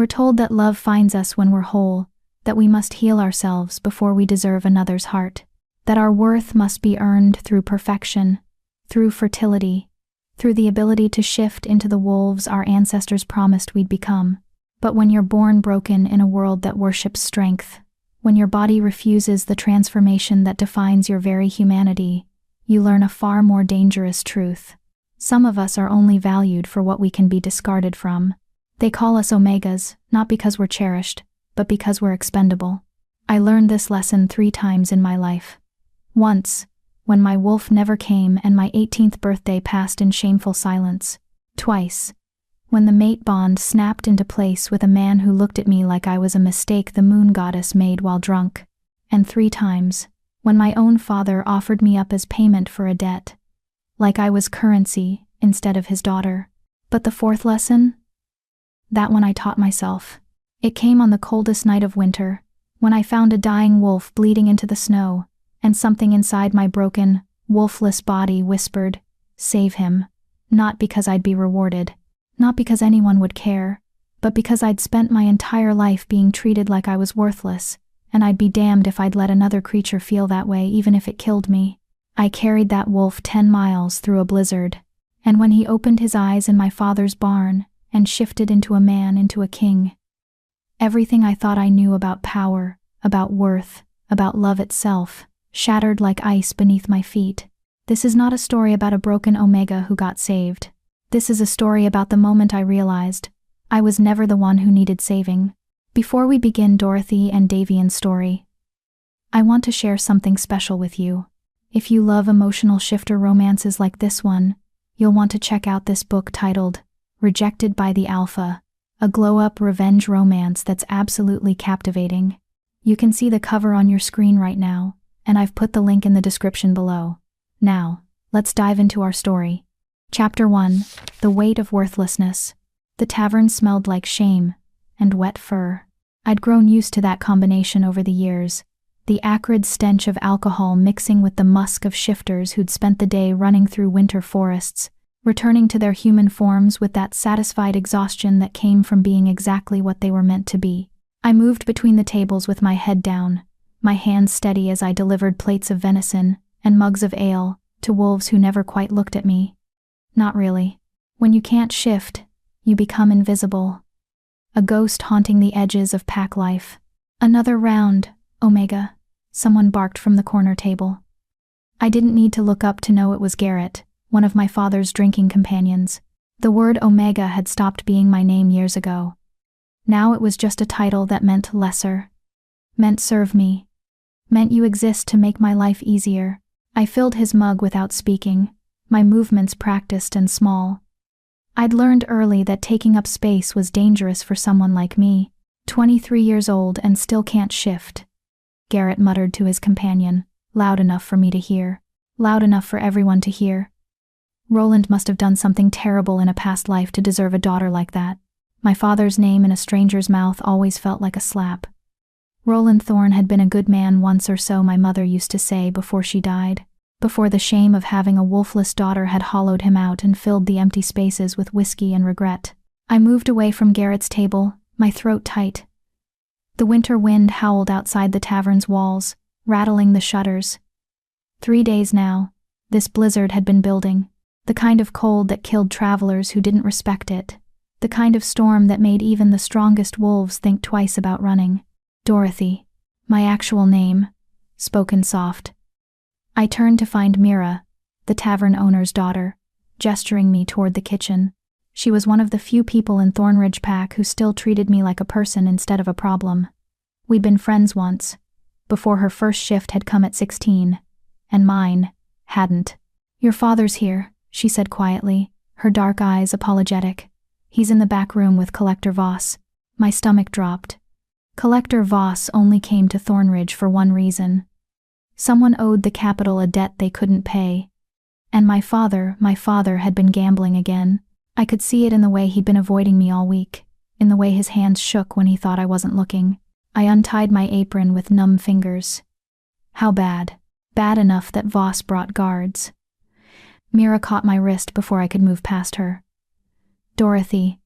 We're told that love finds us when we're whole, that we must heal ourselves before we deserve another's heart, that our worth must be earned through perfection, through fertility, through the ability to shift into the wolves our ancestors promised we'd become. But when you're born broken in a world that worships strength, when your body refuses the transformation that defines your very humanity, you learn a far more dangerous truth. Some of us are only valued for what we can be discarded from. They call us omegas, not because we're cherished, but because we're expendable. I learned this lesson 3 times in my life. Once, when my wolf never came and my 18th birthday passed in shameful silence. Twice, when the mate bond snapped into place with a man who looked at me like I was a mistake the moon goddess made while drunk. And 3 times, when my own father offered me up as payment for a debt, like I was currency instead of his daughter. But the 4th lesson? That one I taught myself. It came on the coldest night of winter, when I found a dying wolf bleeding into the snow, and something inside my broken, wolfless body whispered, "Save him." Not because I'd be rewarded, not because anyone would care, but because I'd spent my entire life being treated like I was worthless, and I'd be damned if I'd let another creature feel that way even if it killed me. I carried that wolf 10 miles through a blizzard, and when he opened his eyes in my father's barn and shifted into a man, into a king, everything I thought I knew about power, about worth, about love itself, shattered like ice beneath my feet. This is not a story about a broken omega who got saved. This is a story about the moment I realized I was never the one who needed saving. Before we begin Dorothy and Davian's story, I want to share something special with you. If you love emotional shifter romances like this one, you'll want to check out this book titled Rejected by the Alpha, a glow-up revenge romance that's absolutely captivating. You can see the cover on your screen right now, and I've put the link in the description below. Now, let's dive into our story. Chapter 1, The Weight of Worthlessness. The tavern smelled like shame and wet fur. I'd grown used to that combination over the years, the acrid stench of alcohol mixing with the musk of shifters who'd spent the day running through winter forests, returning to their human forms with that satisfied exhaustion that came from being exactly what they were meant to be. I moved between the tables with my head down, my hands steady as I delivered plates of venison and mugs of ale to wolves who never quite looked at me. Not really. When you can't shift, you become invisible. A ghost haunting the edges of pack life. "Another round, Omega," someone barked from the corner table. I didn't need to look up to know it was Garrett, one of my father's drinking companions. The word Omega had stopped being my name years ago. Now it was just a title that meant lesser. Meant serve me. Meant you exist to make my life easier. I filled his mug without speaking, my movements practiced and small. I'd learned early that taking up space was dangerous for someone like me, 23 years old and still can't shift. Garrett muttered to his companion, loud enough for me to hear, loud enough for everyone to hear. Roland must have done something terrible in a past life to deserve a daughter like that. My father's name in a stranger's mouth always felt like a slap. Roland Thorne had been a good man once or so, my mother used to say before she died, before the shame of having a wolfless daughter had hollowed him out and filled the empty spaces with whiskey and regret. I moved away from Garrett's table, my throat tight. The winter wind howled outside the tavern's walls, rattling the shutters. 3 days now, this blizzard had been building, the kind of cold that killed travelers who didn't respect it, the kind of storm that made even the strongest wolves think twice about running. Dorothy, my actual name, spoken soft. I turned to find Mira, the tavern owner's daughter, gesturing me toward the kitchen. She was one of the few people in Thornridge Pack who still treated me like a person instead of a problem. We'd been friends once, before her first shift had come at 16, and mine hadn't. "Your father's here," she said quietly, her dark eyes apologetic. "He's in the back room with Collector Voss." My stomach dropped. Collector Voss only came to Thornridge for one reason. Someone owed the capital a debt they couldn't pay. And my father had been gambling again. I could see it in the way he'd been avoiding me all week, in the way his hands shook when he thought I wasn't looking. I untied my apron with numb fingers. How bad? Bad enough that Voss brought guards. Mira caught my wrist before I could move past her. "Dorothy,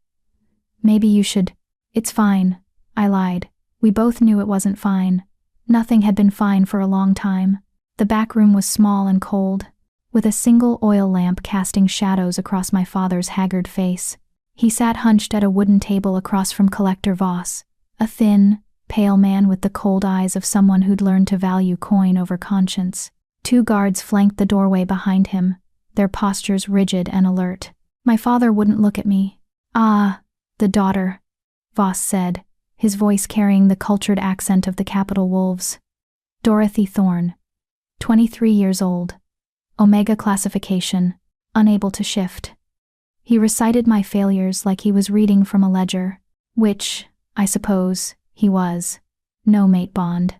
maybe you should It's fine, I lied. We both knew it wasn't fine. Nothing had been fine for a long time. The back room was small and cold, with a single oil lamp casting shadows across my father's haggard face. He sat hunched at a wooden table across from Collector Voss, a thin, pale man with the cold eyes of someone who'd learned to value coin over conscience. 2 guards flanked the doorway behind him, their postures rigid and alert. My father wouldn't look at me. "Ah, the daughter," Voss said, his voice carrying the cultured accent of the capital wolves. "Dorothy Thorne, 23 years old. Omega classification, unable to shift." He recited my failures like he was reading from a ledger, which, I suppose, he was. No mate bond.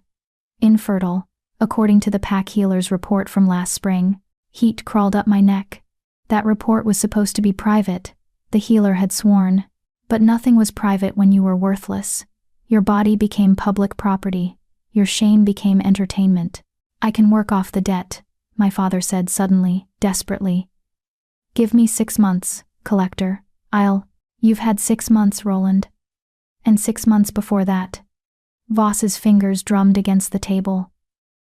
Infertile, according to the pack healer's report from last spring. Heat crawled up my neck. That report was supposed to be private, the healer had sworn. But nothing was private when you were worthless. Your body became public property. Your shame became entertainment. "I can work off the debt," my father said suddenly, desperately. "Give me 6 months, Collector. You've had 6 months, Roland. And 6 months before that." Voss's fingers drummed against the table.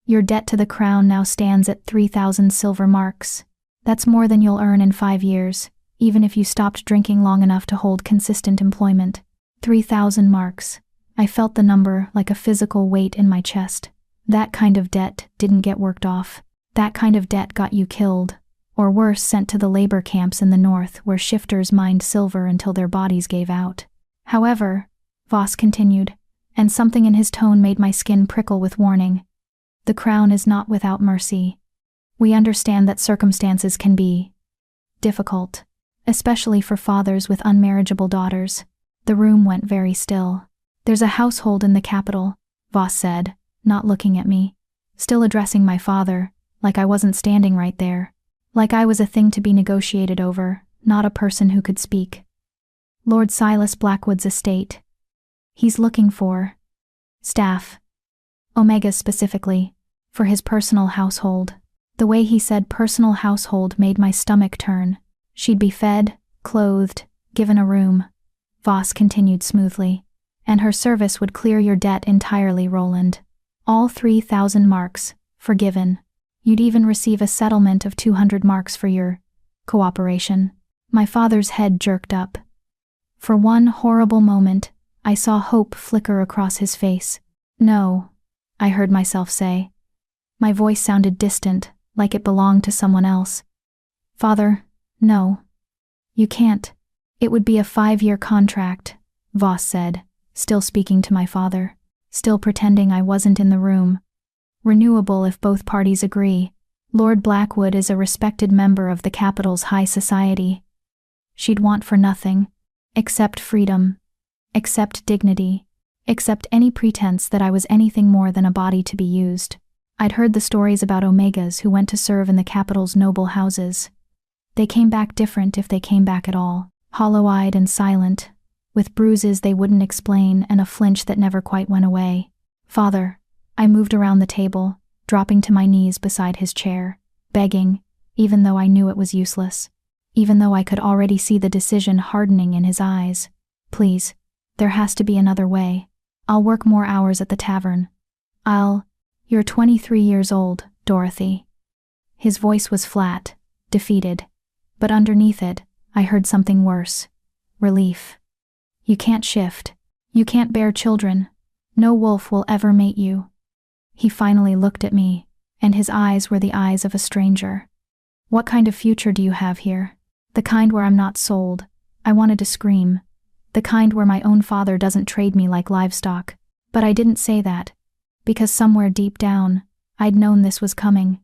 "Your debt to the crown now stands at 3,000 silver marks. That's more than you'll earn in 5 years, even if you stopped drinking long enough to hold consistent employment. 3,000 marks. I felt the number like a physical weight in my chest. That kind of debt didn't get worked off. That kind of debt got you killed, or worse, sent to the labor camps in the north where shifters mined silver until their bodies gave out. However," Voss continued, and something in his tone made my skin prickle with warning, "the crown is not without mercy. We understand that circumstances can be difficult, especially for fathers with unmarriageable daughters." The room went very still. "There's a household in the capital," Voss said, not looking at me, still addressing my father, like I wasn't standing right there, like I was a thing to be negotiated over, not a person who could speak. "Lord Silas Blackwood's estate. He's looking for staff. Omega specifically, for his personal household." The way he said personal household made my stomach turn. "She'd be fed, clothed, given a room," Voss continued smoothly. "And her service would clear your debt entirely, Roland. All 3,000 marks, forgiven. You'd even receive a settlement of 200 marks for your cooperation." My father's head jerked up. For one horrible moment, I saw hope flicker across his face. "No," I heard myself say. My voice sounded distant, like it belonged to someone else. "Father, no. You can't. It would be a 5-year contract," Voss said, still speaking to my father, still pretending I wasn't in the room. "Renewable if both parties agree. Lord Blackwood is a respected member of the capital's high society. She'd want for nothing, except freedom, except dignity, except any pretense that I was anything more than a body to be used." I'd heard the stories about Omegas who went to serve in the capital's noble houses. They came back different if they came back at all, hollow-eyed and silent, with bruises they wouldn't explain and a flinch that never quite went away. "Father," I moved around the table, dropping to my knees beside his chair, begging, even though I knew it was useless, even though I could already see the decision hardening in his eyes. "Please, there has to be another way. I'll work more hours at the tavern. You're 23 years old, Dorothy." His voice was flat, defeated, but underneath it, I heard something worse. Relief. "You can't shift. You can't bear children. No wolf will ever mate you." He finally looked at me, and his eyes were the eyes of a stranger. "What kind of future do you have here? The kind where I'm not sold," I wanted to scream. "The kind where my own father doesn't trade me like livestock." But I didn't say that, because somewhere deep down, I'd known this was coming.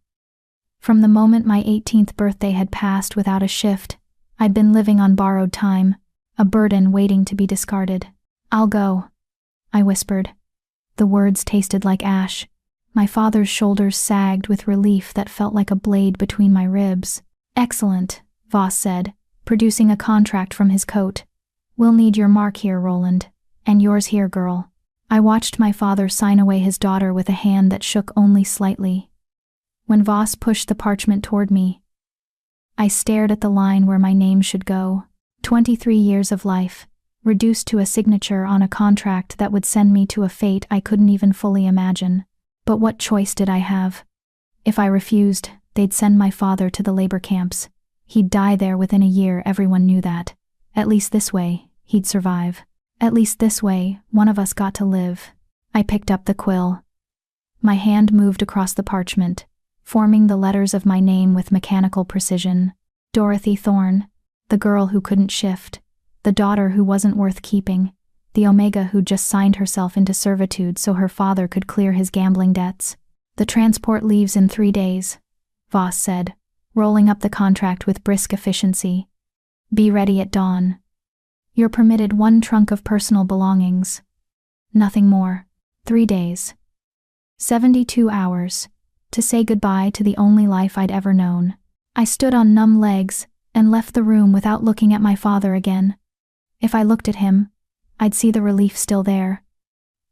From the moment my 18th birthday had passed without a shift, I'd been living on borrowed time, a burden waiting to be discarded. "I'll go," I whispered. The words tasted like ash. My father's shoulders sagged with relief that felt like a blade between my ribs. "Excellent," Voss said, producing a contract from his coat. "We'll need your mark here, Roland, and yours here, girl." I watched my father sign away his daughter with a hand that shook only slightly. When Voss pushed the parchment toward me, I stared at the line where my name should go. 23 years of life, reduced to a signature on a contract that would send me to a fate I couldn't even fully imagine. But what choice did I have? If I refused, they'd send my father to the labor camps. He'd die there within a year, everyone knew that. At least this way, he'd survive. At least this way, one of us got to live. I picked up the quill. My hand moved across the parchment, forming the letters of my name with mechanical precision. Dorothy Thorne, the girl who couldn't shift, the daughter who wasn't worth keeping, the Omega who just signed herself into servitude so her father could clear his gambling debts. The transport leaves in 3 days, Voss said, rolling up the contract with brisk efficiency. Be ready at dawn. You're permitted 1 trunk of personal belongings. Nothing more. 3 days. 72 hours. To say goodbye to the only life I'd ever known. I stood on numb legs and left the room without looking at my father again. If I looked at him, I'd see the relief still there.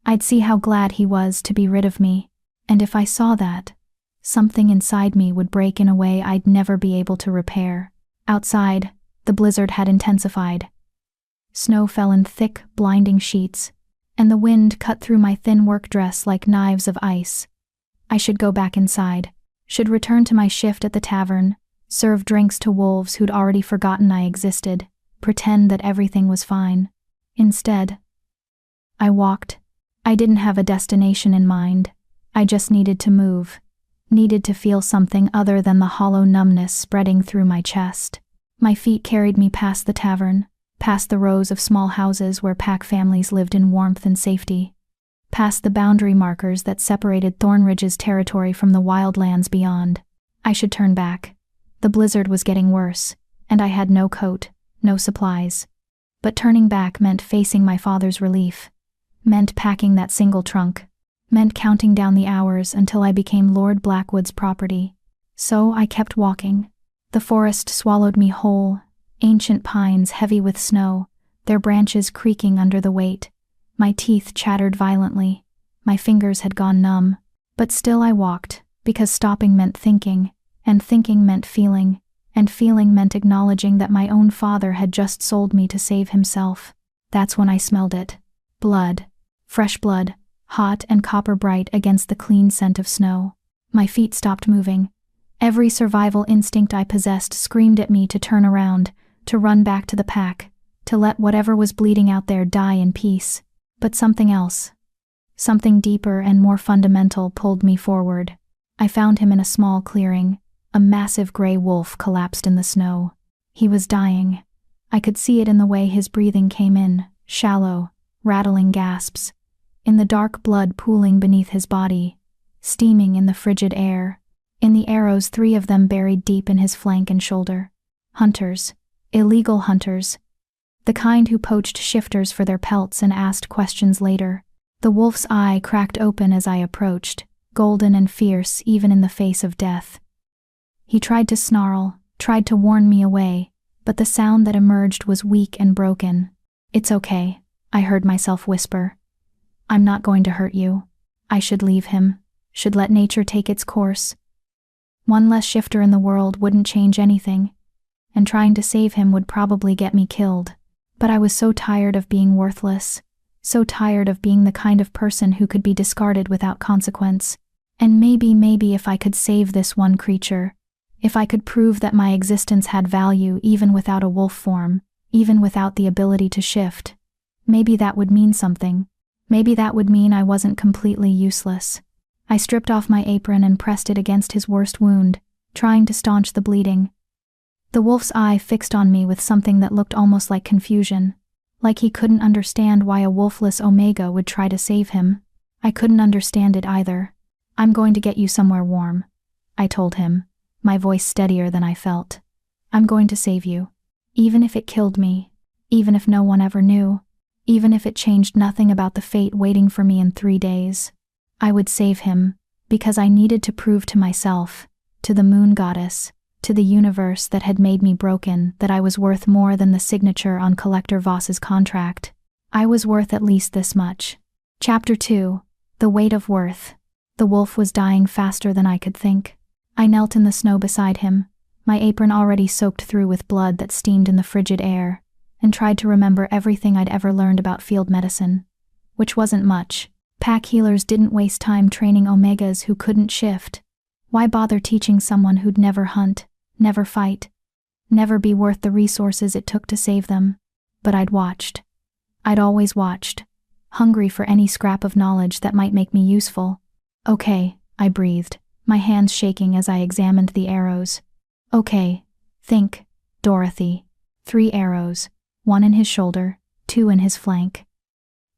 I'd see how glad he was to be rid of me, and if I saw that, something inside me would break in a way I'd never be able to repair. Outside, the blizzard had intensified. Snow fell in thick, blinding sheets, and the wind cut through my thin work dress like knives of ice. I should go back inside, should return to my shift at the tavern, serve drinks to wolves who'd already forgotten I existed, pretend that everything was fine. Instead, I walked. I didn't have a destination in mind. I just needed to move, needed to feel something other than the hollow numbness spreading through my chest. My feet carried me past the tavern, past the rows of small houses where pack families lived in warmth and safety, past the boundary markers that separated Thornridge's territory from the wildlands beyond. I should turn back. The blizzard was getting worse, and I had no coat, no supplies. But turning back meant facing my father's relief, meant packing that single trunk, meant counting down the hours until I became Lord Blackwood's property. So I kept walking. The forest swallowed me whole, ancient pines heavy with snow, their branches creaking under the weight. My teeth chattered violently. My fingers had gone numb. But still I walked, because stopping meant thinking, and thinking meant feeling, and feeling meant acknowledging that my own father had just sold me to save himself. That's when I smelled it. Blood. Fresh blood, hot and copper bright against the clean scent of snow. My feet stopped moving. Every survival instinct I possessed screamed at me to turn around, to run back to the pack, to let whatever was bleeding out there die in peace. But something else, something deeper and more fundamental, pulled me forward. I found him in a small clearing. A massive gray wolf collapsed in the snow. He was dying. I could see it in the way his breathing came in, shallow, rattling gasps, in the dark blood pooling beneath his body, steaming in the frigid air, in the arrows, 3 of them buried deep in his flank and shoulder. Hunters, illegal hunters, the kind who poached shifters for their pelts and asked questions later. The wolf's eye cracked open as I approached, golden and fierce even in the face of death. He tried to snarl, tried to warn me away, but the sound that emerged was weak and broken. It's okay, I heard myself whisper. I'm not going to hurt you. I should leave him, should let nature take its course. One less shifter in the world wouldn't change anything, and trying to save him would probably get me killed. But I was so tired of being worthless, so tired of being the kind of person who could be discarded without consequence. And maybe if I could save this one creature, if I could prove that my existence had value even without a wolf form, even without the ability to shift, maybe that would mean something. Maybe that would mean I wasn't completely useless. I stripped off my apron and pressed it against his worst wound, trying to staunch the bleeding. The wolf's eye fixed on me with something that looked almost like confusion, like he couldn't understand why a wolfless Omega would try to save him. I couldn't understand it either. I'm going to get you somewhere warm, I told him, my voice steadier than I felt. I'm going to save you. Even if it killed me, even if no one ever knew, even if it changed nothing about the fate waiting for me in 3 days, I would save him, because I needed to prove to myself, to the moon goddess, to the universe that had made me broken, that I was worth more than the signature on Collector Voss's contract. I was worth at least this much. Chapter 2. The Weight of Worth. The wolf was dying faster than I could think. I knelt in the snow beside him, my apron already soaked through with blood that steamed in the frigid air, and tried to remember everything I'd ever learned about field medicine, which wasn't much. Pack healers didn't waste time training omegas who couldn't shift. Why bother teaching someone who'd never hunt, never fight, never be worth the resources it took to save them? But I'd watched. I'd always watched, hungry for any scrap of knowledge that might make me useful. Okay, I breathed, my hands shaking as I examined the arrows. Okay, think, Dorothy. 3 arrows, 1 in his shoulder, 2 in his flank.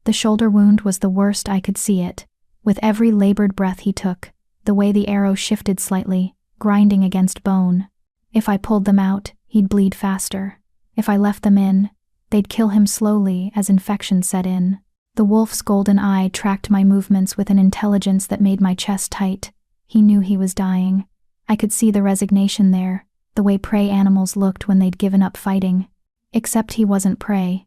The shoulder wound was the worst I could see it. With every labored breath he took, the way the arrow shifted slightly, grinding against bone. If I pulled them out, he'd bleed faster. If I left them in, they'd kill him slowly as infection set in. The wolf's golden eye tracked my movements with an intelligence that made my chest tight. He knew he was dying. I could see the resignation there, the way prey animals looked when they'd given up fighting. Except he wasn't prey.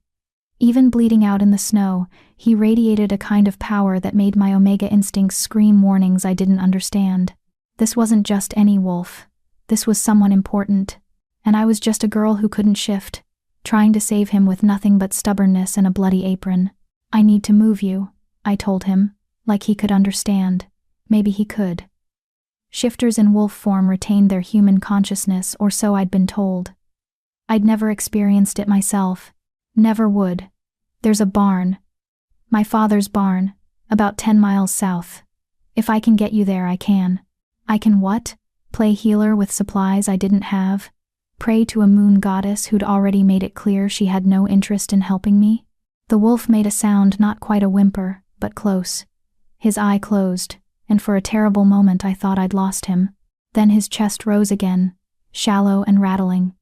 Even bleeding out in the snow, he radiated a kind of power that made my omega instincts scream warnings I didn't understand. This wasn't just any wolf. This was someone important. And I was just a girl who couldn't shift, trying to save him with nothing but stubbornness and a bloody apron. I need to move you, I told him, like he could understand. Maybe he could. Shifters in wolf form retained their human consciousness, or so I'd been told. I'd never experienced it myself. Never would. There's a barn. My father's barn, about 10 miles south. If I can get you there, I can. I can what? Play healer with supplies I didn't have? Pray to a moon goddess who'd already made it clear she had no interest in helping me? The wolf made a sound, not quite a whimper, but close. His eye closed, and for a terrible moment I thought I'd lost him. Then his chest rose again, shallow and rattling,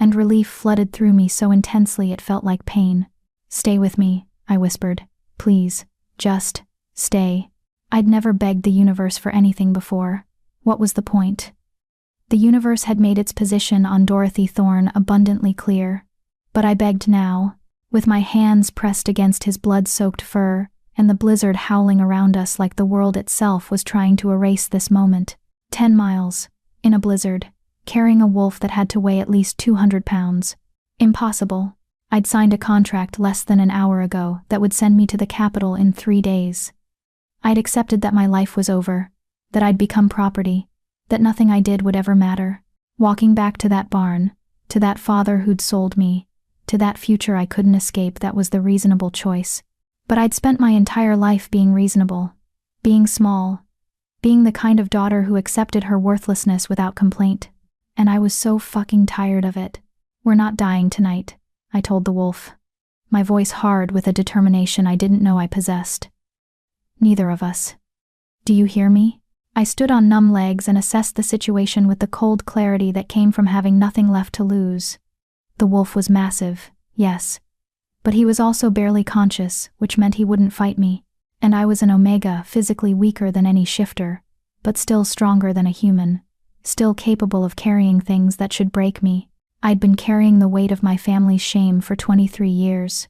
and relief flooded through me so intensely it felt like pain. Stay with me, I whispered. Please, just stay. I'd never begged the universe for anything before. What was the point? The universe had made its position on Dorothy Thorne abundantly clear, but I begged now, with my hands pressed against his blood-soaked fur, and the blizzard howling around us like the world itself was trying to erase this moment. 10 miles, in a blizzard, carrying a wolf that had to weigh at least 200 pounds. Impossible. I'd signed a contract less than an hour ago that would send me to the capital in 3 days. I'd accepted that my life was over, that I'd become property, that nothing I did would ever matter. Walking back to that barn, to that father who'd sold me, to that future I couldn't escape, that was the reasonable choice. But I'd spent my entire life being reasonable, being small, being the kind of daughter who accepted her worthlessness without complaint. And I was so fucking tired of it. We're not dying tonight, I told the wolf, my voice hard with a determination I didn't know I possessed. Neither of us. Do you hear me? I stood on numb legs and assessed the situation with the cold clarity that came from having nothing left to lose. The wolf was massive, yes, but he was also barely conscious, which meant he wouldn't fight me, and I was an omega, physically weaker than any shifter, but still stronger than a human, still capable of carrying things that should break me. I'd been carrying the weight of my family's shame for 23 years.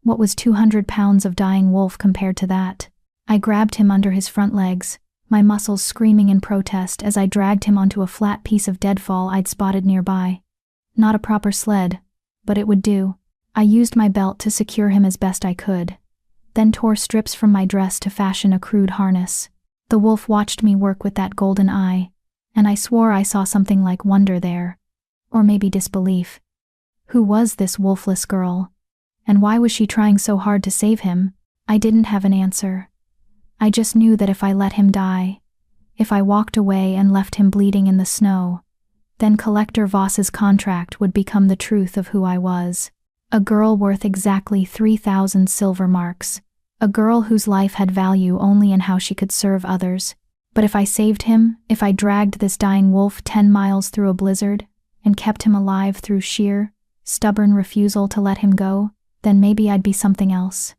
What was 200 pounds of dying wolf compared to that? I grabbed him under his front legs, my muscles screaming in protest as I dragged him onto a flat piece of deadfall I'd spotted nearby. Not a proper sled, but it would do. I used my belt to secure him as best I could, then tore strips from my dress to fashion a crude harness. The wolf watched me work with that golden eye, and I swore I saw something like wonder there, or maybe disbelief. Who was this wolfless girl? And why was she trying so hard to save him? I didn't have an answer. I just knew that if I let him die, if I walked away and left him bleeding in the snow, then Collector Voss's contract would become the truth of who I was. A girl worth exactly 3,000 silver marks. A girl whose life had value only in how she could serve others. But if I saved him, if I dragged this dying wolf 10 miles through a blizzard, and kept him alive through sheer, stubborn refusal to let him go, then maybe I'd be something else.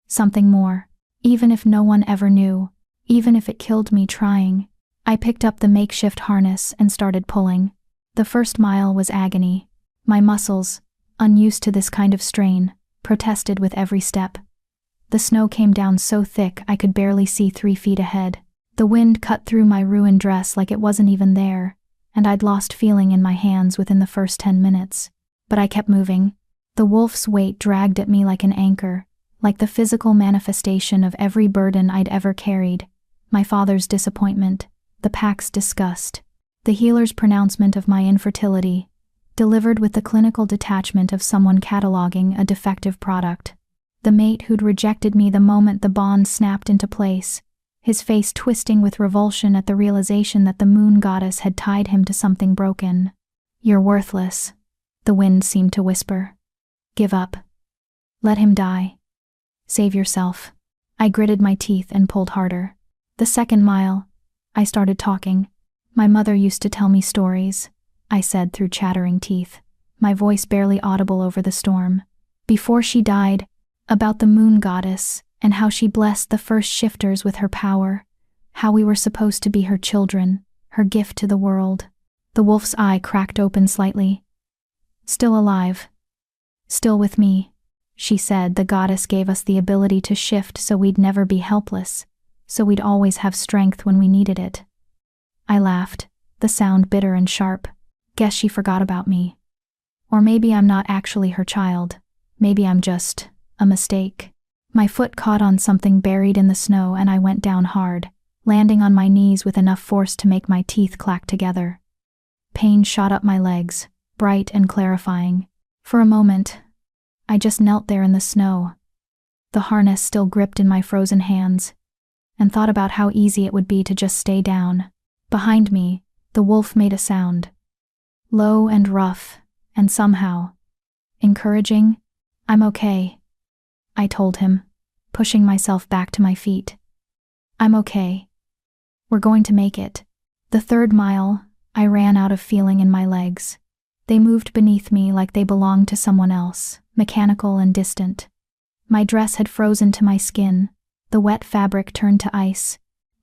Something more. Even if no one ever knew, even if it killed me trying. I picked up the makeshift harness and started pulling. The first mile was agony. My muscles, unused to this kind of strain, protested with every step. The snow came down so thick I could barely see 3 feet ahead. The wind cut through my ruined dress like it wasn't even there, and I'd lost feeling in my hands within the first 10 minutes. But I kept moving. The wolf's weight dragged at me like an anchor, like the physical manifestation of every burden I'd ever carried. My father's disappointment, the pack's disgust, the healer's pronouncement of my infertility, delivered with the clinical detachment of someone cataloging a defective product. The mate who'd rejected me the moment the bond snapped into place, his face twisting with revulsion at the realization that the moon goddess had tied him to something broken. "You're worthless," the wind seemed to whisper. "Give up. Let him die. Save yourself." I gritted my teeth and pulled harder. The second mile, I started talking. "My mother used to tell me stories," I said through chattering teeth, my voice barely audible over the storm. "Before she died, about the moon goddess and how she blessed the first shifters with her power, how we were supposed to be her children, her gift to the world." The wolf's eye cracked open slightly. "Still alive. Still with me," she said. "The goddess gave us the ability to shift so we'd never be helpless, so we'd always have strength when we needed it." I laughed, the sound bitter and sharp. "Guess she forgot about me. Or maybe I'm not actually her child. Maybe I'm just a mistake." My foot caught on something buried in the snow and I went down hard, landing on my knees with enough force to make my teeth clack together. Pain shot up my legs, bright and clarifying. For a moment, I just knelt there in the snow, the harness still gripped in my frozen hands, and thought about how easy it would be to just stay down. Behind me, the wolf made a sound. Low and rough, and somehow encouraging. "I'm okay," I told him, pushing myself back to my feet. "I'm okay. We're going to make it." The third mile, I ran out of feeling in my legs. They moved beneath me like they belonged to someone else, mechanical and distant. My dress had frozen to my skin, the wet fabric turned to ice.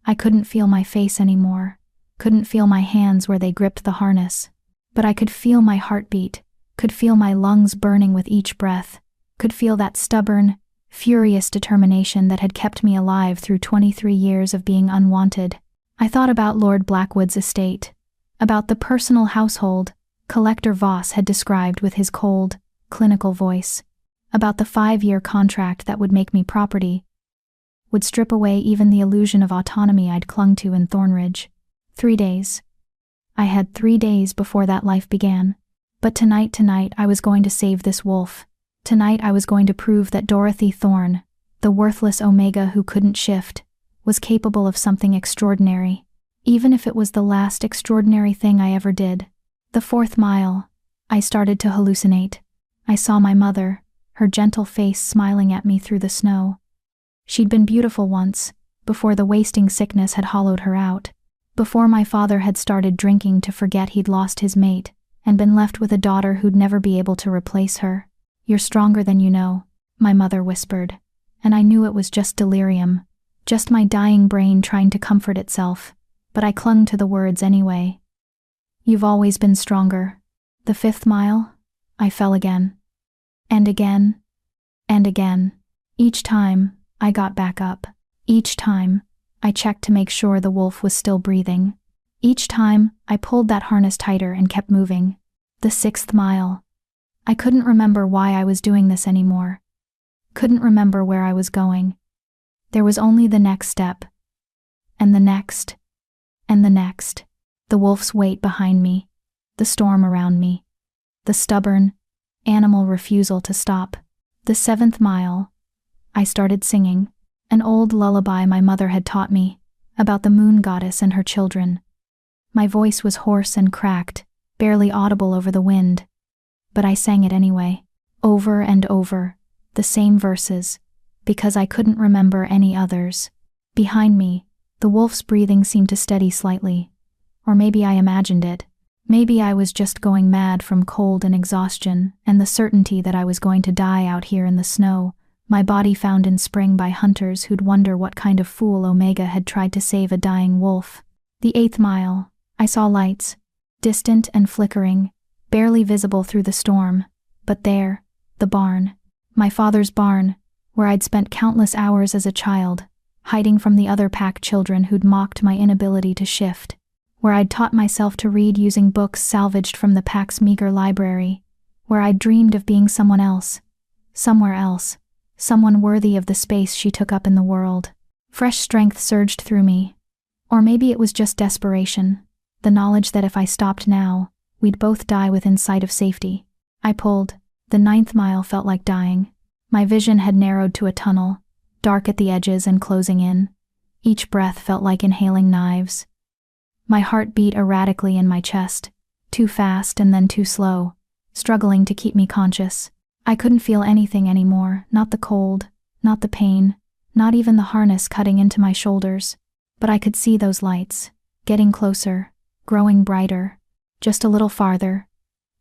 I couldn't feel my face anymore, couldn't feel my hands where they gripped the harness. But I could feel my heartbeat, could feel my lungs burning with each breath, could feel that stubborn, furious determination that had kept me alive through 23 years of being unwanted. I thought about Lord Blackwood's estate, about the personal household Collector Voss had described with his cold, clinical voice, about the 5-year contract that would make me property, would strip away even the illusion of autonomy I'd clung to in Thornridge. 3 days. I had 3 days before that life began. But tonight I was going to save this wolf. Tonight I was going to prove that Dorothy Thorne, the worthless Omega who couldn't shift, was capable of something extraordinary, even if it was the last extraordinary thing I ever did. The 4th mile, I started to hallucinate. I saw my mother, her gentle face smiling at me through the snow. She'd been beautiful once, before the wasting sickness had hollowed her out, before my father had started drinking to forget he'd lost his mate, and been left with a daughter who'd never be able to replace her. "You're stronger than you know," my mother whispered, and I knew it was just delirium, just my dying brain trying to comfort itself, but I clung to the words anyway. "You've always been stronger." The 5th mile, I fell again. And again. And again. Each time, I got back up. Each time, I checked to make sure the wolf was still breathing. Each time, I pulled that harness tighter and kept moving. The 6th mile. I couldn't remember why I was doing this anymore. Couldn't remember where I was going. There was only the next step. And the next. And the next. The wolf's weight behind me. The storm around me. The stubborn, animal refusal to stop. The 7th mile. I started singing, an old lullaby my mother had taught me, about the moon goddess and her children. My voice was hoarse and cracked, barely audible over the wind. But I sang it anyway, over and over, the same verses, because I couldn't remember any others. Behind me, the wolf's breathing seemed to steady slightly. Or maybe I imagined it. Maybe I was just going mad from cold and exhaustion and the certainty that I was going to die out here in the snow, my body found in spring by hunters who'd wonder what kind of fool Omega had tried to save a dying wolf. The 8th mile, I saw lights, distant and flickering, barely visible through the storm, but there, the barn. My father's barn, where I'd spent countless hours as a child, hiding from the other pack children who'd mocked my inability to shift, where I'd taught myself to read using books salvaged from the pack's meager library, where I'd dreamed of being someone else. Somewhere else. Someone worthy of the space she took up in the world. Fresh strength surged through me. Or maybe it was just desperation, the knowledge that if I stopped now, we'd both die within sight of safety. I pulled. The 9th mile felt like dying. My vision had narrowed to a tunnel, dark at the edges and closing in. Each breath felt like inhaling knives. My heart beat erratically in my chest, too fast and then too slow, struggling to keep me conscious. I couldn't feel anything anymore, not the cold, not the pain, not even the harness cutting into my shoulders. But I could see those lights, getting closer, growing brighter, just a little farther,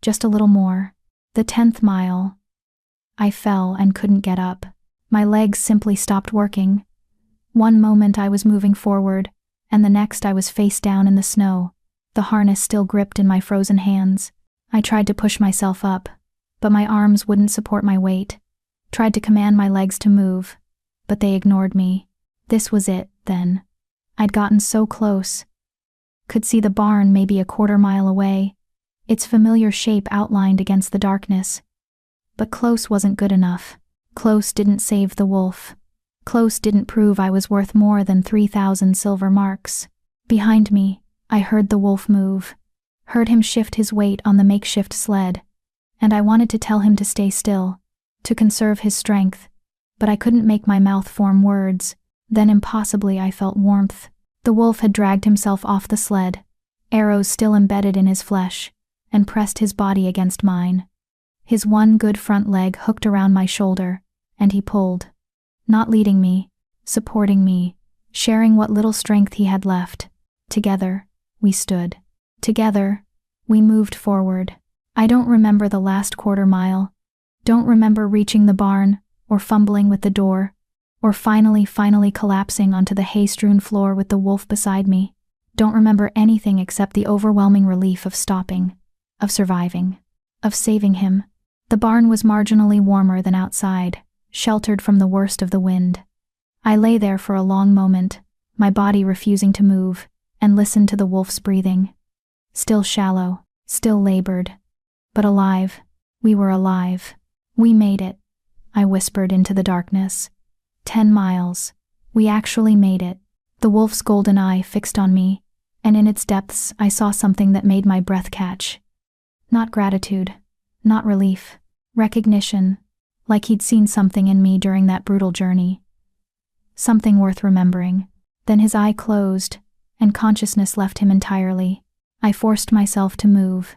just a little more. The 10th mile. I fell and couldn't get up. My legs simply stopped working. One moment I was moving forward, and the next I was face down in the snow, the harness still gripped in my frozen hands. I tried to push myself up, but my arms wouldn't support my weight. Tried to command my legs to move, but they ignored me. This was it, then. I'd gotten so close. Could see the barn maybe a quarter mile away, its familiar shape outlined against the darkness. But close wasn't good enough. Close didn't save the wolf. Close didn't prove I was worth more than 3,000 silver marks. Behind me, I heard the wolf move. Heard him shift his weight on the makeshift sled. And I wanted to tell him to stay still, to conserve his strength. But I couldn't make my mouth form words. Then impossibly I felt warmth. The wolf had dragged himself off the sled, arrows still embedded in his flesh, and pressed his body against mine. His one good front leg hooked around my shoulder, and he pulled. Not leading me, supporting me, sharing what little strength he had left. Together, we stood. Together, we moved forward. I don't remember the last quarter mile. Don't remember reaching the barn, or fumbling with the door, or finally collapsing onto the hay-strewn floor with the wolf beside me. Don't remember anything except the overwhelming relief of stopping, of surviving, of saving him. The barn was marginally warmer than outside, sheltered from the worst of the wind. I lay there for a long moment, my body refusing to move, and listened to the wolf's breathing. Still shallow, still labored, but alive. We were alive. We made it, I whispered into the darkness. 10 miles. We actually made it. The wolf's golden eye fixed on me, and in its depths I saw something that made my breath catch. Not gratitude, not relief, recognition, like he'd seen something in me during that brutal journey. Something worth remembering. Then his eye closed, and consciousness left him entirely. I forced myself to move,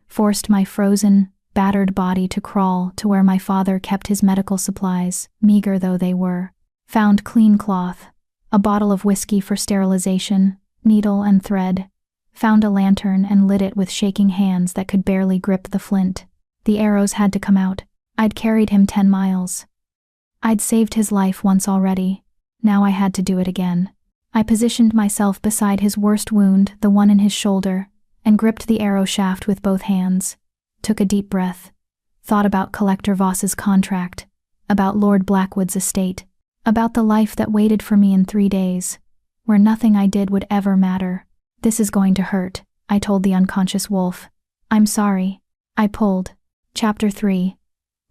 forced my frozen, battered body to crawl to where my father kept his medical supplies, meager though they were. Found clean cloth, a bottle of whiskey for sterilization, needle and thread. Found a lantern and lit it with shaking hands that could barely grip the flint. The arrows had to come out. I'd carried him 10 miles. I'd saved his life once already. Now I had to do it again. I positioned myself beside his worst wound, the one in his shoulder, and gripped the arrow shaft with both hands. Took a deep breath. Thought about Collector Voss's contract, about Lord Blackwood's estate, about the life that waited for me in 3 days, where nothing I did would ever matter. This is going to hurt, I told the unconscious wolf. I'm sorry. I pulled. Chapter 3.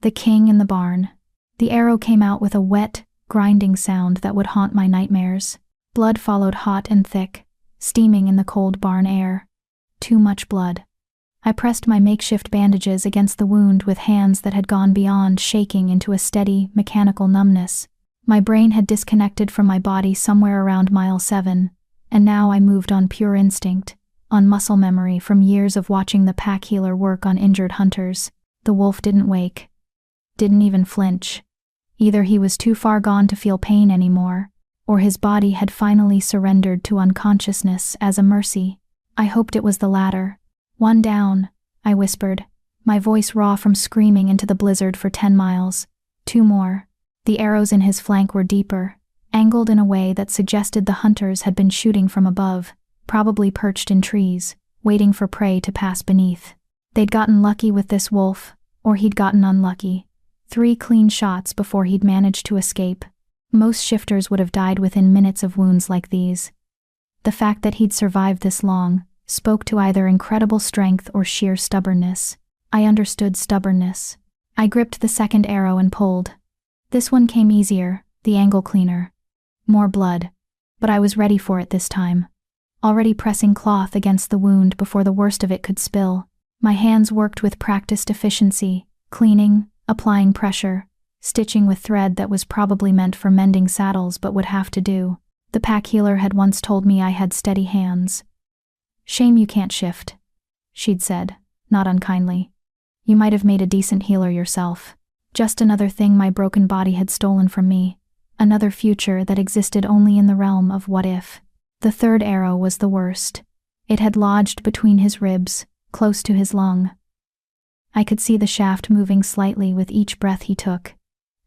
The King in the Barn. The arrow came out with a wet, grinding sound that would haunt my nightmares. Blood followed hot and thick, steaming in the cold barn air. Too much blood. I pressed my makeshift bandages against the wound with hands that had gone beyond shaking into a steady, mechanical numbness. My brain had disconnected from my body somewhere around mile 7, and now I moved on pure instinct, on muscle memory from years of watching the pack healer work on injured hunters. The wolf didn't wake. Didn't even flinch. Either he was too far gone to feel pain anymore, or his body had finally surrendered to unconsciousness as a mercy. I hoped it was the latter. 1 down, I whispered, my voice raw from screaming into the blizzard for 10 miles. 2 more. The arrows in his flank were deeper, angled in a way that suggested the hunters had been shooting from above, probably perched in trees, waiting for prey to pass beneath. They'd gotten lucky with this wolf, or he'd gotten unlucky. 3 clean shots before he'd managed to escape. Most shifters would have died within minutes of wounds like these. The fact that he'd survived this long spoke to either incredible strength or sheer stubbornness. I understood stubbornness. I gripped the second arrow and pulled. This one came easier, the angle cleaner. More blood. But I was ready for it this time. Already pressing cloth against the wound before the worst of it could spill. My hands worked with practiced efficiency, cleaning, applying pressure, stitching with thread that was probably meant for mending saddles but would have to do. The pack healer had once told me I had steady hands. "Shame you can't shift," she'd said, not unkindly. "You might have made a decent healer yourself." Just another thing my broken body had stolen from me. Another future that existed only in the realm of what if. The third arrow was the worst. It had lodged between his ribs, close to his lung. I could see the shaft moving slightly with each breath he took,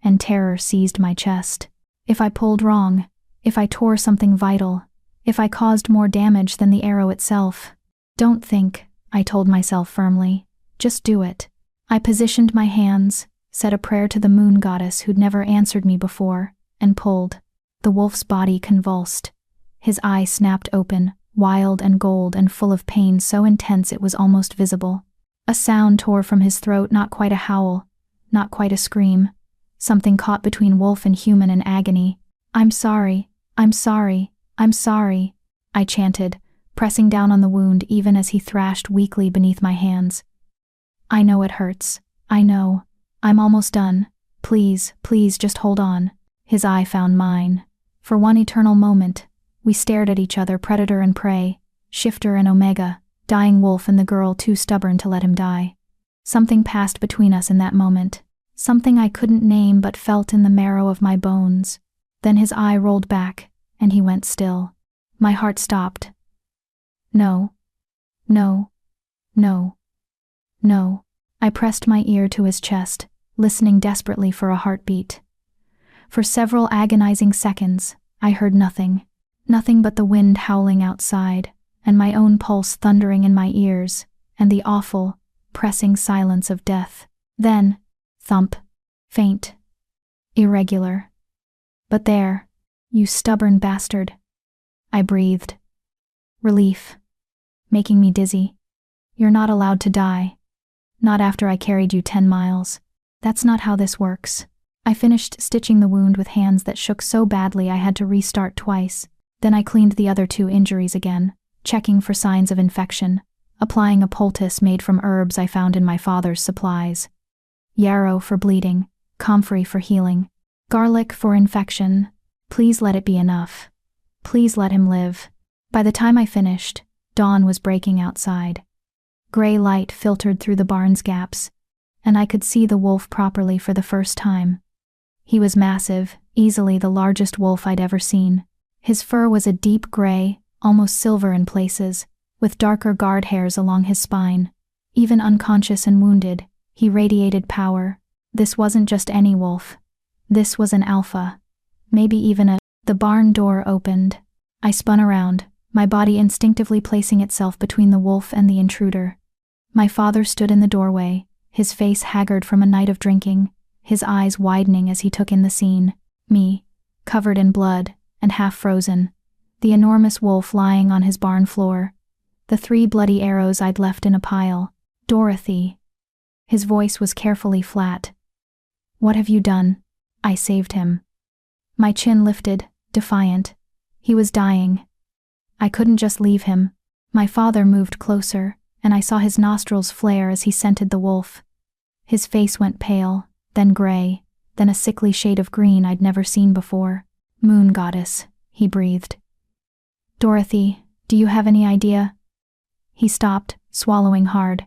and terror seized my chest. If I pulled wrong, if I tore something vital, if I caused more damage than the arrow itself. "Don't think," I told myself firmly. "Just do it." I positioned my hands, said a prayer to the moon goddess who'd never answered me before, and pulled. The wolf's body convulsed. His eye snapped open, wild and gold and full of pain so intense it was almost visible. A sound tore from his throat, not quite a howl, not quite a scream. Something caught between wolf and human in agony. "I'm sorry, I'm sorry, I'm sorry," I chanted, pressing down on the wound even as he thrashed weakly beneath my hands. "I know it hurts. I know. I'm almost done. Please, please just hold on." His eye found mine. For one eternal moment, we stared at each other, predator and prey, shifter and omega, dying wolf and the girl too stubborn to let him die. Something passed between us in that moment. Something I couldn't name but felt in the marrow of my bones. Then his eye rolled back, and he went still. My heart stopped. No. No. No. No. I pressed my ear to his chest, listening desperately for a heartbeat. For several agonizing seconds, I heard nothing. Nothing but the wind howling outside, and my own pulse thundering in my ears, and the awful, pressing silence of death. Then, thump, faint, irregular. "But there, you stubborn bastard," I breathed. Relief, making me dizzy. "You're not allowed to die. Not after I carried you 10 miles. That's not how this works." I finished stitching the wound with hands that shook so badly I had to restart twice. Then I cleaned the other 2 injuries again, checking for signs of infection, applying a poultice made from herbs I found in my father's supplies. Yarrow for bleeding, comfrey for healing, garlic for infection. Please let it be enough. Please let him live. By the time I finished, dawn was breaking outside. Gray light filtered through the barn's gaps, and I could see the wolf properly for the first time. He was massive, easily the largest wolf I'd ever seen. His fur was a deep gray, almost silver in places, with darker guard hairs along his spine. Even unconscious and wounded, he radiated power. This wasn't just any wolf. This was an alpha. Maybe even a... The barn door opened. I spun around, my body instinctively placing itself between the wolf and the intruder. My father stood in the doorway, his face haggard from a night of drinking, his eyes widening as he took in the scene. Me, covered in blood, and half frozen. The enormous wolf lying on his barn floor. The 3 bloody arrows I'd left in a pile. "Dorothy." His voice was carefully flat. "What have you done?" "I saved him." My chin lifted, defiant. He was dying. I couldn't just leave him. My father moved closer, and I saw his nostrils flare as he scented the wolf. His face went pale, then gray, then a sickly shade of green I'd never seen before. "Moon goddess," he breathed. "Dorothy, do you have any idea?" He stopped, swallowing hard.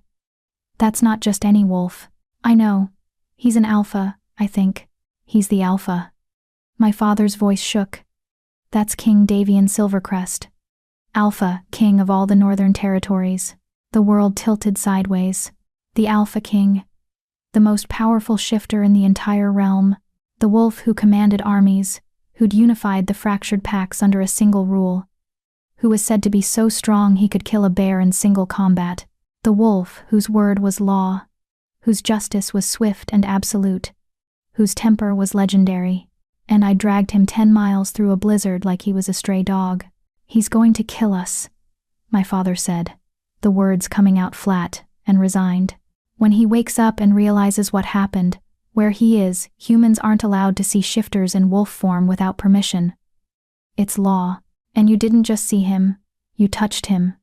"That's not just any wolf. I know. He's an alpha, I think. He's the alpha." My father's voice shook. "That's King Davian Silvercrest. Alpha, king of all the northern territories." The world tilted sideways. The Alpha King. The most powerful shifter in the entire realm. The wolf who commanded armies, who'd unified the fractured packs under a single rule. Who was said to be so strong he could kill a bear in single combat. The wolf whose word was law. Whose justice was swift and absolute. Whose temper was legendary. And I dragged him 10 miles through a blizzard like he was a stray dog. "He's going to kill us," my father said, the words coming out flat and resigned. When he wakes up and realizes what happened, where he is, humans aren't allowed to see shifters in wolf form without permission. It's law. And you didn't just see him, you touched him,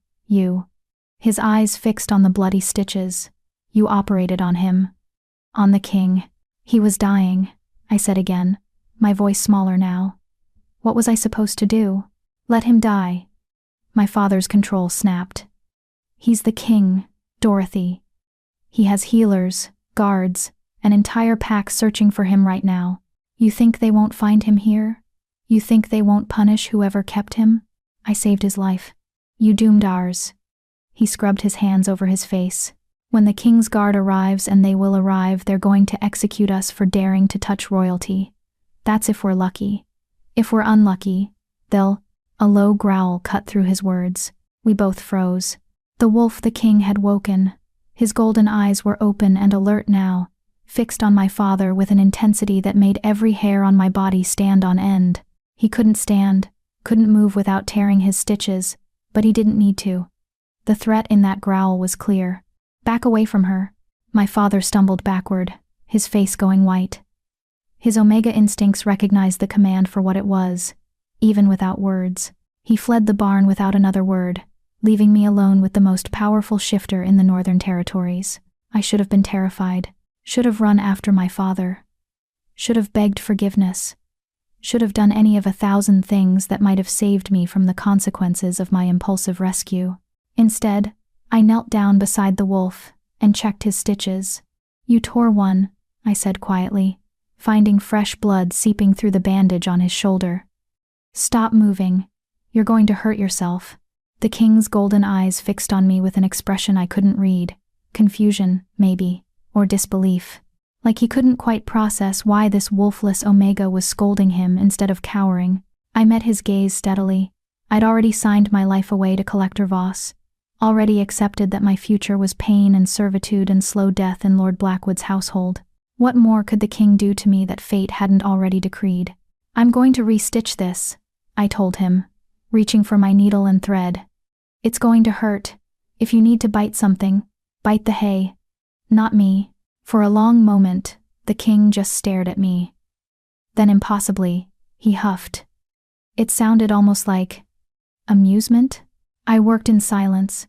his eyes fixed on the bloody stitches. You operated on him. On the king. He was dying, I said again, my voice smaller now. What was I supposed to do? Let him die. My father's control snapped. He's the king, Dorothy. He has healers, guards, an entire pack searching for him right now. You think they won't find him here? You think they won't punish whoever kept him? I saved his life. You doomed ours. He scrubbed his hands over his face. When the king's guard arrives, and they will arrive, they're going to execute us for daring to touch royalty. That's if we're lucky. If we're unlucky, they'll— A low growl cut through his words. We both froze. The wolf the king had woken. His golden eyes were open and alert now, fixed on my father with an intensity that made every hair on my body stand on end. He couldn't stand, couldn't move without tearing his stitches, but he didn't need to. The threat in that growl was clear. Back away from her. My father stumbled backward, his face going white. His Omega instincts recognized the command for what it was, even without words. He fled the barn without another word, leaving me alone with the most powerful shifter in the Northern Territories. I should have been terrified, should have run after my father, should have begged forgiveness, should have done any of 1,000 things that might have saved me from the consequences of my impulsive rescue. Instead, I knelt down beside the wolf and checked his stitches. You tore one, I said quietly, finding fresh blood seeping through the bandage on his shoulder. Stop moving. You're going to hurt yourself. The king's golden eyes fixed on me with an expression I couldn't read. Confusion, maybe, or disbelief. Like he couldn't quite process why this wolfless Omega was scolding him instead of cowering. I met his gaze steadily. I'd already signed my life away to Collector Voss. Already accepted that my future was pain and servitude and slow death in Lord Blackwood's household. What more could the king do to me that fate hadn't already decreed? I'm going to re-stitch this, I told him, reaching for my needle and thread. It's going to hurt. If you need to bite something, bite the hay. Not me. For a long moment, the king just stared at me. Then impossibly, he huffed. It sounded almost like amusement. I worked in silence,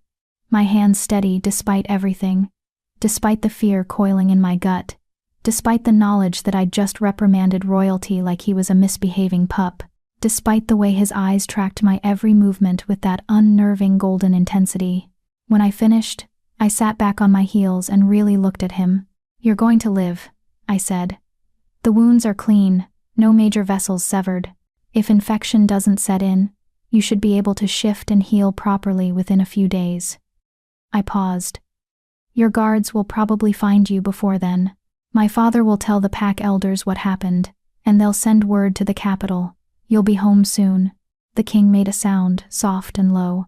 my hands steady despite everything, despite the fear coiling in my gut, despite the knowledge that I'd just reprimanded royalty like he was a misbehaving pup, despite the way his eyes tracked my every movement with that unnerving golden intensity. When I finished, I sat back on my heels and really looked at him. You're going to live, I said. The wounds are clean, no major vessels severed. If infection doesn't set in, you should be able to shift and heal properly within a few days. I paused. Your guards will probably find you before then. My father will tell the pack elders what happened, and they'll send word to the capital. You'll be home soon. The king made a sound, soft and low.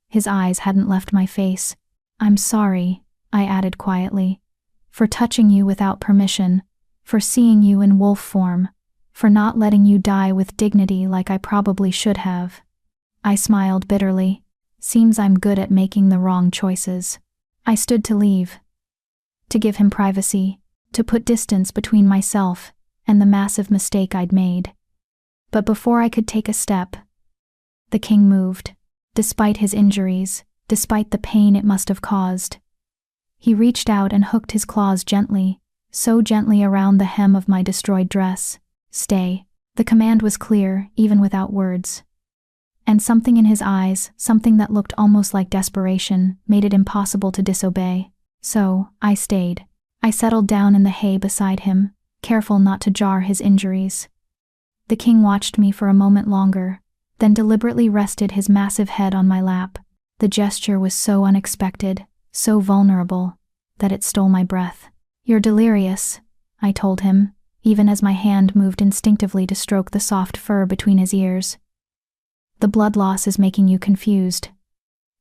His eyes hadn't left my face. I'm sorry, I added quietly, for touching you without permission, for seeing you in wolf form, for not letting you die with dignity like I probably should have. I smiled bitterly. Seems I'm good at making the wrong choices. I stood to leave. To give him privacy, to put distance between myself and the massive mistake I'd made. But before I could take a step, the king moved, despite his injuries, despite the pain it must have caused. He reached out and hooked his claws gently, so gently around the hem of my destroyed dress. Stay. The command was clear, even without words. And something in his eyes, something that looked almost like desperation, made it impossible to disobey. So, I stayed. I settled down in the hay beside him, careful not to jar his injuries. The king watched me for a moment longer, then deliberately rested his massive head on my lap. The gesture was so unexpected, so vulnerable, that it stole my breath. You're delirious, I told him, even as my hand moved instinctively to stroke the soft fur between his ears. The blood loss is making you confused.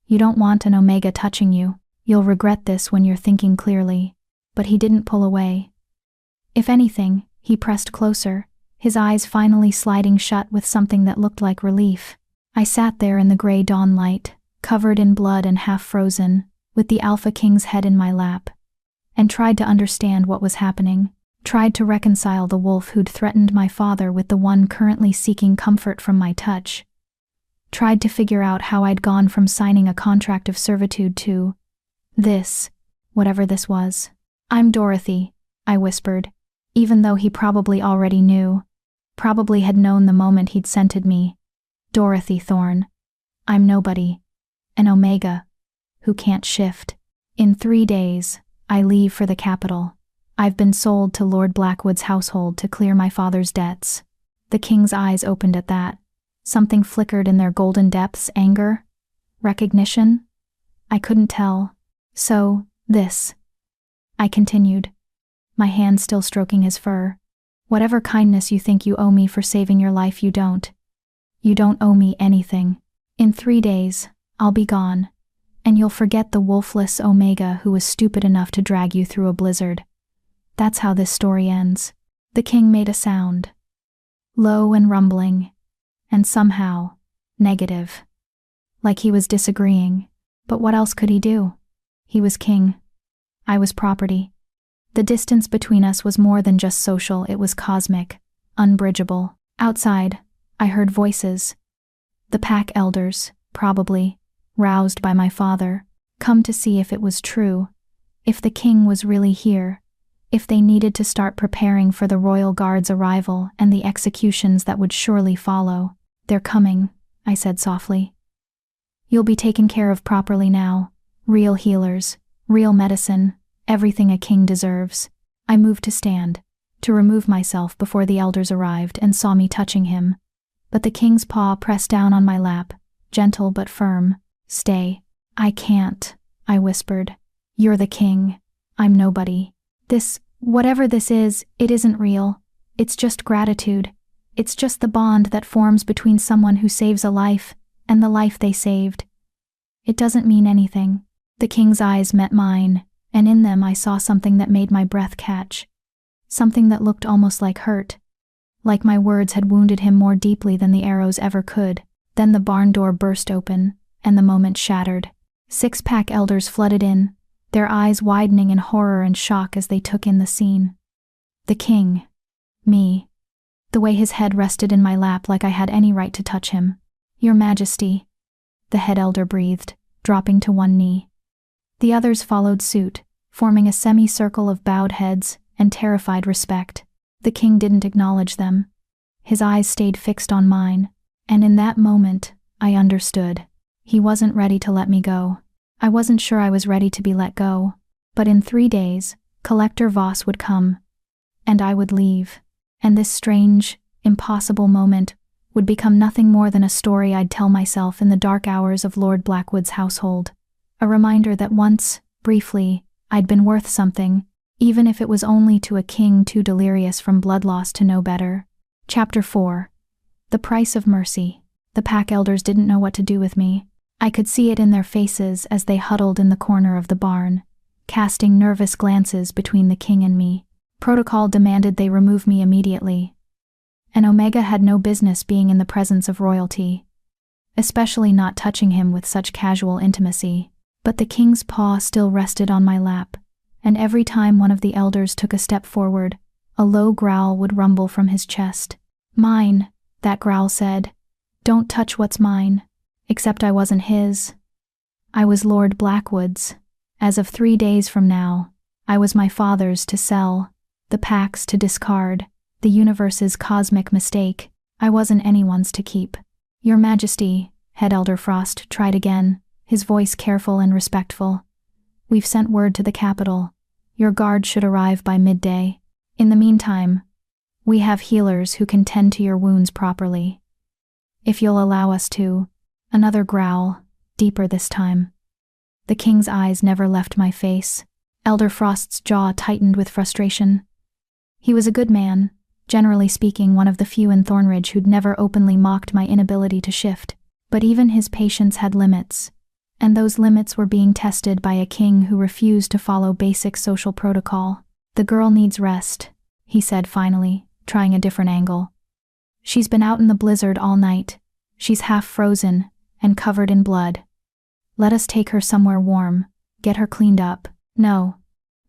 You don't want an Omega touching you. You'll regret this when you're thinking clearly. But he didn't pull away. If anything, he pressed closer, his eyes finally sliding shut with something that looked like relief. I sat there in the gray dawn light, covered in blood and half frozen, with the Alpha King's head in my lap. and tried to understand what was happening, tried to reconcile the wolf who'd threatened my father with the one currently seeking comfort from my touch, tried to figure out how I'd gone from signing a contract of servitude to this, whatever this was. "I'm Dorothy," I whispered, even though he probably already knew, probably had known the moment he'd scented me. "Dorothy Thorne. I'm nobody. An Omega, who can't shift. In 3 days, I leave for the capital. I've been sold to Lord Blackwood's household to clear my father's debts." The king's eyes opened at that. Something flickered in their golden depths, anger? Recognition? I couldn't tell. "So, this," I continued, my hand still stroking his fur. "Whatever kindness you think you owe me for saving your life, you don't. You don't owe me anything. In 3 days, I'll be gone, and you'll forget the wolfless Omega who was stupid enough to drag you through a blizzard. That's how this story ends." The king made a sound, low and rumbling, and somehow negative, like he was disagreeing. But what else could he do? He was king. I was property. The distance between us was more than just social, it was cosmic, unbridgeable. Outside, I heard voices. The pack elders, probably, roused by my father, come to see if it was true, if the king was really here, if they needed to start preparing for the royal guard's arrival and the executions that would surely follow. "They're coming," I said softly. "You'll be taken care of properly now. Real healers, real medicine, everything a king deserves." I moved to stand, to remove myself before the elders arrived and saw me touching him. But the king's paw pressed down on my lap, gentle but firm. "Stay." "I can't," I whispered. "You're the king. I'm nobody. This, whatever this is, it isn't real. It's just gratitude. It's just the bond that forms between someone who saves a life and the life they saved. It doesn't mean anything." The king's eyes met mine, and in them I saw something that made my breath catch. Something that looked almost like hurt. Like my words had wounded him more deeply than the arrows ever could. Then the barn door burst open, and the moment shattered. 6 pack elders flooded in, their eyes widening in horror and shock as they took in the scene. The king. Me. The way his head rested in my lap like I had any right to touch him. "Your Majesty," the head elder breathed, dropping to one knee. The others followed suit, forming a semicircle of bowed heads and terrified respect. The king didn't acknowledge them. His eyes stayed fixed on mine, and in that moment, I understood. He wasn't ready to let me go. I wasn't sure I was ready to be let go, but in 3 days, Collector Voss would come, and I would leave, and this strange, impossible moment would become nothing more than a story I'd tell myself in the dark hours of Lord Blackwood's household. A reminder that once, briefly, I'd been worth something, even if it was only to a king too delirious from blood loss to know better. Chapter 4. The Price of Mercy. The pack elders didn't know what to do with me. I could see it in their faces as they huddled in the corner of the barn, casting nervous glances between the king and me. Protocol demanded they remove me immediately. And Omega had no business being in the presence of royalty, especially not touching him with such casual intimacy. But the king's paw still rested on my lap, and every time one of the elders took a step forward, a low growl would rumble from his chest. "Mine," that growl said. "Don't touch what's mine." Except I wasn't his. I was Lord Blackwood's. As of 3 days from now, I was my father's to sell, the pack's to discard, the universe's cosmic mistake. I wasn't anyone's to keep. "Your Majesty," Head Elder Frost tried again, his voice careful and respectful. "We've sent word to the capital. Your guard should arrive by midday. In the meantime, we have healers who can tend to your wounds properly. If you'll allow us to." Another growl, deeper this time. The king's eyes never left my face. Elder Frost's jaw tightened with frustration. He was a good man, generally speaking one of the few in Thornridge who'd never openly mocked my inability to shift. But even his patience had limits, and those limits were being tested by a king who refused to follow basic social protocol. "The girl needs rest," he said finally, trying a different angle. "She's been out in the blizzard all night. She's half frozen and covered in blood. Let us take her somewhere warm, get her cleaned up." "No,"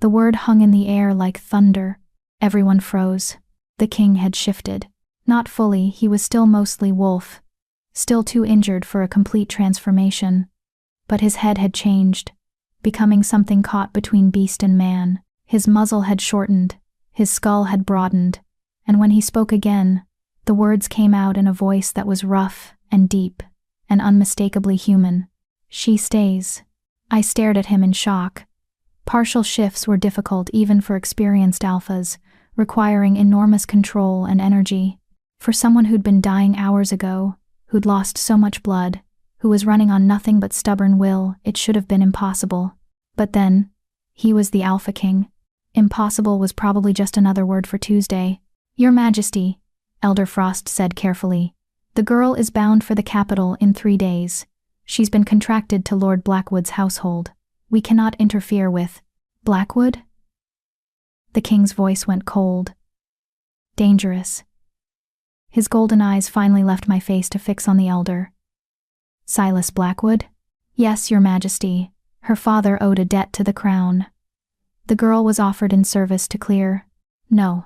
The word hung in the air like thunder. Everyone froze. The king had shifted. Not fully, he was still mostly wolf, still too injured for a complete transformation. But his head had changed, becoming something caught between beast and man. His muzzle had shortened, his skull had broadened, and when he spoke again, the words came out in a voice that was rough and deep and unmistakably human. "She stays." I stared at him in shock. Partial shifts were difficult even for experienced alphas, requiring enormous control and energy. For someone who'd been dying hours ago, who'd lost so much blood, who was running on nothing but stubborn will, it should have been impossible. But then, he was the Alpha King. Impossible was probably just another word for Tuesday. "Your Majesty," Elder Frost said carefully, "the girl is bound for the capital in 3 days. She's been contracted to Lord Blackwood's household. We cannot interfere with—" "Blackwood?" The king's voice went cold. "Dangerous." His golden eyes finally left my face to fix on the elder. "Silas Blackwood?" "Yes, Your Majesty. Her father owed a debt to the crown. The girl was offered in service to clear—" "No."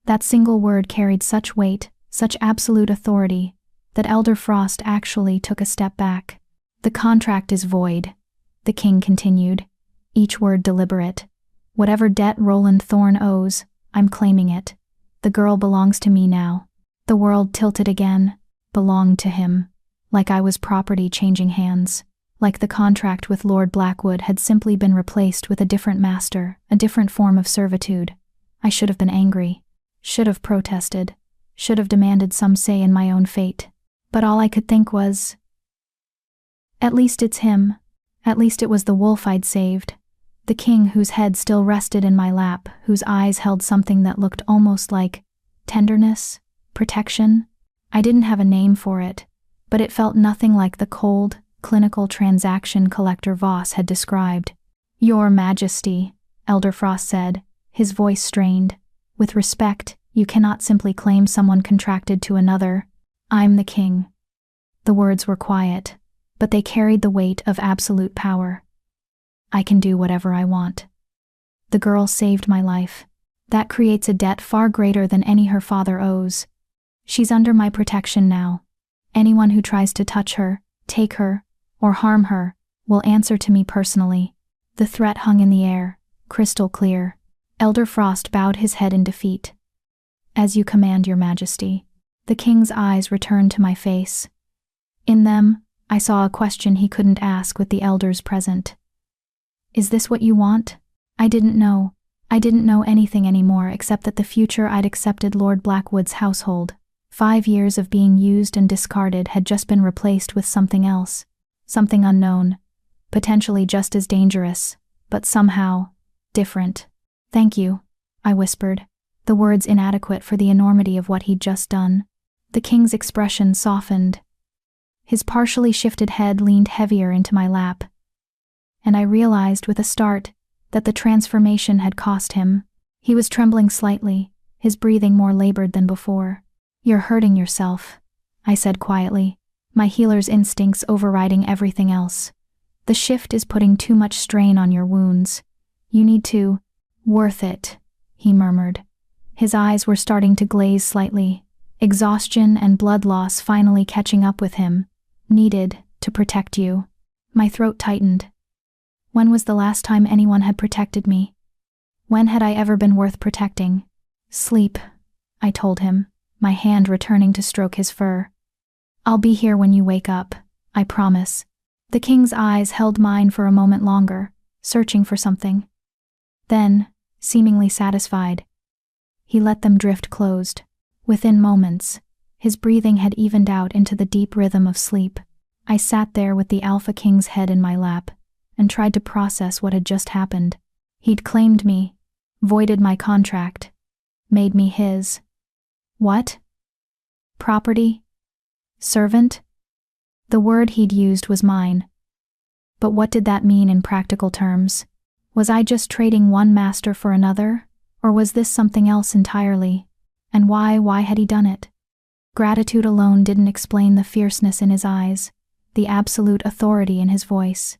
That single word carried such weight, such absolute authority, that Elder Frost actually took a step back. "The contract is void," the king continued, each word deliberate. "Whatever debt Roland Thorne owes, I'm claiming it. The girl belongs to me now." The world tilted again. Belonged to him. Like I was property changing hands. Like the contract with Lord Blackwood had simply been replaced with a different master, a different form of servitude. I should have been angry. Should have protested. Should have demanded some say in my own fate. But all I could think was, at least it's him. At least it was the wolf I'd saved. The king whose head still rested in my lap, whose eyes held something that looked almost like tenderness, protection. I didn't have a name for it, but it felt nothing like the cold, clinical transaction Collector Voss had described. "Your Majesty," Elder Frost said, his voice strained. "With respect, you cannot simply claim someone contracted to another. I'm the king." The words were quiet, but they carried the weight of absolute power. I can do whatever I want. The girl saved my life. That creates a debt far greater than any her father owes. She's under my protection now. Anyone who tries to touch her, take her, or harm her, will answer to me personally. The threat hung in the air, crystal clear. Elder Frost bowed his head in defeat. "As you command, Your Majesty." The king's eyes returned to my face. In them, I saw a question he couldn't ask with the elders present. "Is this what you want?" I didn't know. I didn't know anything anymore except that the future I'd accepted Lord Blackwood's household. 5 years of being used and discarded had just been replaced with something else. Something unknown. Potentially just as dangerous, but somehow different. "Thank you," I whispered, the words inadequate for the enormity of what he'd just done. The king's expression softened. His partially shifted head leaned heavier into my lap. And I realized with a start that the transformation had cost him. He was trembling slightly, his breathing more labored than before. "You're hurting yourself," I said quietly, my healer's instincts overriding everything else. "The shift is putting too much strain on your wounds. You need to—" "Worth it," he murmured. His eyes were starting to glaze slightly, exhaustion and blood loss finally catching up with him. "Needed to protect you." My throat tightened. When was the last time anyone had protected me? When had I ever been worth protecting? "Sleep," I told him, my hand returning to stroke his fur. "I'll be here when you wake up, I promise." The king's eyes held mine for a moment longer, searching for something. Then, seemingly satisfied, he let them drift closed. Within moments, his breathing had evened out into the deep rhythm of sleep. I sat there with the Alpha King's head in my lap, and tried to process what had just happened. He'd claimed me, voided my contract, made me his. What? Property? Servant? The word he'd used was mine. But what did that mean in practical terms? Was I just trading one master for another, or was this something else entirely? And why had he done it? Gratitude alone didn't explain the fierceness in his eyes, the absolute authority in his voice.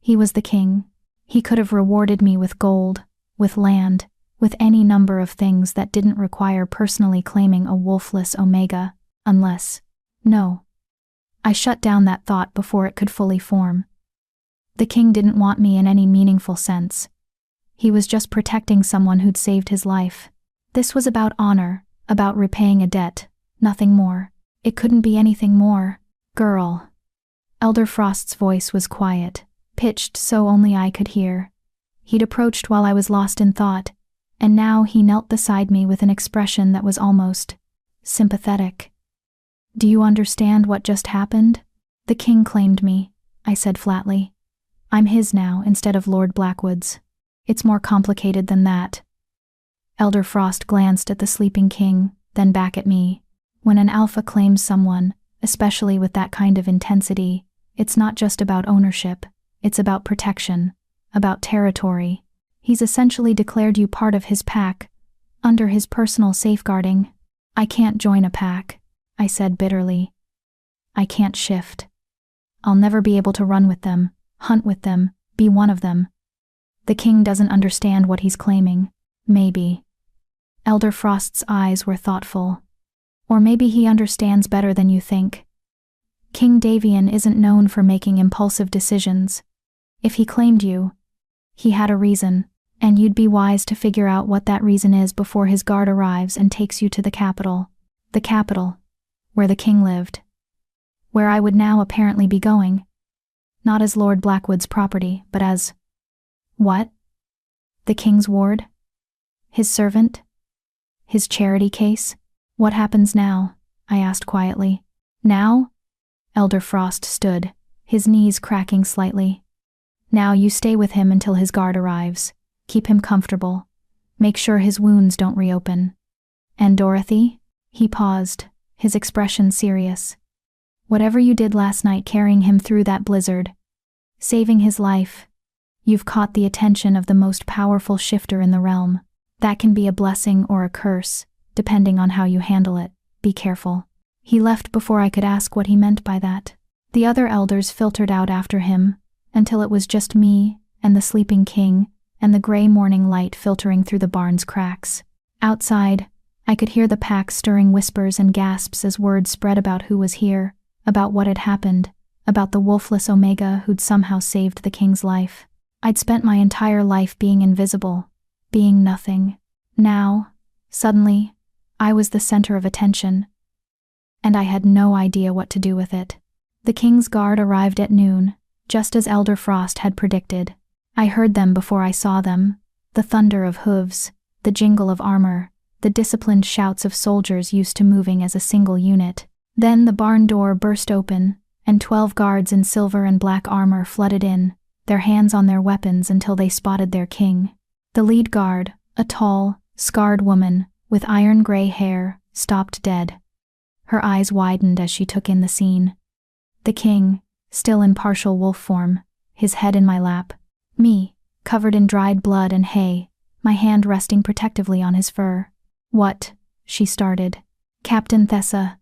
He was the king. He could have rewarded me with gold, with land, with any number of things that didn't require personally claiming a wolfless omega, unless… No. I shut down that thought before it could fully form. The king didn't want me in any meaningful sense. He was just protecting someone who'd saved his life. This was about honor, about repaying a debt, nothing more. It couldn't be anything more. Girl. Elder Frost's voice was quiet, pitched so only I could hear. He'd approached while I was lost in thought, and now he knelt beside me with an expression that was almost sympathetic. Do you understand what just happened? The king claimed me, I said flatly. I'm his now instead of Lord Blackwood's. It's more complicated than that. Elder Frost glanced at the sleeping king, then back at me. When an alpha claims someone, especially with that kind of intensity, it's not just about ownership, it's about protection, about territory. He's essentially declared you part of his pack, under his personal safeguarding. I can't join a pack, I said bitterly. I can't shift. I'll never be able to run with them, hunt with them, be one of them. The king doesn't understand what he's claiming. Maybe. Elder Frost's eyes were thoughtful. Or maybe he understands better than you think. King Davian isn't known for making impulsive decisions. If he claimed you, he had a reason, and you'd be wise to figure out what that reason is before his guard arrives and takes you to the capital. The capital, where the king lived. Where I would now apparently be going. Not as Lord Blackwood's property, but as… What? The king's ward? His servant? His charity case? What happens now? I asked quietly. Now? Elder Frost stood, his knees cracking slightly. Now you stay with him until his guard arrives. Keep him comfortable. Make sure his wounds don't reopen. And Dorothy? He paused, his expression serious. Whatever you did last night carrying him through that blizzard, saving his life, you've caught the attention of the most powerful shifter in the realm. That can be a blessing or a curse, depending on how you handle it. Be careful. He left before I could ask what he meant by that. The other elders filtered out after him, until it was just me and the sleeping king and the gray morning light filtering through the barn's cracks. Outside, I could hear the pack stirring whispers and gasps as words spread about who was here, about what had happened, about the wolfless Omega who'd somehow saved the king's life. I'd spent my entire life being invisible, being nothing. Now, suddenly, I was the center of attention, and I had no idea what to do with it. The king's guard arrived at noon, just as Elder Frost had predicted. I heard them before I saw them, the thunder of hooves, the jingle of armor, the disciplined shouts of soldiers used to moving as a single unit. Then the barn door burst open, and 12 guards in silver and black armor flooded in, their hands on their weapons until they spotted their king. The lead guard, a tall, scarred woman, with iron-gray hair, stopped dead. Her eyes widened as she took in the scene. The king, still in partial wolf form, his head in my lap. Me, covered in dried blood and hay, my hand resting protectively on his fur. What? She started. Captain Thessa.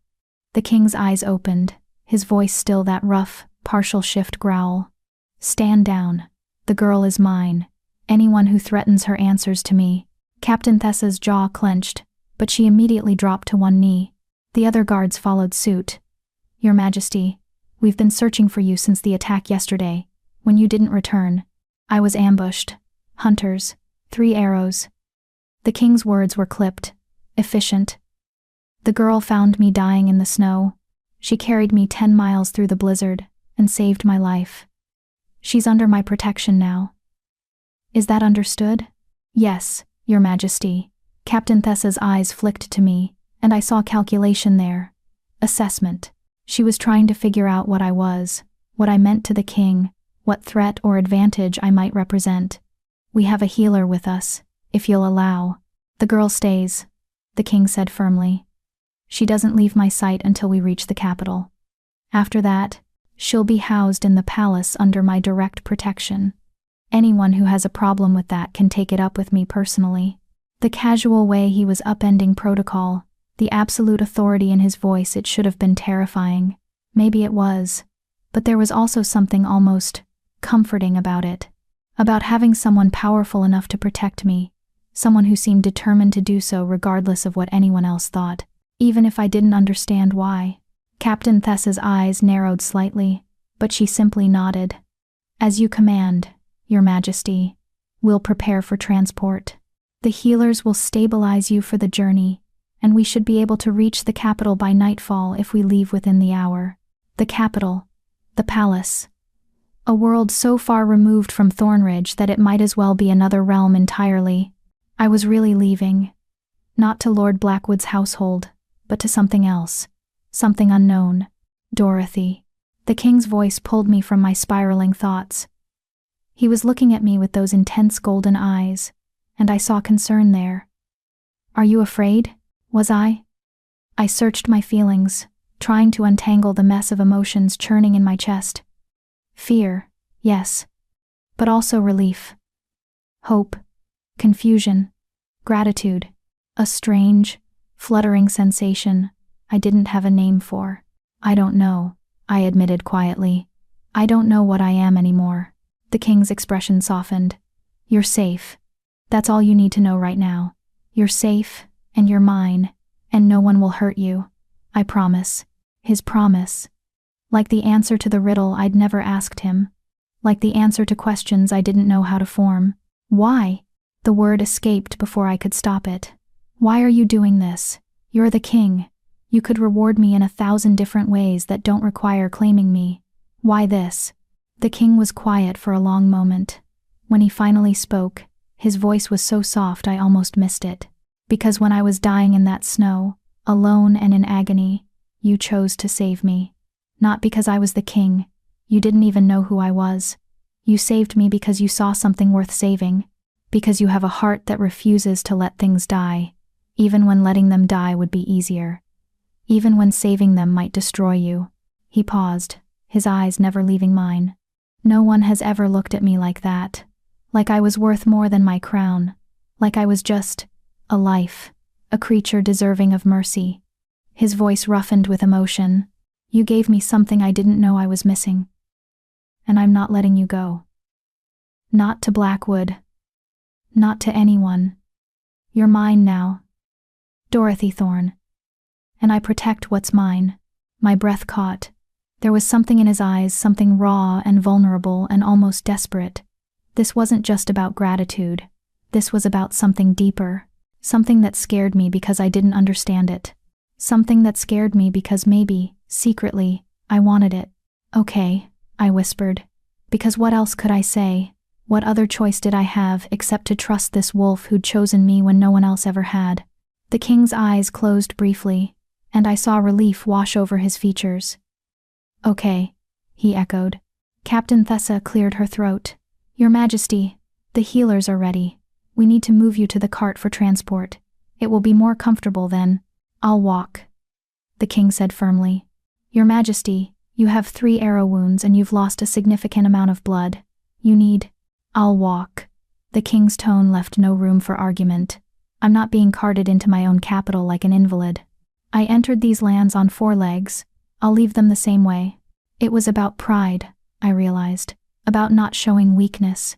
The king's eyes opened, his voice still that rough, partial shift growl. Stand down. The girl is mine. Anyone who threatens her answers to me. Captain Thessa's jaw clenched, but she immediately dropped to one knee. The other guards followed suit. Your Majesty, we've been searching for you since the attack yesterday, when you didn't return. I was ambushed. Hunters. 3 arrows. The king's words were clipped, efficient. The girl found me dying in the snow. She carried me 10 miles through the blizzard and saved my life. She's under my protection now. Is that understood? Yes, Your Majesty. Captain Thessa's eyes flicked to me, and I saw calculation there. Assessment. She was trying to figure out what I was, what I meant to the king, what threat or advantage I might represent. We have a healer with us, if you'll allow. The girl stays, the king said firmly. She doesn't leave my sight until we reach the capital. After that, she'll be housed in the palace under my direct protection. Anyone who has a problem with that can take it up with me personally. The casual way he was upending protocol, the absolute authority in his voice, it should have been terrifying. Maybe it was. But there was also something almost comforting about it. about having someone powerful enough to protect me, someone who seemed determined to do so regardless of what anyone else thought, even if I didn't understand why. Captain Thessa's eyes narrowed slightly, but she simply nodded. As you command, Your Majesty. We'll prepare for transport. The healers will stabilize you for the journey, and we should be able to reach the capital by nightfall if we leave within the hour. The capital, the palace. A world so far removed from Thornridge that it might as well be another realm entirely. I was really leaving. Not to Lord Blackwood's household, but to something else. Something unknown. Dorothy. The king's voice pulled me from my spiraling thoughts. He was looking at me with those intense golden eyes, and I saw concern there. Are you afraid? Was I? I searched my feelings, trying to untangle the mess of emotions churning in my chest. Fear, yes, but also relief. Hope, confusion, gratitude, a strange, fluttering sensation I didn't have a name for. I don't know, I admitted quietly. I don't know what I am anymore. The king's expression softened. You're safe. That's all you need to know right now. You're safe, and you're mine, and no one will hurt you. I promise. His promise. Like the answer to the riddle I'd never asked him. Like the answer to questions I didn't know how to form. Why? The word escaped before I could stop it. Why are you doing this? You're the king. You could reward me in 1,000 different ways that don't require claiming me. Why this? The king was quiet for a long moment. When he finally spoke, his voice was so soft I almost missed it. Because when I was dying in that snow, alone and in agony, you chose to save me. Not because I was the king. You didn't even know who I was. You saved me because you saw something worth saving. Because you have a heart that refuses to let things die, even when letting them die would be easier. Even when saving them might destroy you. He paused, his eyes never leaving mine. No one has ever looked at me like that. Like I was worth more than my crown. Like I was just a life, a creature deserving of mercy. His voice roughened with emotion. You gave me something I didn't know I was missing. And I'm not letting you go. Not to Blackwood. Not to anyone. You're mine now. Dorothy Thorne. And I protect what's mine. My breath caught. There was something in his eyes, something raw and vulnerable and almost desperate. This wasn't just about gratitude. This was about something deeper. Something that scared me because I didn't understand it. Something that scared me because maybe, secretly, I wanted it. Okay, I whispered. Because what else could I say? What other choice did I have except to trust this wolf who'd chosen me when no one else ever had? The king's eyes closed briefly, and I saw relief wash over his features. Okay, he echoed. Captain Thessa cleared her throat. Your Majesty, the healers are ready. We need to move you to the cart for transport. It will be more comfortable then. I'll walk, the king said firmly. Your Majesty, you have 3 arrow wounds and you've lost a significant amount of blood. You need... I'll walk. The king's tone left no room for argument. I'm not being carted into my own capital like an invalid. I entered these lands on 4 legs. I'll leave them the same way. It was about pride, I realized, about not showing weakness.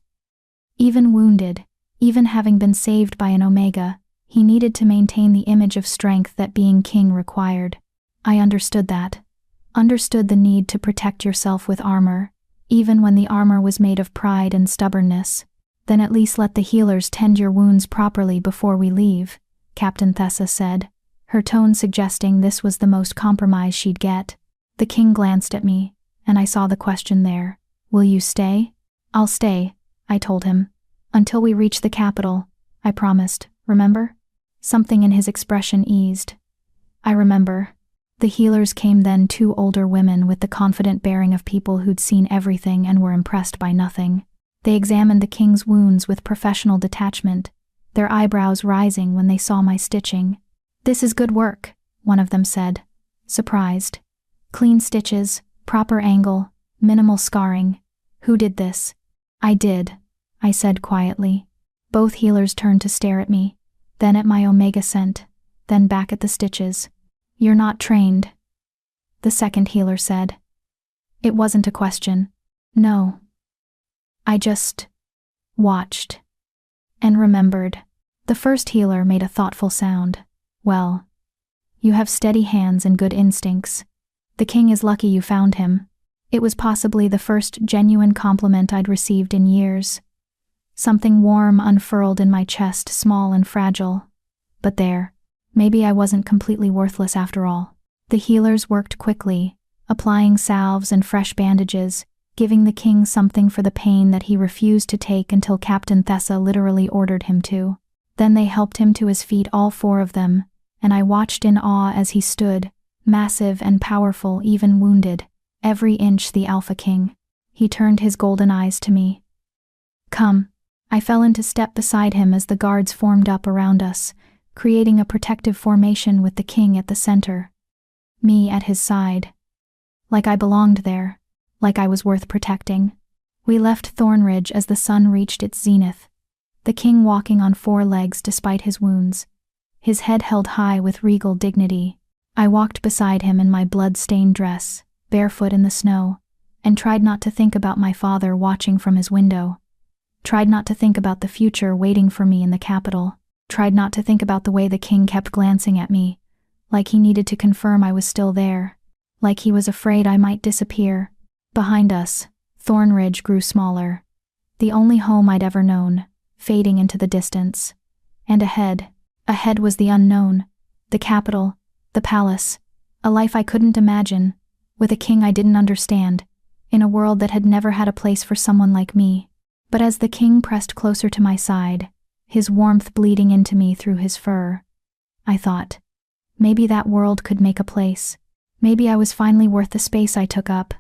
Even wounded, even having been saved by an Omega, he needed to maintain the image of strength that being king required. I understood that. Understood the need to protect yourself with armor, even when the armor was made of pride and stubbornness. Then at least let the healers tend your wounds properly before we leave, Captain Thessa said, her tone suggesting this was the most compromise she'd get. The king glanced at me, and I saw the question there. Will you stay? I'll stay, I told him. Until we reach the capital, I promised, remember? Something in his expression eased. I remember. The healers came then, 2 older women with the confident bearing of people who'd seen everything and were impressed by nothing. They examined the king's wounds with professional detachment, their eyebrows rising when they saw my stitching. This is good work, one of them said, surprised. Clean stitches, proper angle, minimal scarring. Who did this? I did, I said quietly. Both healers turned to stare at me, then at my Omega scent, then back at the stitches. You're not trained, the second healer said. It wasn't a question. No. I just watched, and remembered. The first healer made a thoughtful sound. Well, you have steady hands and good instincts. The king is lucky you found him. It was possibly the first genuine compliment I'd received in years. Something warm unfurled in my chest, small and fragile. But there, maybe I wasn't completely worthless after all. The healers worked quickly, applying salves and fresh bandages, giving the king something for the pain that he refused to take until Captain Thessa literally ordered him to. Then they helped him to his feet, all four of them, and I watched in awe as he stood, massive and powerful, even wounded, every inch the Alpha King. He turned his golden eyes to me. Come. I fell into step beside him as the guards formed up around us, creating a protective formation with the king at the center. Me at his side. Like I belonged there. Like I was worth protecting. We left Thornridge as the sun reached its zenith. The king walking on four legs despite his wounds. His head held high with regal dignity. I walked beside him in my blood-stained dress, barefoot in the snow, and tried not to think about my father watching from his window. Tried not to think about the future waiting for me in the capital. Tried not to think about the way the king kept glancing at me, like he needed to confirm I was still there, like he was afraid I might disappear. Behind us, Thornridge grew smaller. The only home I'd ever known, fading into the distance. And ahead was the unknown, the capital, the palace, a life I couldn't imagine, with a king I didn't understand, in a world that had never had a place for someone like me. But as the king pressed closer to my side, his warmth bleeding into me through his fur, I thought, maybe that world could make a place. Maybe I was finally worth the space I took up.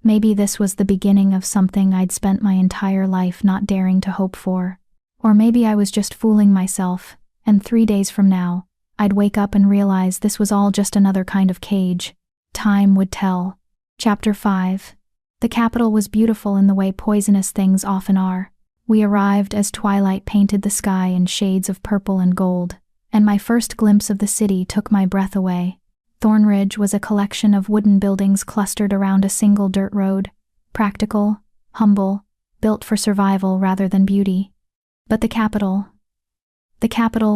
Maybe this was the beginning of something I'd spent my entire life not daring to hope for. Or maybe I was just fooling myself, and 3 days from now, I'd wake up and realize this was all just another kind of cage. Time would tell. Chapter 5. The capital was beautiful in the way poisonous things often are. We arrived as twilight painted the sky in shades of purple and gold, and my first glimpse of the city took my breath away. Thornridge was a collection of wooden buildings clustered around a single dirt road, practical, humble, built for survival rather than beauty. But the capital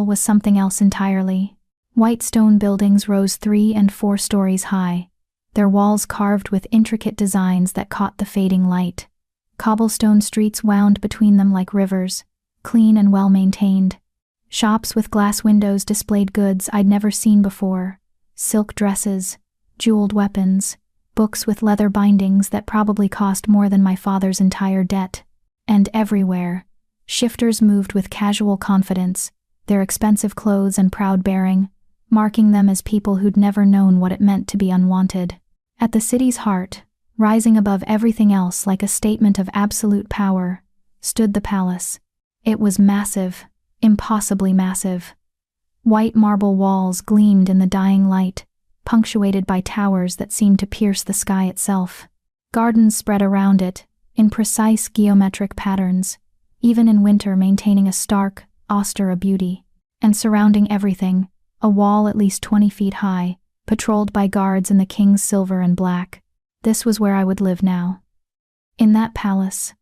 was something else entirely. White stone buildings rose 3 and 4 stories high, their walls carved with intricate designs that caught the fading light. Cobblestone streets wound between them like rivers, clean and well-maintained. Shops with glass windows displayed goods I'd never seen before, silk dresses, jeweled weapons, books with leather bindings that probably cost more than my father's entire debt. And everywhere, shifters moved with casual confidence, their expensive clothes and proud bearing, marking them as people who'd never known what it meant to be unwanted. At the city's heart, rising above everything else like a statement of absolute power, stood the palace. It was massive, impossibly massive. White marble walls gleamed in the dying light, punctuated by towers that seemed to pierce the sky itself. Gardens spread around it, in precise geometric patterns, even in winter maintaining a stark, austere beauty. And surrounding everything, a wall at least 20 feet high, patrolled by guards in the king's silver and black. This was where I would live now. In that palace,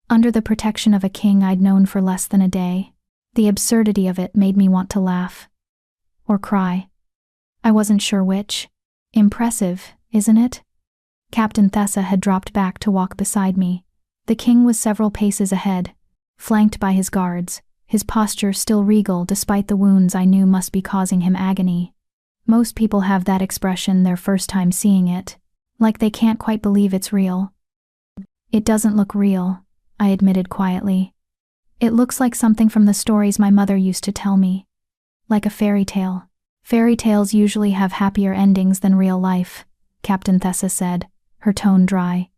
under the protection of a king I'd known for less than a day. The absurdity of it made me want to laugh. Or cry. I wasn't sure which. Impressive, isn't it? Captain Thessa had dropped back to walk beside me. The king was several paces ahead, flanked by his guards, his posture still regal despite the wounds I knew must be causing him agony. Most people have that expression their first time seeing it, like they can't quite believe it's real. It doesn't look real, I admitted quietly. It looks like something from the stories my mother used to tell me. Like a fairy tale. Fairy tales usually have happier endings than real life, Captain Thessa said, her tone dry.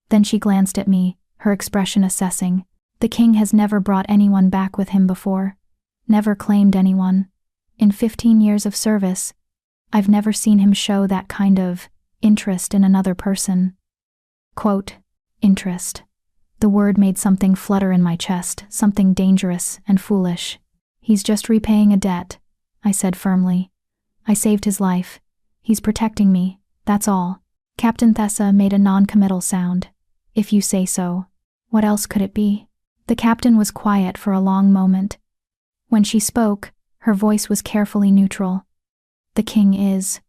Then she glanced at me, her expression assessing. The king has never brought anyone back with him before. Never claimed anyone. In 15 years of service, I've never seen him show that kind of interest in another person. Quote, interest. The word made something flutter in my chest, something dangerous and foolish. He's just repaying a debt, I said firmly. I saved his life. He's protecting me, that's all. Captain Thessa made a non-committal sound. If you say so. What else could it be? The captain was quiet for a long moment. When she spoke, her voice was carefully neutral. The king is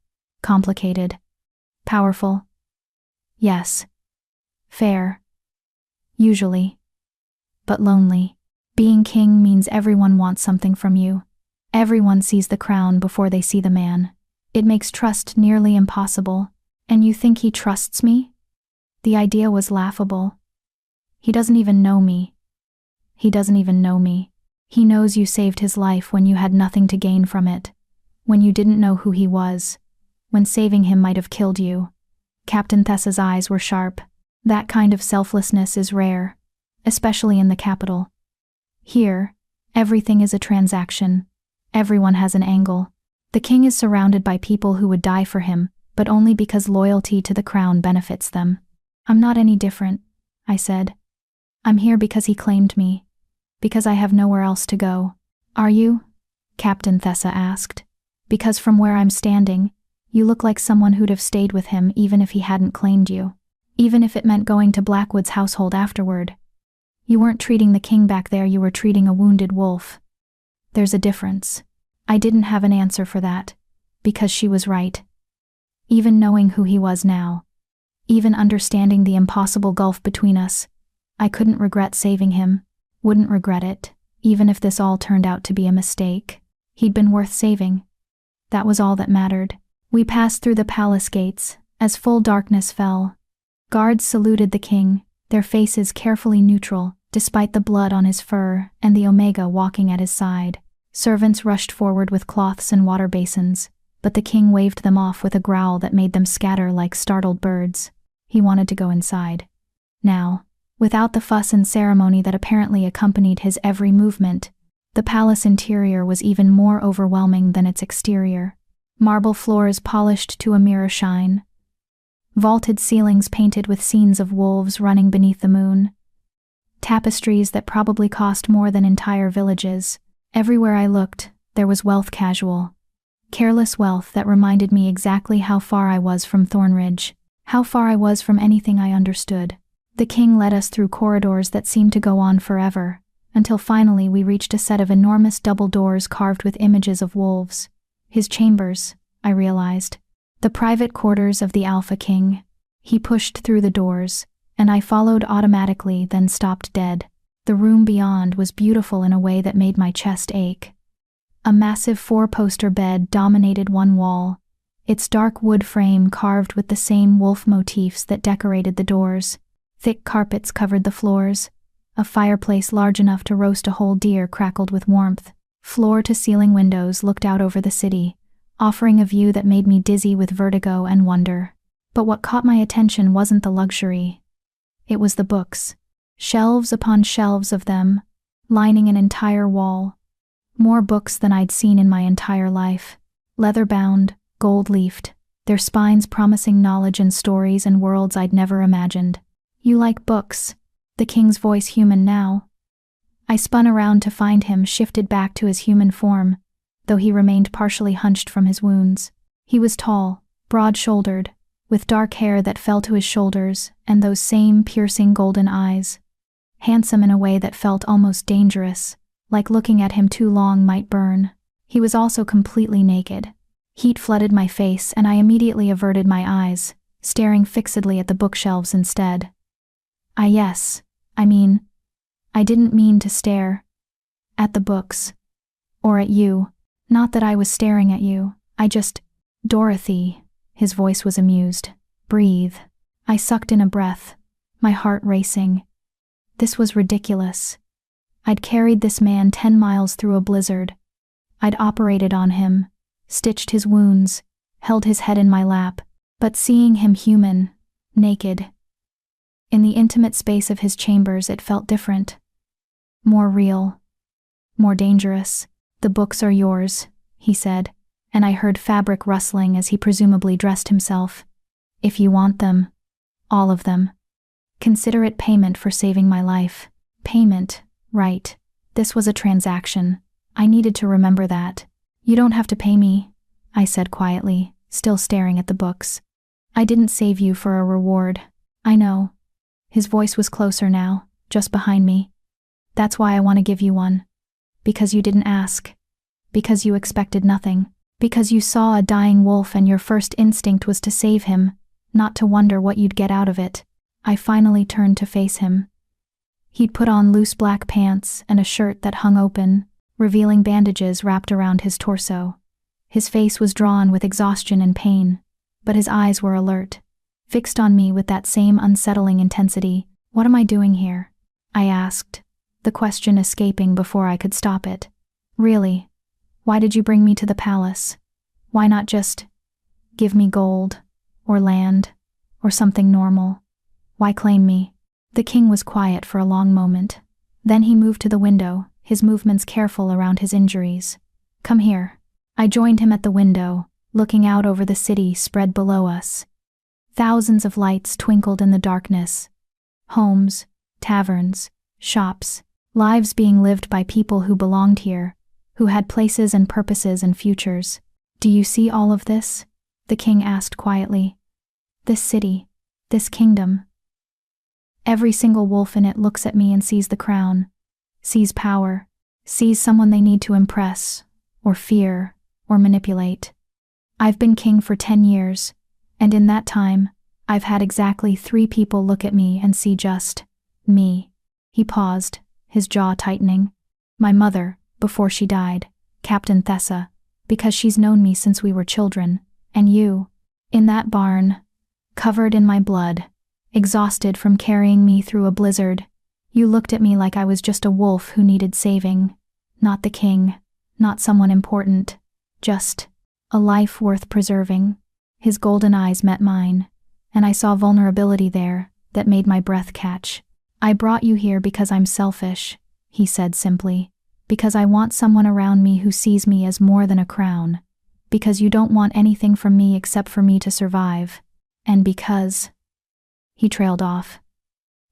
complicated. Powerful. Yes. Fair. Usually. But lonely. Being king means everyone wants something from you. Everyone sees the crown before they see the man. It makes trust nearly impossible. And you think he trusts me? The idea was laughable. He doesn't even know me. He doesn't even know me. He knows you saved his life when you had nothing to gain from it. When you didn't know who he was. When saving him might have killed you. Captain Thessa's eyes were sharp. That kind of selflessness is rare. Especially in the capital. Here, everything is a transaction. Everyone has an angle. The king is surrounded by people who would die for him, but only because loyalty to the crown benefits them. I'm not any different, I said. I'm here because he claimed me. Because I have nowhere else to go. Are you? Captain Thessa asked. Because from where I'm standing, you look like someone who'd have stayed with him even if he hadn't claimed you. Even if it meant going to Blackwood's household afterward. You weren't treating the king back there, you were treating a wounded wolf. There's a difference. I didn't have an answer for that. Because she was right. Even knowing who he was now. Even understanding the impossible gulf between us. I couldn't regret saving him. Wouldn't regret it, even if this all turned out to be a mistake. He'd been worth saving. That was all that mattered. We passed through the palace gates, as full darkness fell. Guards saluted the king, their faces carefully neutral, despite the blood on his fur and the Omega walking at his side. Servants rushed forward with cloths and water basins, but the king waved them off with a growl that made them scatter like startled birds. He wanted to go inside. Now, without the fuss and ceremony that apparently accompanied his every movement, the palace interior was even more overwhelming than its exterior. Marble floors polished to a mirror shine. Vaulted ceilings painted with scenes of wolves running beneath the moon. Tapestries that probably cost more than entire villages. Everywhere I looked, there was wealth casual. Careless wealth that reminded me exactly how far I was from Thornridge. How far I was from anything I understood. The king led us through corridors that seemed to go on forever, until finally we reached a set of enormous double doors carved with images of wolves. His chambers, I realized. The private quarters of the Alpha King. He pushed through the doors, and I followed automatically, then stopped dead. The room beyond was beautiful in a way that made my chest ache. A massive 4-poster bed dominated one wall, its dark wood frame carved with the same wolf motifs that decorated the doors. Thick carpets covered the floors. A fireplace large enough to roast a whole deer crackled with warmth. Floor-to-ceiling windows looked out over the city, offering a view that made me dizzy with vertigo and wonder. But what caught my attention wasn't the luxury. It was the books. Shelves upon shelves of them, lining an entire wall. More books than I'd seen in my entire life. Leather-bound, gold-leafed, their spines promising knowledge and stories and worlds I'd never imagined. You like books? The king's voice human now. I spun around to find him shifted back to his human form, though he remained partially hunched from his wounds. He was tall, broad-shouldered, with dark hair that fell to his shoulders and those same piercing golden eyes. Handsome in a way that felt almost dangerous, like looking at him too long might burn. He was also completely naked. Heat flooded my face and I immediately averted my eyes, staring fixedly at the bookshelves instead. I didn't mean to stare. At the books. Or at you. Not that I was staring at you, Dorothy. His voice was amused. Breathe. I sucked in a breath, my heart racing. This was ridiculous. I'd carried this man 10 miles through a blizzard. I'd operated on him, stitched his wounds, held his head in my lap, but seeing him human, naked. In the intimate space of his chambers it felt different. More real. More dangerous. The books are yours, he said, and I heard fabric rustling as he presumably dressed himself. If you want them. All of them. Consider it payment for saving my life. Payment, right. This was a transaction. I needed to remember that. You don't have to pay me, I said quietly, still staring at the books. I didn't save you for a reward. I know. His voice was closer now, just behind me. That's why I want to give you one. Because you didn't ask. Because you expected nothing. Because you saw a dying wolf and your first instinct was to save him, not to wonder what you'd get out of it. I finally turned to face him. He'd put on loose black pants and a shirt that hung open, revealing bandages wrapped around his torso. His face was drawn with exhaustion and pain, but his eyes were alert, fixed on me with that same unsettling intensity. "What am I doing here?" I asked, the question escaping before I could stop it. "Really? Why did you bring me to the palace? Why not just give me gold, or land, or something normal? Why claim me?" The king was quiet for a long moment. Then he moved to the window, his movements careful around his injuries. "Come here." I joined him at the window, looking out over the city spread below us. Thousands of lights twinkled in the darkness. Homes, taverns, shops, lives being lived by people who belonged here, who had places and purposes and futures. "Do you see all of this?" the king asked quietly. "This city, this kingdom. Every single wolf in it looks at me and sees the crown, sees power, sees someone they need to impress, or fear, or manipulate. I've been king for 10 years, and in that time, I've had exactly 3 people look at me and see just me." He paused, his jaw tightening. "My mother, before she died, Captain Thessa, because she's known me since we were children, and you, in that barn, covered in my blood, exhausted from carrying me through a blizzard. You looked at me like I was just a wolf who needed saving, not the king, not someone important, just a life worth preserving." His golden eyes met mine, and I saw vulnerability there that made my breath catch. "I brought you here because I'm selfish," he said simply. "Because I want someone around me who sees me as more than a crown. Because you don't want anything from me except for me to survive. And because—" He trailed off.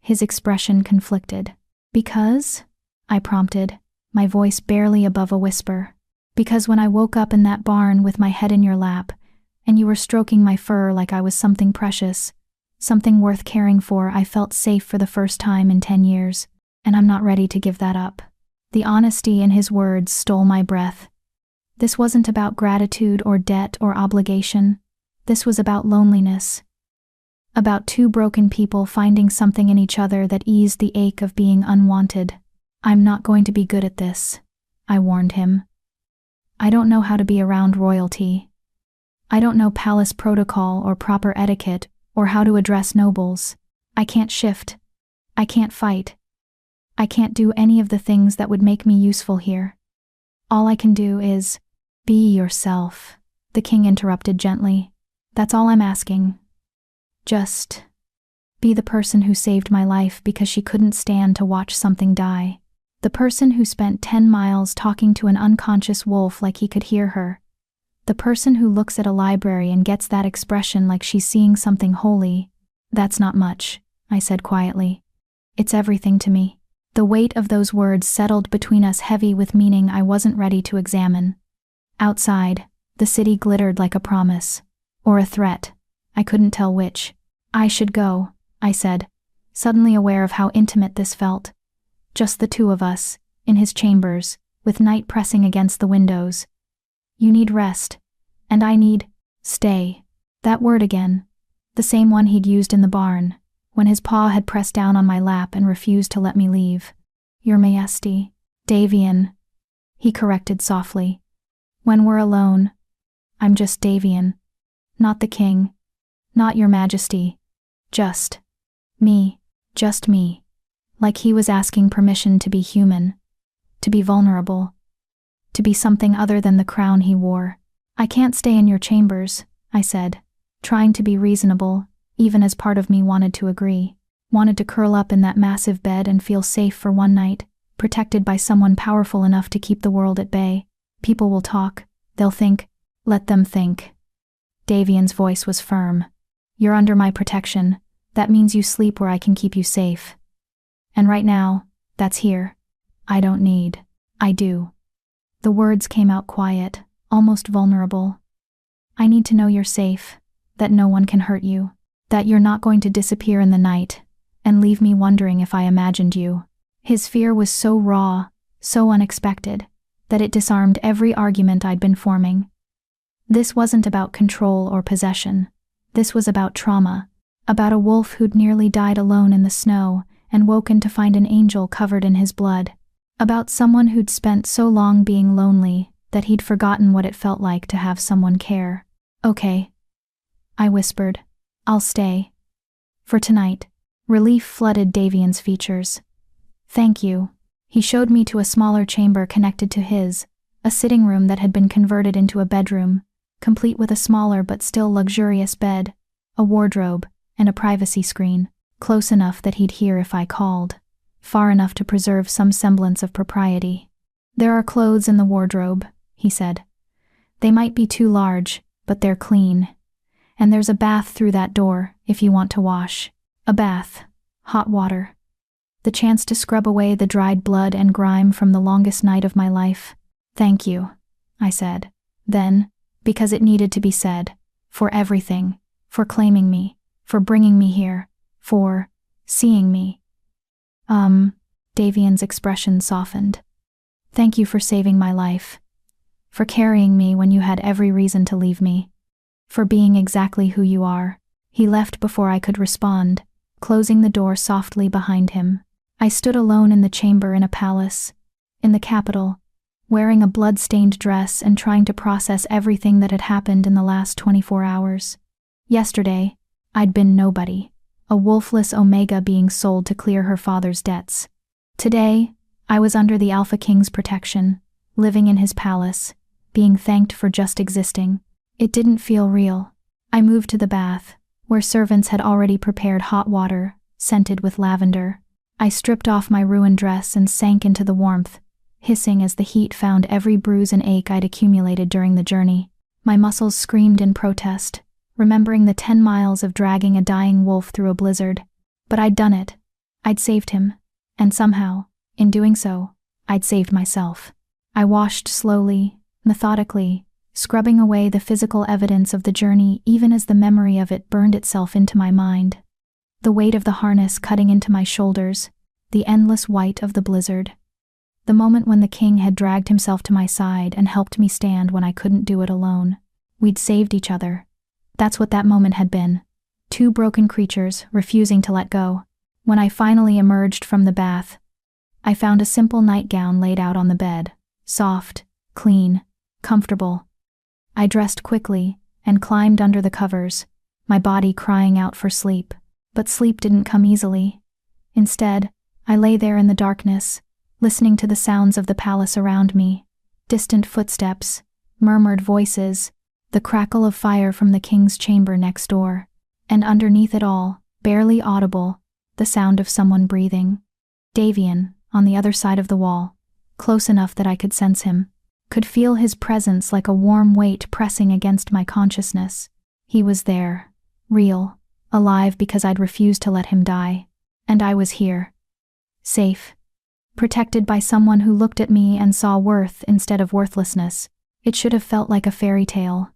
His expression conflicted. "Because?" I prompted, my voice barely above a whisper. "Because when I woke up in that barn with my head in your lap, and you were stroking my fur like I was something precious, something worth caring for, I felt safe for the first time in 10 years, and I'm not ready to give that up." The honesty in his words stole my breath. This wasn't about gratitude or debt or obligation. This was about loneliness. About 2 broken people finding something in each other that eased the ache of being unwanted. "I'm not going to be good at this," I warned him. "I don't know how to be around royalty. I don't know palace protocol or proper etiquette or how to address nobles. I can't shift. I can't fight. I can't do any of the things that would make me useful here. All I can do is be yourself," the king interrupted gently. "That's all I'm asking. Just be the person who saved my life because she couldn't stand to watch something die. The person who spent 10 miles talking to an unconscious wolf like he could hear her. The person who looks at a library and gets that expression like she's seeing something holy. That's not much," I said quietly. "It's everything to me." The weight of those words settled between us heavy with meaning I wasn't ready to examine. Outside, the city glittered like a promise. Or a threat. I couldn't tell which. "I should go," I said, suddenly aware of how intimate this felt. Just the 2 of us, in his chambers, with night pressing against the windows. "You need rest. And I need—" "Stay." That word again. The same one he'd used in the barn, when his paw had pressed down on my lap and refused to let me leave. "Your Majesty." "Davian," he corrected softly. "When we're alone, I'm just Davian. Not the king. Not your Majesty. Just me. Just me." Like he was asking permission to be human, to be vulnerable, to be something other than the crown he wore. "I can't stay in your chambers," I said, trying to be reasonable, even as part of me wanted to agree, wanted to curl up in that massive bed and feel safe for one night, protected by someone powerful enough to keep the world at bay. "People will talk, they'll think, let them think." Davian's voice was firm. "You're under my protection. That means you sleep where I can keep you safe. And right now, that's here. I don't need. I do." The words came out quiet, almost vulnerable. "I need to know you're safe, that no one can hurt you, that you're not going to disappear in the night, and leave me wondering if I imagined you." His fear was so raw, so unexpected, that it disarmed every argument I'd been forming. This wasn't about control or possession. This was about trauma, about a wolf who'd nearly died alone in the snow and woken to find an angel covered in his blood, about someone who'd spent so long being lonely that he'd forgotten what it felt like to have someone care. "Okay," I whispered. "I'll stay. For tonight." Relief flooded Davian's features. "Thank you." He showed me to a smaller chamber connected to his, a sitting room that had been converted into a bedroom, complete with a smaller but still luxurious bed, a wardrobe, and a privacy screen, close enough that he'd hear if I called, far enough to preserve some semblance of propriety. "There are clothes in the wardrobe," he said. "They might be too large, but they're clean. And there's a bath through that door, if you want to wash. A bath. Hot water. The chance to scrub away the dried blood and grime from the longest night of my life." "Thank you," I said. Then, because it needed to be said, for everything, for claiming me, for bringing me here, for seeing me. Davian's expression softened. "Thank you for saving my life. For carrying me when you had every reason to leave me. For being exactly who you are." He left before I could respond, closing the door softly behind him. I stood alone in the chamber in a palace, in the capital, wearing a blood-stained dress and trying to process everything that had happened in the last 24 hours. Yesterday, I'd been nobody, a wolfless omega being sold to clear her father's debts. Today, I was under the Alpha King's protection, living in his palace, being thanked for just existing. It didn't feel real. I moved to the bath, where servants had already prepared hot water, scented with lavender. I stripped off my ruined dress and sank into the warmth, hissing as the heat found every bruise and ache I'd accumulated during the journey. My muscles screamed in protest, remembering the 10 miles of dragging a dying wolf through a blizzard. But I'd done it. I'd saved him. And somehow, in doing so, I'd saved myself. I washed slowly, methodically, scrubbing away the physical evidence of the journey even as the memory of it burned itself into my mind. The weight of the harness cutting into my shoulders, the endless white of the blizzard. The moment when the king had dragged himself to my side and helped me stand when I couldn't do it alone. We'd saved each other. That's what that moment had been. 2 broken creatures refusing to let go. When I finally emerged from the bath, I found a simple nightgown laid out on the bed, soft, clean, comfortable. I dressed quickly and climbed under the covers, my body crying out for sleep. But sleep didn't come easily. Instead, I lay there in the darkness, listening to the sounds of the palace around me, distant footsteps, murmured voices, the crackle of fire from the king's chamber next door, and underneath it all, barely audible, the sound of someone breathing. Davian, on the other side of the wall, close enough that I could sense him, could feel his presence like a warm weight pressing against my consciousness. He was there, real, alive because I'd refused to let him die. And I was here. Safe. Protected by someone who looked at me and saw worth instead of worthlessness. It should have felt like a fairy tale.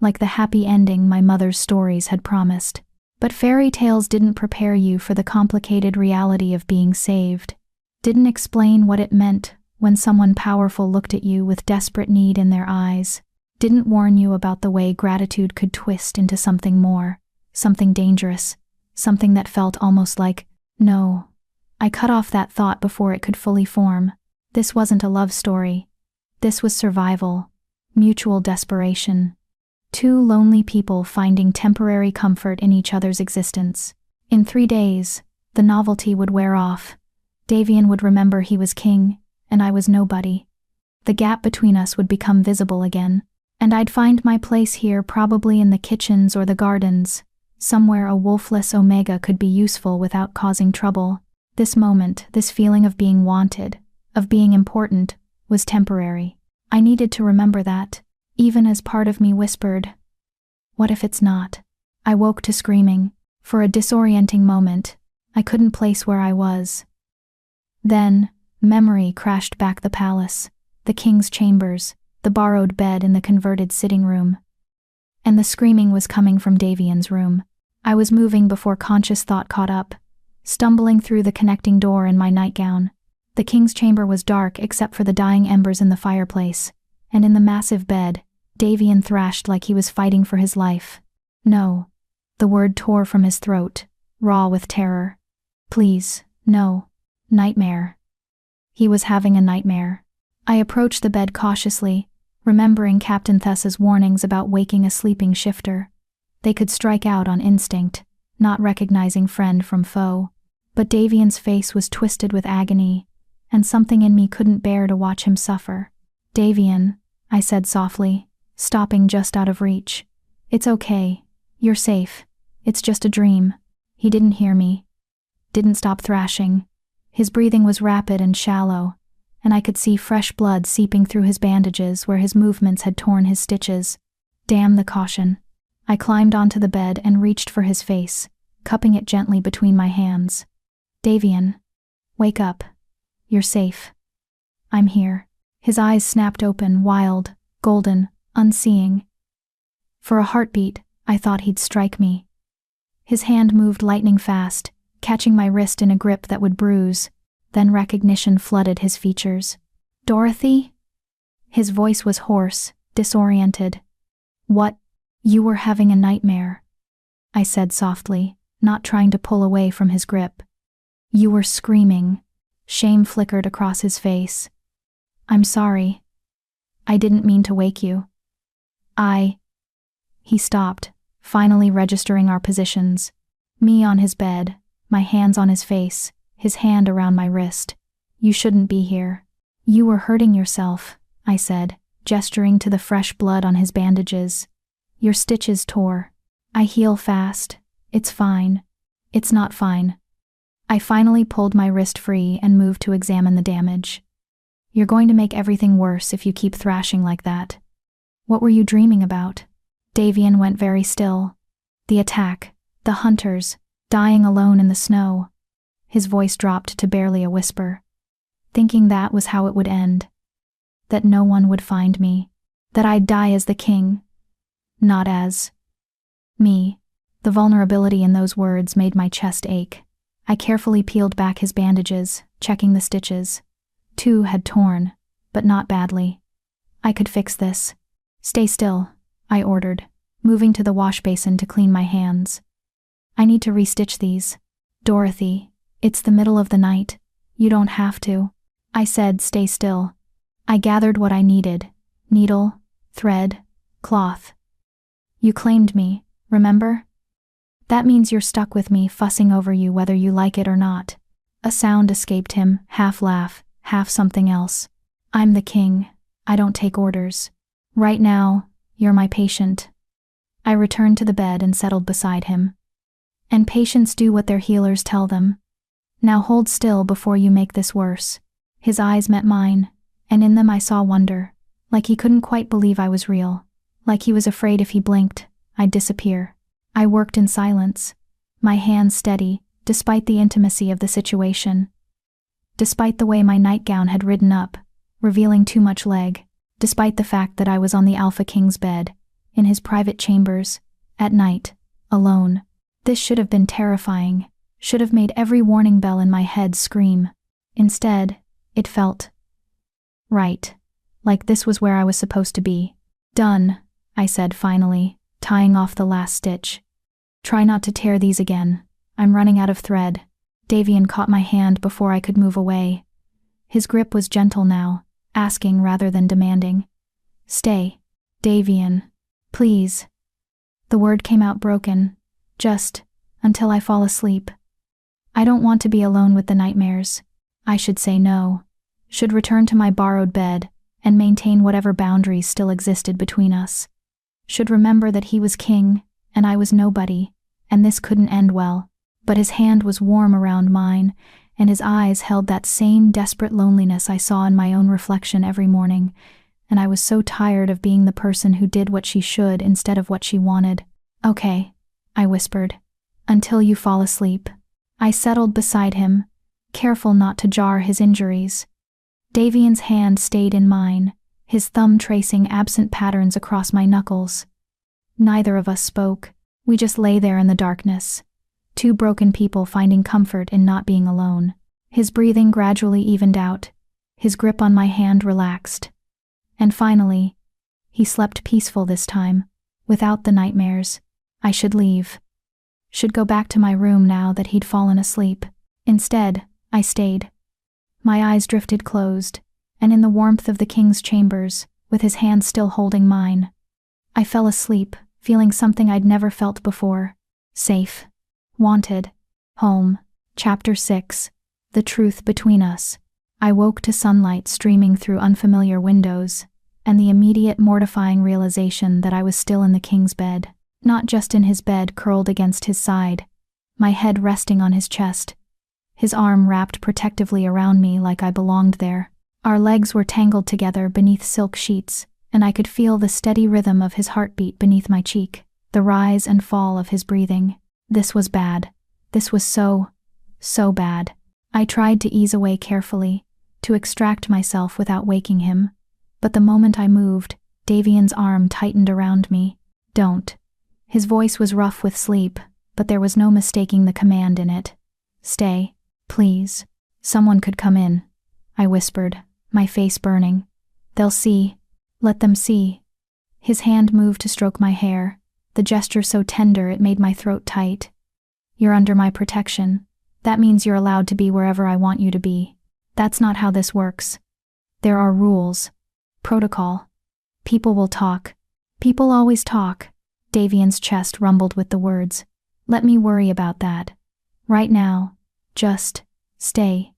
Like the happy ending my mother's stories had promised. But fairy tales didn't prepare you for the complicated reality of being saved. Didn't explain what it meant when someone powerful looked at you with desperate need in their eyes. Didn't warn you about the way gratitude could twist into something more. Something dangerous, something that felt almost like, no. I cut off that thought before it could fully form. This wasn't a love story. This was survival, mutual desperation. 2 lonely people finding temporary comfort in each other's existence. In 3 days, the novelty would wear off. Davian would remember he was king, and I was nobody. The gap between us would become visible again, and I'd find my place here probably in the kitchens or the gardens. Somewhere a wolfless omega could be useful without causing trouble. This moment, this feeling of being wanted, of being important, was temporary. I needed to remember that, even as part of me whispered, "What if it's not?" I woke to screaming. For a disorienting moment, I couldn't place where I was. Then, memory crashed back the palace, the king's chambers, the borrowed bed in the converted sitting room. And the screaming was coming from Davian's room. I was moving before conscious thought caught up, stumbling through the connecting door in my nightgown. The king's chamber was dark except for the dying embers in the fireplace, and in the massive bed, Davian thrashed like he was fighting for his life. No. The word tore from his throat, raw with terror. Please, no. Nightmare. He was having a nightmare. I approached the bed cautiously, remembering Captain Thessa's warnings about waking a sleeping shifter. They could strike out on instinct, not recognizing friend from foe. But Davian's face was twisted with agony, and something in me couldn't bear to watch him suffer. Davian, I said softly, stopping just out of reach. It's okay. You're safe. It's just a dream. He didn't hear me. Didn't stop thrashing. His breathing was rapid and shallow, and I could see fresh blood seeping through his bandages where his movements had torn his stitches. Damn the caution. I climbed onto the bed and reached for his face, cupping it gently between my hands. Davian, wake up. You're safe. I'm here. His eyes snapped open, wild, golden, unseeing. For a heartbeat, I thought he'd strike me. His hand moved lightning fast, catching my wrist in a grip that would bruise. Then recognition flooded his features. Dorothy? His voice was hoarse, disoriented. What? You were having a nightmare, I said softly, not trying to pull away from his grip. You were screaming. Shame flickered across his face. I'm sorry. I didn't mean to wake you. He stopped, finally registering our positions. Me on his bed, my hands on his face, his hand around my wrist. You shouldn't be here. You were hurting yourself, I said, gesturing to the fresh blood on his bandages. Your stitches tore. I heal fast. It's fine. It's not fine. I finally pulled my wrist free and moved to examine the damage. You're going to make everything worse if you keep thrashing like that. What were you dreaming about? Davian went very still. The attack, the hunters, dying alone in the snow. His voice dropped to barely a whisper. Thinking that was how it would end. That no one would find me. That I'd die as the king. Not as me. The vulnerability in those words made my chest ache. I carefully peeled back his bandages, checking the stitches. 2 had torn, but not badly. I could fix this. Stay still, I ordered, moving to the wash basin to clean my hands. I need to restitch these. Dorothy, it's the middle of the night. You don't have to. I said, stay still. I gathered what I needed. Needle, thread, cloth. You claimed me, remember? That means you're stuck with me, fussing over you whether you like it or not. A sound escaped him, half laugh, half something else. I'm the king. I don't take orders. Right now, you're my patient. I returned to the bed and settled beside him. And patients do what their healers tell them. Now hold still before you make this worse. His eyes met mine, and in them I saw wonder, like he couldn't quite believe I was real, like he was afraid if he blinked, I'd disappear. I worked in silence, my hands steady, despite the intimacy of the situation. Despite the way my nightgown had ridden up, revealing too much leg, despite the fact that I was on the Alpha King's bed, in his private chambers, at night, alone. This should have been terrifying, should have made every warning bell in my head scream. Instead, it felt right, like this was where I was supposed to be. Done, I said finally, tying off the last stitch. Try not to tear these again. I'm running out of thread. Davian caught my hand before I could move away. His grip was gentle now, asking rather than demanding. Stay. Davian. Please. The word came out broken. Just, until I fall asleep. I don't want to be alone with the nightmares. I should say no. Should return to my borrowed bed, and maintain whatever boundaries still existed between us. Should remember that he was king, and I was nobody, and this couldn't end well. But his hand was warm around mine, and his eyes held that same desperate loneliness I saw in my own reflection every morning, and I was so tired of being the person who did what she should instead of what she wanted. Okay, I whispered. Until you fall asleep. I settled beside him, careful not to jar his injuries. Davian's hand stayed in mine, his thumb tracing absent patterns across my knuckles. Neither of us spoke. We just lay there in the darkness. Two broken people finding comfort in not being alone. His breathing gradually evened out. His grip on my hand relaxed. And finally, he slept peaceful this time, without the nightmares. I should leave. Should go back to my room now that he'd fallen asleep. Instead, I stayed. My eyes drifted closed, and in the warmth of the king's chambers, with his hand still holding mine, I fell asleep, feeling something I'd never felt before. Safe. Wanted. Home. Chapter 6. The Truth Between Us. I woke to sunlight streaming through unfamiliar windows, and the immediate mortifying realization that I was still in the king's bed. Not just in his bed curled against his side, my head resting on his chest, his arm wrapped protectively around me like I belonged there. Our legs were tangled together beneath silk sheets, and I could feel the steady rhythm of his heartbeat beneath my cheek, the rise and fall of his breathing. This was bad. This was so bad. I tried to ease away carefully, to extract myself without waking him, but the moment I moved, Davian's arm tightened around me. Don't. His voice was rough with sleep, but there was no mistaking the command in it. Stay, please. Someone could come in, I whispered, my face burning. They'll see. Let them see. His hand moved to stroke my hair, the gesture so tender it made my throat tight. You're under my protection. That means you're allowed to be wherever I want you to be. That's not how this works. There are rules. Protocol. People will talk. People always talk. Davian's chest rumbled with the words. Let me worry about that. Right now. Just stay.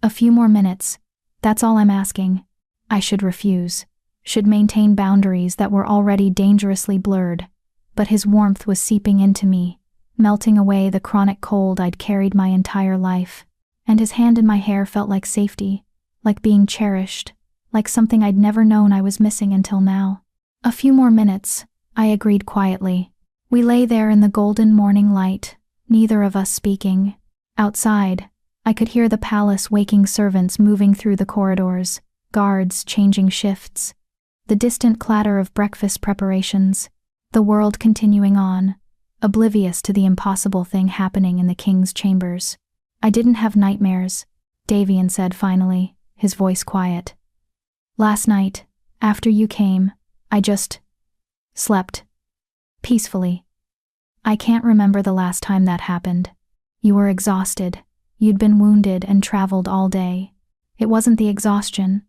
A few more minutes. That's all I'm asking. I should refuse. Should maintain boundaries that were already dangerously blurred. But his warmth was seeping into me, melting away the chronic cold I'd carried my entire life. And his hand in my hair felt like safety, like being cherished, like something I'd never known I was missing until now. A few more minutes, I agreed quietly. We lay there in the golden morning light, neither of us speaking. Outside, I could hear the palace waking servants moving through the corridors, guards changing shifts, the distant clatter of breakfast preparations, the world continuing on, oblivious to the impossible thing happening in the king's chambers. I didn't have nightmares, Davian said finally, his voice quiet. Last night, after you came, I just slept. Peacefully. I can't remember the last time that happened. You were exhausted. You'd been wounded and traveled all day. It wasn't the exhaustion.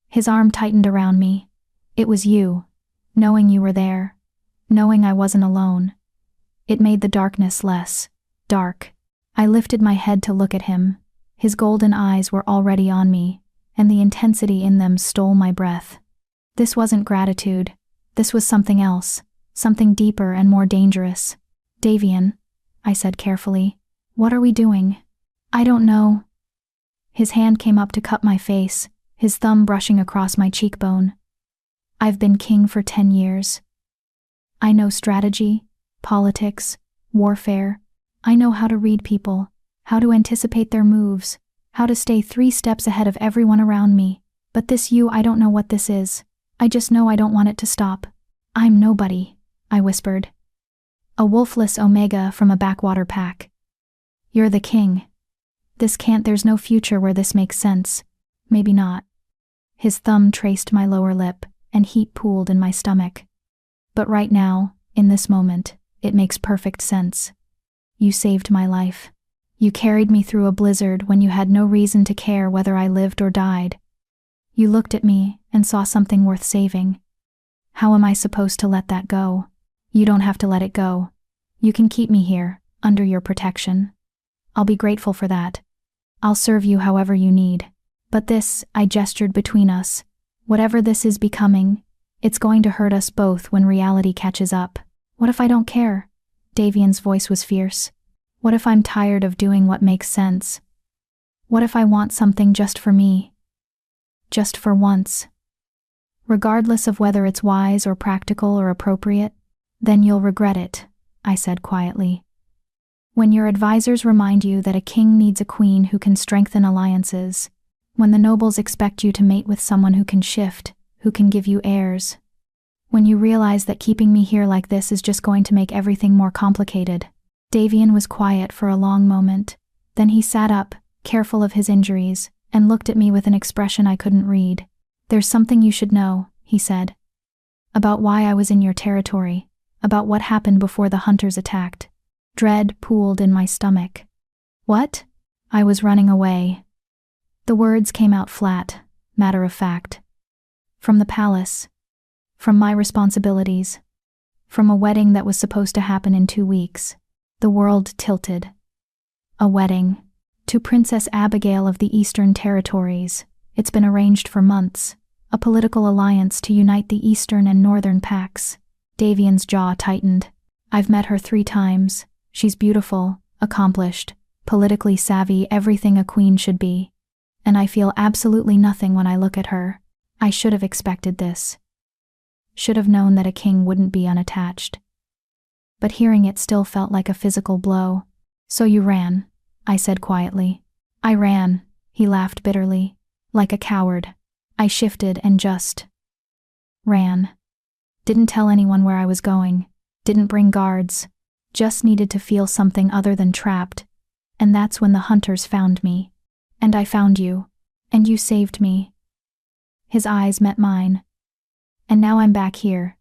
His arm tightened around me. It was you, knowing you were there, knowing I wasn't alone. It made the darkness less dark. I lifted my head to look at him. His golden eyes were already on me, and the intensity in them stole my breath. This wasn't gratitude. This was something else, something deeper and more dangerous. Davian, I said carefully, what are we doing? I don't know. His hand came up to cup my face, his thumb brushing across my cheekbone. I've been king for 10 years. I know strategy, politics, warfare. I know how to read people, how to anticipate their moves, how to stay 3 steps ahead of everyone around me. But this I don't know what this is. I just know I don't want it to stop. I'm nobody, I whispered. A wolfless omega from a backwater pack. You're the king. There's no future where this makes sense. Maybe not. His thumb traced my lower lip, and heat pooled in my stomach. But right now, in this moment, it makes perfect sense. You saved my life. You carried me through a blizzard when you had no reason to care whether I lived or died. You looked at me and saw something worth saving. How am I supposed to let that go? You don't have to let it go. You can keep me here, under your protection. I'll be grateful for that. I'll serve you however you need. But this, I gestured between us. Whatever this is becoming, it's going to hurt us both when reality catches up. What if I don't care? Davian's voice was fierce. What if I'm tired of doing what makes sense? What if I want something just for me? Just for once? Regardless of whether it's wise or practical or appropriate, then you'll regret it, I said quietly. When your advisors remind you that a king needs a queen who can strengthen alliances, when the nobles expect you to mate with someone who can shift, who can give you heirs, when you realize that keeping me here like this is just going to make everything more complicated, Davian was quiet for a long moment. Then he sat up, careful of his injuries, and looked at me with an expression I couldn't read. "There's something you should know," he said. "About why I was in your territory, about what happened before the hunters attacked." Dread pooled in my stomach. "What?" "I was running away." The words came out flat, matter of fact. From the palace. From my responsibilities. From a wedding that was supposed to happen in 2 weeks. The world tilted. A wedding. To Princess Abigail of the Eastern Territories. It's been arranged for months. A political alliance to unite the Eastern and Northern packs. Davian's jaw tightened. "I've met her 3 times. She's beautiful, accomplished, politically savvy, everything a queen should be. And I feel absolutely nothing when I look at her. I should have expected this. Should have known that a king wouldn't be unattached." But hearing it still felt like a physical blow. "So you ran," I said quietly. "I ran," he laughed bitterly. "Like a coward. I shifted and just ran. Didn't tell anyone where I was going. Didn't bring guards. Just needed to feel something other than trapped. And that's when the hunters found me. And I found you. And you saved me." His eyes met mine. "And now I'm back here.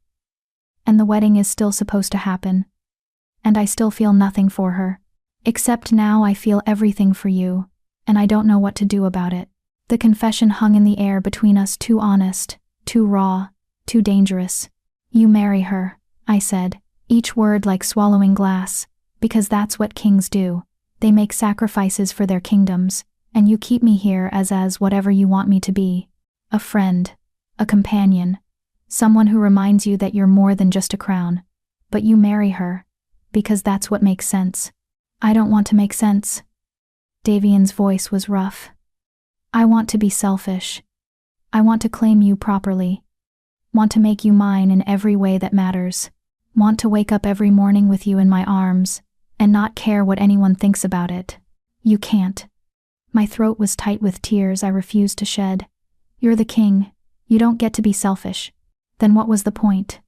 And the wedding is still supposed to happen. And I still feel nothing for her. Except now I feel everything for you, and I don't know what to do about it." The confession hung in the air between us, too honest, too raw, too dangerous. "You marry her," I said, each word like swallowing glass, "because that's what kings do. They make sacrifices for their kingdoms, and you keep me here as whatever you want me to be. A friend, a companion, someone who reminds you that you're more than just a crown. But you marry her, because that's what makes sense." "I don't want to make sense." Davian's voice was rough. "I want to be selfish. I want to claim you properly. Want to make you mine in every way that matters. Want to wake up every morning with you in my arms, and not care what anyone thinks about it. You can't." My throat was tight with tears I refused to shed. "You're the king. You don't get to be selfish. Then what was the point?"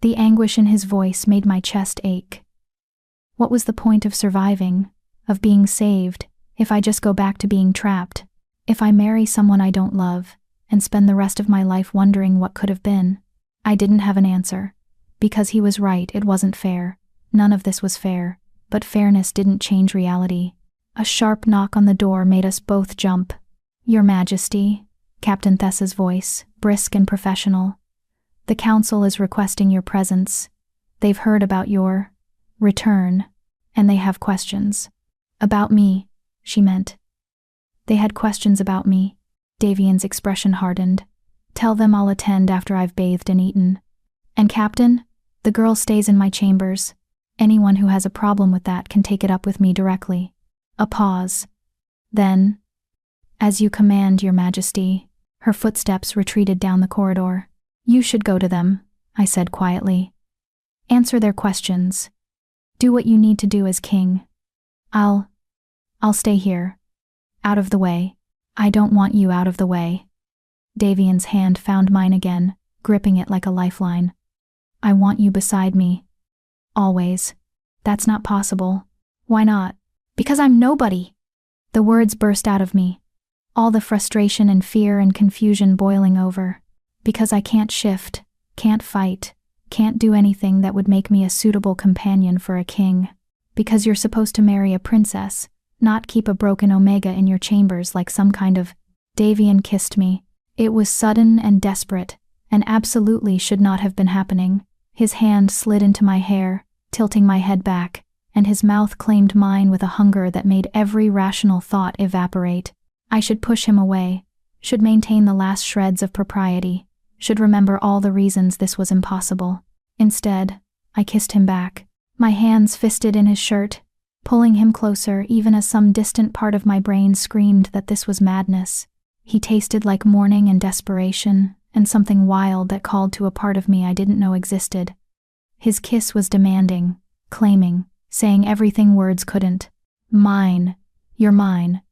The anguish in his voice made my chest ache. What was the point of surviving, of being saved, if I just go back to being trapped? If I marry someone I don't love, and spend the rest of my life wondering what could have been? I didn't have an answer. Because he was right, it wasn't fair. None of this was fair, but fairness didn't change reality. A sharp knock on the door made us both jump. "Your Majesty," Captain Thessa's voice, brisk and professional. "The council is requesting your presence. They've heard about your return, and they have questions." "About me," she meant. They had questions about me. Davian's expression hardened. "Tell them I'll attend after I've bathed and eaten. And Captain, the girl stays in my chambers. Anyone who has a problem with that can take it up with me directly." A pause. Then, "As you command, Your Majesty." Her footsteps retreated down the corridor. "You should go to them," I said quietly. "Answer their questions. Do what you need to do as king. I'll stay here. Out of the way. I don't want you out of the way." Davian's hand found mine again, gripping it like a lifeline. "I want you beside me. Always." "That's not possible." "Why not?" "Because I'm nobody." The words burst out of me, all the frustration and fear and confusion boiling over. "Because I can't shift, can't fight, can't do anything that would make me a suitable companion for a king. Because you're supposed to marry a princess, not keep a broken omega in your chambers like some kind of—" Davian kissed me. It was sudden and desperate, and absolutely should not have been happening. His hand slid into my hair, tilting my head back, and his mouth claimed mine with a hunger that made every rational thought evaporate. I should push him away, should maintain the last shreds of propriety, should remember all the reasons this was impossible. Instead, I kissed him back, my hands fisted in his shirt, pulling him closer even as some distant part of my brain screamed that this was madness. He tasted like mourning and desperation, and something wild that called to a part of me I didn't know existed. His kiss was demanding, claiming, saying everything words couldn't. "Mine. You're mine.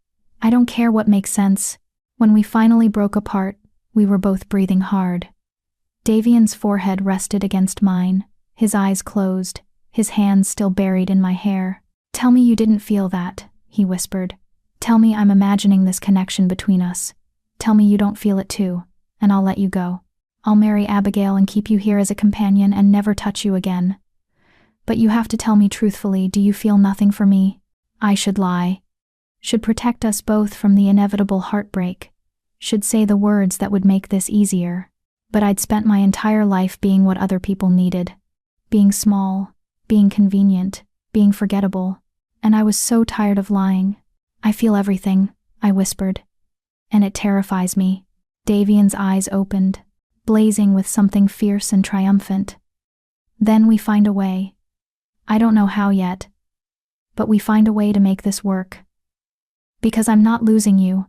I don't care what makes sense." When we finally broke apart, we were both breathing hard. Davian's forehead rested against mine, his eyes closed, his hands still buried in my hair. "Tell me you didn't feel that," he whispered. "Tell me I'm imagining this connection between us. Tell me you don't feel it too, and I'll let you go. I'll marry Abigail and keep you here as a companion and never touch you again. But you have to tell me truthfully, do you feel nothing for me? I should lie. Should protect us both from the inevitable heartbreak. Should say the words that would make this easier. But I'd spent my entire life being what other people needed. Being small, being convenient, being forgettable. And I was so tired of lying. I feel everything," I whispered. "And it terrifies me." Davian's eyes opened, blazing with something fierce and triumphant. "Then we find a way. I don't know how yet. But we find a way to make this work. Because I'm not losing you.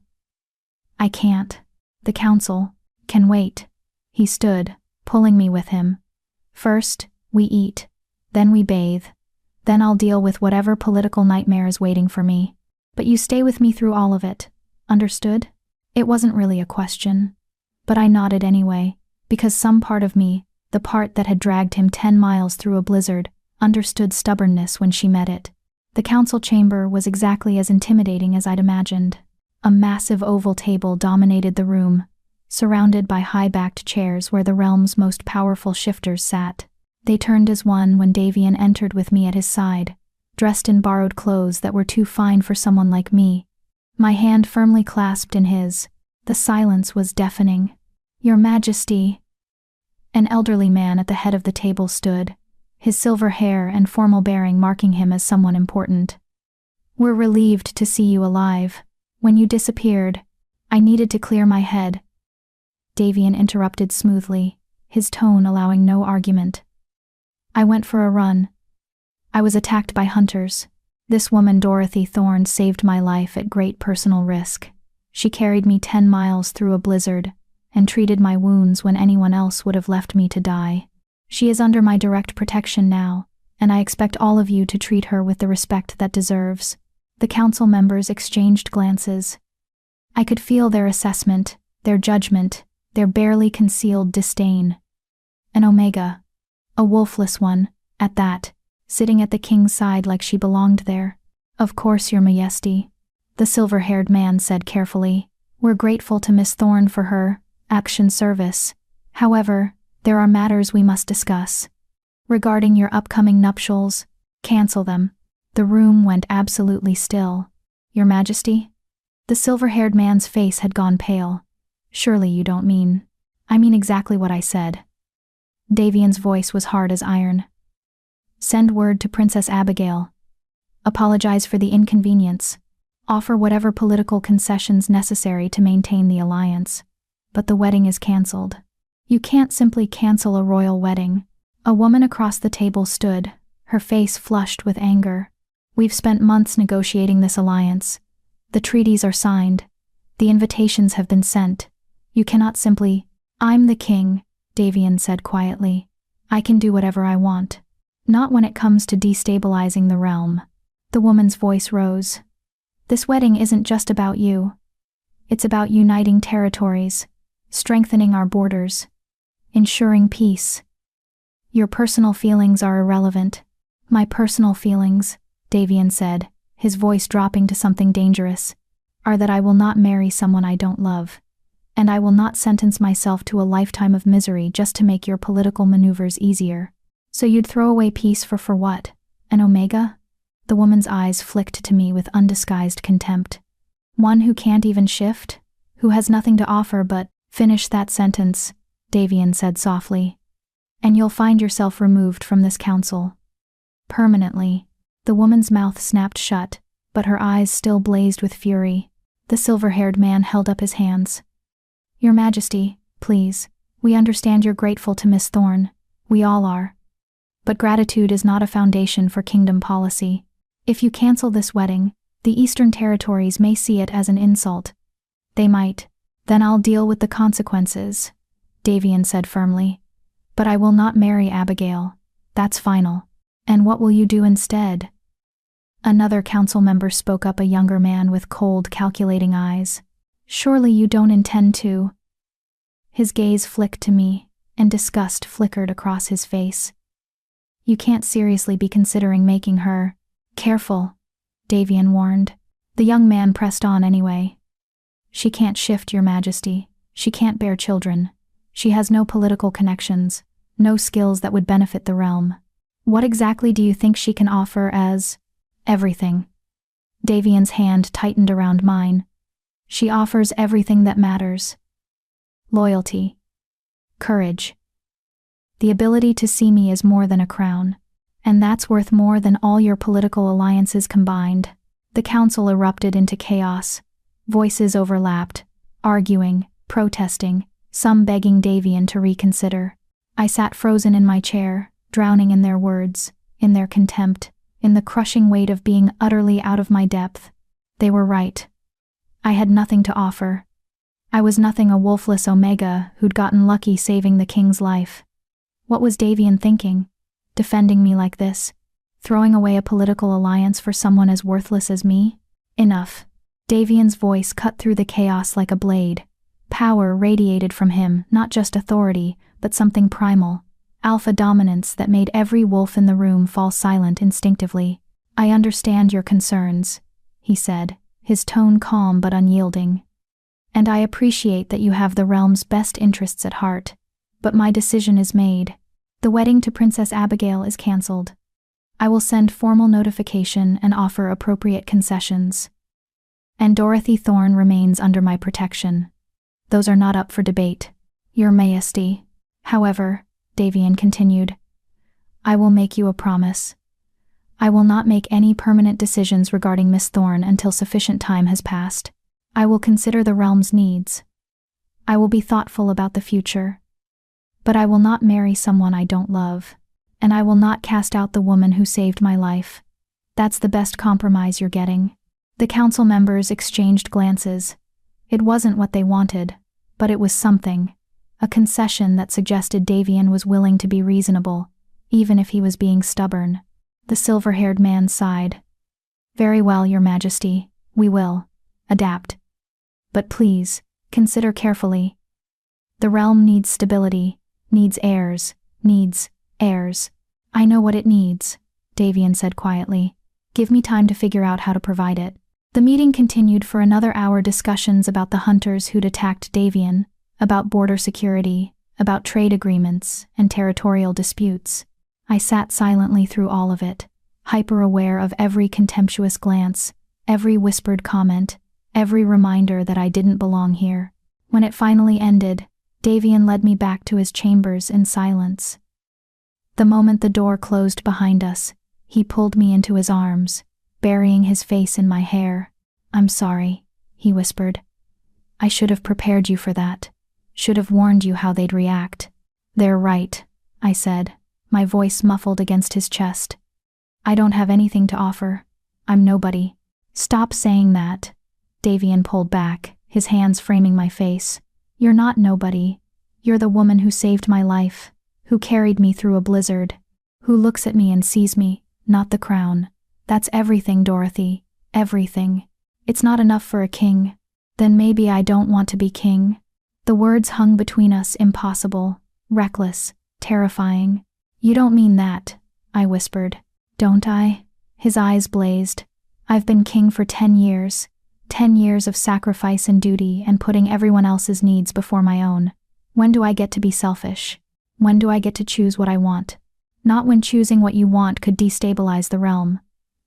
I can't. The council can wait." He stood, pulling me with him. "First, we eat. Then we bathe. Then I'll deal with whatever political nightmare is waiting for me. But you stay with me through all of it. Understood?" It wasn't really a question. But I nodded anyway, because some part of me, the part that had dragged him 10 miles through a blizzard, understood stubbornness when she met it. The council chamber was exactly as intimidating as I'd imagined. A massive oval table dominated the room, surrounded by high-backed chairs where the realm's most powerful shifters sat. They turned as one when Davian entered with me at his side, dressed in borrowed clothes that were too fine for someone like me. My hand firmly clasped in his. The silence was deafening. "Your Majesty." An elderly man at the head of the table stood, his silver hair and formal bearing marking him as someone important. "We're relieved to see you alive. When you disappeared, I needed to clear my head." Davian interrupted smoothly, his tone allowing no argument. "I went for a run. I was attacked by hunters. This woman, Dorothy Thorne, saved my life at great personal risk. She carried me 10 miles through a blizzard and treated my wounds when anyone else would have left me to die. She is under my direct protection now, and I expect all of you to treat her with the respect that deserves." The council members exchanged glances. I could feel their assessment, their judgment, their barely concealed disdain. An Omega, a wolfless one, at that, sitting at the king's side like she belonged there. "Of course, Your Majesty," the silver-haired man said carefully. "We're grateful to Miss Thorne for her action service. However, there are matters we must discuss. Regarding your upcoming nuptials, cancel them." The room went absolutely still. "Your Majesty?" The silver-haired man's face had gone pale. "Surely you don't mean—" "I mean exactly what I said." Davian's voice was hard as iron. "Send word to Princess Abigail. Apologize for the inconvenience. Offer whatever political concessions necessary to maintain the alliance. But the wedding is cancelled." "You can't simply cancel a royal wedding." A woman across the table stood, her face flushed with anger. "We've spent months negotiating this alliance. The treaties are signed. The invitations have been sent. You cannot simply—" "I'm the king," Davian said quietly. "I can do whatever I want. Not when it comes to destabilizing the realm." The woman's voice rose. "This wedding isn't just about you. It's about uniting territories, strengthening our borders, ensuring peace. Your personal feelings are irrelevant." "My personal feelings," Davian said, his voice dropping to something dangerous, "are that I will not marry someone I don't love, and I will not sentence myself to a lifetime of misery just to make your political maneuvers easier." "So you'd throw away peace for what? An Omega?" The woman's eyes flicked to me with undisguised contempt. "One who can't even shift? Who has nothing to offer but—" "Finish that sentence," Davian said softly. "And you'll find yourself removed from this council. Permanently." The woman's mouth snapped shut, but her eyes still blazed with fury. The silver-haired man held up his hands. "Your Majesty, please, we understand you're grateful to Miss Thorne. We all are. But gratitude is not a foundation for kingdom policy. If you cancel this wedding, the Eastern Territories may see it as an insult. They might. Then I'll deal with the consequences," Davian said firmly. "But I will not marry Abigail. That's final." "And what will you do instead?" Another council member spoke up, a younger man with cold, calculating eyes. "Surely you don't intend to—" His gaze flicked to me, and disgust flickered across his face. You can't seriously be considering making her. Careful, Davian warned. The young man pressed on anyway. She can't shift, Your Majesty. She can't bear children. She has no political connections, no skills that would benefit the realm. What exactly do you think she can offer as everything? Davian's hand tightened around mine. She offers everything that matters. Loyalty. Courage. The ability to see me as more than a crown. And that's worth more than all your political alliances combined. The council erupted into chaos. Voices overlapped, arguing, protesting, some begging Davian to reconsider. I sat frozen in my chair, drowning in their words, in their contempt, in the crushing weight of being utterly out of my depth. They were right. I had nothing to offer. I was nothing, a wolfless omega who'd gotten lucky saving the king's life. What was Davian thinking? Defending me like this? Throwing away a political alliance for someone as worthless as me? Enough. Davian's voice cut through the chaos like a blade. Power radiated from him, not just authority, but something primal. Alpha dominance that made every wolf in the room fall silent instinctively. I understand your concerns, he said, his tone calm but unyielding. And I appreciate that you have the realm's best interests at heart. But my decision is made. The wedding to Princess Abigail is cancelled. I will send formal notification and offer appropriate concessions. And Dorothy Thorne remains under my protection. Those are not up for debate, Your Majesty. However, Davian continued, I will make you a promise. I will not make any permanent decisions regarding Miss Thorne until sufficient time has passed. I will consider the realm's needs. I will be thoughtful about the future. But I will not marry someone I don't love. And I will not cast out the woman who saved my life. That's the best compromise you're getting. The council members exchanged glances. It wasn't what they wanted, but it was something. A concession that suggested Davian was willing to be reasonable, even if he was being stubborn. The silver-haired man sighed. Very well, Your Majesty, we will adapt. But please, consider carefully. The realm needs stability, needs heirs, needs heirs. I know what it needs, Davian said quietly. Give me time to figure out how to provide it. The meeting continued for another hour, discussions about the hunters who'd attacked Davian, about border security, about trade agreements, and territorial disputes. I sat silently through all of it, hyper-aware of every contemptuous glance, every whispered comment, every reminder that I didn't belong here. When it finally ended, Davian led me back to his chambers in silence. The moment the door closed behind us, he pulled me into his arms, burying his face in my hair. I'm sorry, he whispered. I should have prepared you for that. Should have warned you how they'd react. They're right, I said, my voice muffled against his chest. I don't have anything to offer. I'm nobody. Stop saying that. Davian pulled back, his hands framing my face. You're not nobody. You're the woman who saved my life, who carried me through a blizzard, who looks at me and sees me, not the crown. That's everything, Dorothy. Everything. It's not enough for a king. Then maybe I don't want to be king. The words hung between us, impossible, reckless, terrifying. You don't mean that, I whispered. Don't I? His eyes blazed. I've been king for 10 years. 10 years of sacrifice and duty and putting everyone else's needs before my own. When do I get to be selfish? When do I get to choose what I want? Not when choosing what you want could destabilize the realm.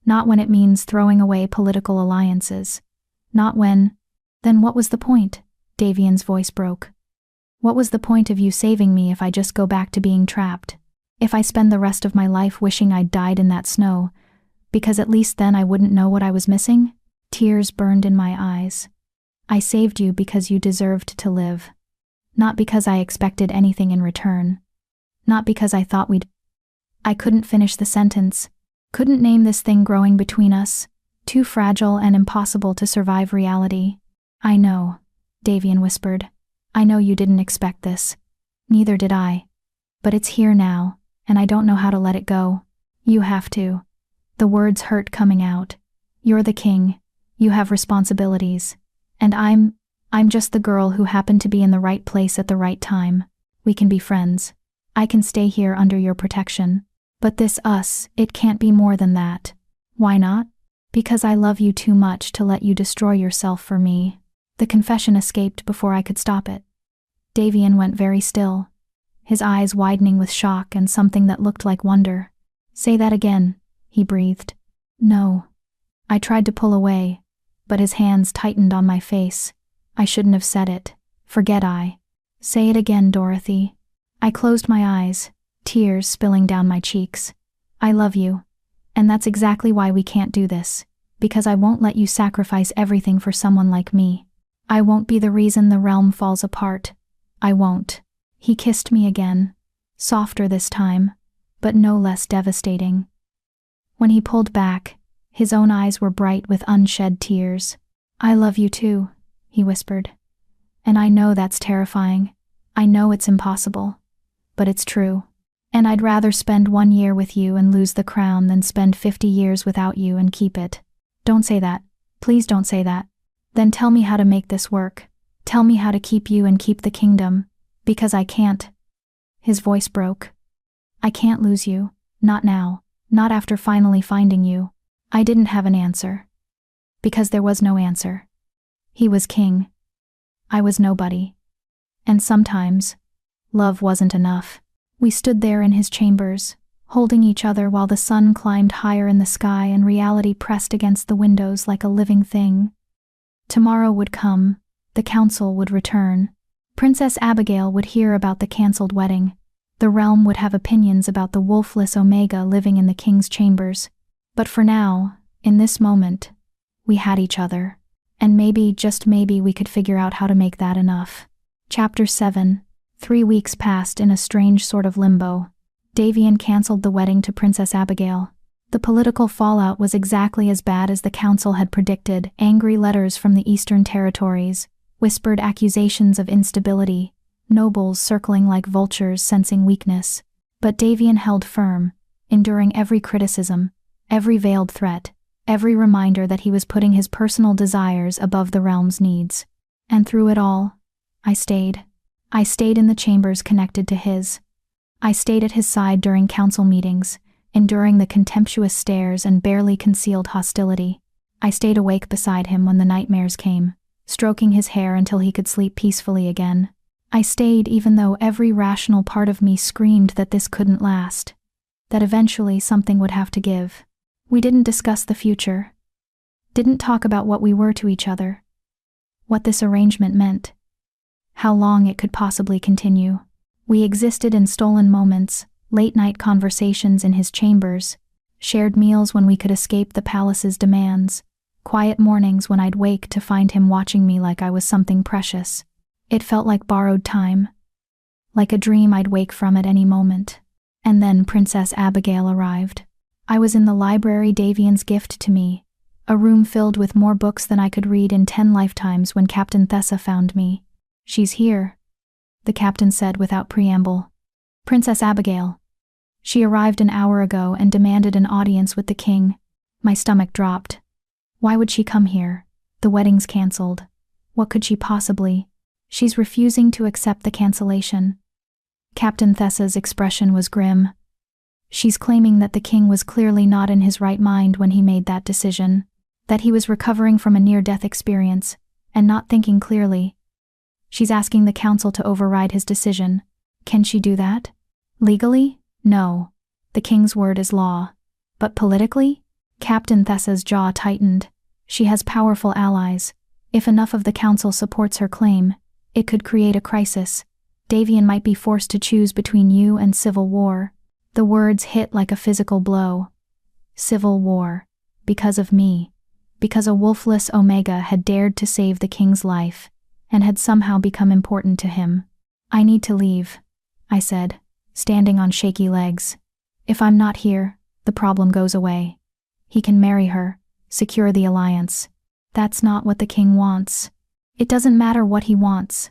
Not when it means throwing away political alliances. Not when… Then what was the point? Davian's voice broke. What was the point of you saving me if I just go back to being trapped? If I spend the rest of my life wishing I'd died in that snow, because at least then I wouldn't know what I was missing? Tears burned in my eyes. I saved you because you deserved to live. Not because I expected anything in return. Not because I thought we'd… I couldn't finish the sentence. Couldn't name this thing growing between us. Too fragile and impossible to survive reality. I know, Davian whispered. I know you didn't expect this. Neither did I. But it's here now, and I don't know how to let it go. You have to. The words hurt coming out. You're the king. You have responsibilities. And I'm just the girl who happened to be in the right place at the right time. We can be friends. I can stay here under your protection. But this us, it can't be more than that. Why not? Because I love you too much to let you destroy yourself for me. The confession escaped before I could stop it. Davian went very still, his eyes widening with shock and something that looked like wonder. Say that again, he breathed. No. I tried to pull away, but his hands tightened on my face. I shouldn't have said it. Forget I. Say it again, Dorothy. I closed my eyes, tears spilling down my cheeks. I love you. And that's exactly why we can't do this. Because I won't let you sacrifice everything for someone like me. I won't be the reason the realm falls apart. I won't. He kissed me again. Softer this time, but no less devastating. When he pulled back, his own eyes were bright with unshed tears. I love you too, he whispered. And I know that's terrifying. I know it's impossible. But it's true. And I'd rather spend 1 year with you and lose the crown than spend 50 years without you and keep it. Don't say that. Please don't say that. Then tell me how to make this work. Tell me how to keep you and keep the kingdom. Because I can't. His voice broke. I can't lose you. Not now. Not after finally finding you. I didn't have an answer. Because there was no answer. He was king. I was nobody. And sometimes, love wasn't enough. We stood there in his chambers, holding each other while the sun climbed higher in the sky and reality pressed against the windows like a living thing. Tomorrow would come, the council would return. Princess Abigail would hear about the cancelled wedding. The realm would have opinions about the wolfless Omega living in the king's chambers. But for now, in this moment, we had each other. And maybe, just maybe, we could figure out how to make that enough. Chapter 7. 3 weeks passed in a strange sort of limbo. Davian cancelled the wedding to Princess Abigail. The political fallout was exactly as bad as the council had predicted. Angry letters from the eastern territories, whispered accusations of instability, nobles circling like vultures sensing weakness. But Davian held firm, enduring every criticism, every veiled threat, every reminder that he was putting his personal desires above the realm's needs. And through it all, I stayed. I stayed in the chambers connected to his. I stayed at his side during council meetings, enduring the contemptuous stares and barely concealed hostility. I stayed awake beside him when the nightmares came, stroking his hair until he could sleep peacefully again. I stayed even though every rational part of me screamed that this couldn't last, that eventually something would have to give. We didn't discuss the future, didn't talk about what we were to each other, what this arrangement meant, how long it could possibly continue. We existed in stolen moments, late-night conversations in his chambers, shared meals when we could escape the palace's demands, quiet mornings when I'd wake to find him watching me like I was something precious. It felt like borrowed time, like a dream I'd wake from at any moment. And then Princess Abigail arrived. I was in the library, Davian's gift to me, a room filled with more books than I could read in 10 lifetimes when Captain Thessa found me. She's here, the captain said without preamble. Princess Abigail. She arrived an hour ago and demanded an audience with the king. My stomach dropped. Why would she come here? The wedding's cancelled. What could she possibly? She's refusing to accept the cancellation. Captain Thessa's expression was grim. She's claiming that the king was clearly not in his right mind when he made that decision, that he was recovering from a near-death experience, and not thinking clearly. She's asking the council to override his decision. Can she do that? Legally? No. The king's word is law. But politically? Captain Thessa's jaw tightened. She has powerful allies. If enough of the council supports her claim, it could create a crisis. Davian might be forced to choose between you and civil war. The words hit like a physical blow. Civil war. Because of me. Because a wolfless Omega had dared to save the king's life, and had somehow become important to him. I need to leave, I said, standing on shaky legs. If I'm not here, the problem goes away. He can marry her, secure the alliance. That's not what the king wants. It doesn't matter what he wants.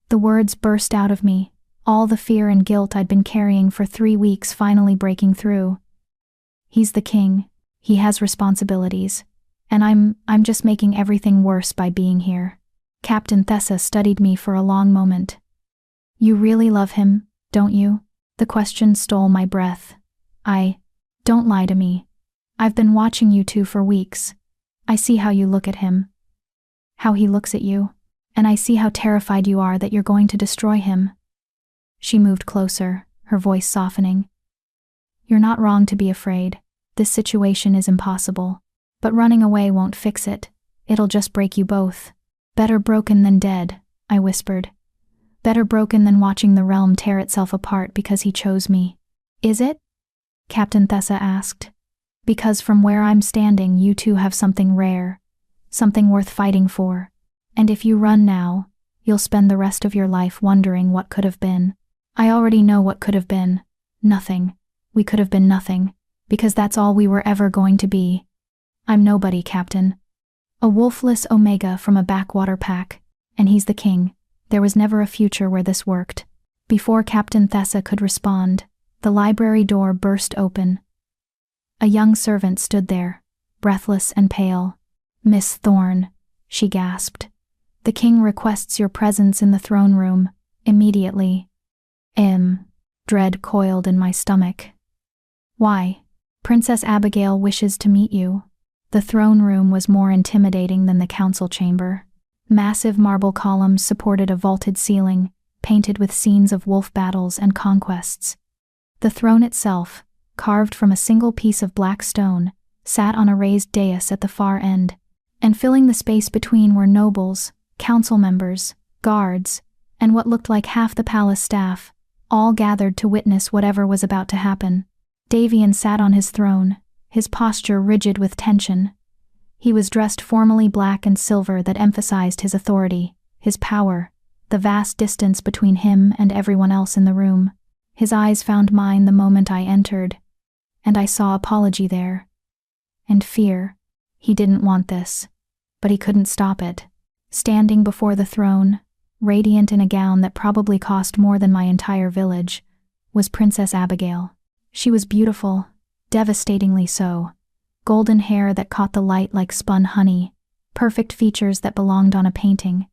The words burst out of me, all the fear and guilt I'd been carrying for 3 weeks finally breaking through. He's the king. He has responsibilities. And I'm just making everything worse by being here. Captain Thessa studied me for a long moment. You really love him, don't you? The question stole my breath. Don't lie to me. I've been watching you two for weeks. I see how you look at him. How he looks at you. And I see how terrified you are that you're going to destroy him." She moved closer, her voice softening. "You're not wrong to be afraid. This situation is impossible. But running away won't fix it. It'll just break you both. Better broken than dead," I whispered. "Better broken than watching the realm tear itself apart because he chose me." "Is it?" Captain Thessa asked. "Because from where I'm standing, you two have something rare, something worth fighting for. And if you run now, you'll spend the rest of your life wondering what could have been. I already know what could have been. Nothing. We could have been nothing, because that's all we were ever going to be. I'm nobody, Captain. A wolfless omega from a backwater pack, and he's the king. There was never a future where this worked." Before Captain Thessa could respond, the library door burst open. A young servant stood there, breathless and pale. "Miss Thorne," she gasped. "The king requests your presence in the throne room, immediately." Dread coiled in my stomach. "Why?" "Princess Abigail wishes to meet you." The throne room was more intimidating than the council chamber. Massive marble columns supported a vaulted ceiling, painted with scenes of wolf battles and conquests. The throne itself, carved from a single piece of black stone, sat on a raised dais at the far end, and filling the space between were nobles, council members, guards, and what looked like half the palace staff, all gathered to witness whatever was about to happen. Davian sat on his throne, his posture rigid with tension. He was dressed formally black and silver that emphasized his authority, his power, the vast distance between him and everyone else in the room. His eyes found mine the moment I entered, and I saw apology there. And fear. He didn't want this, but he couldn't stop it. Standing before the throne, radiant in a gown that probably cost more than my entire village, was Princess Abigail. She was beautiful, devastatingly so. Golden hair that caught the light like spun honey, perfect features that belonged on a painting,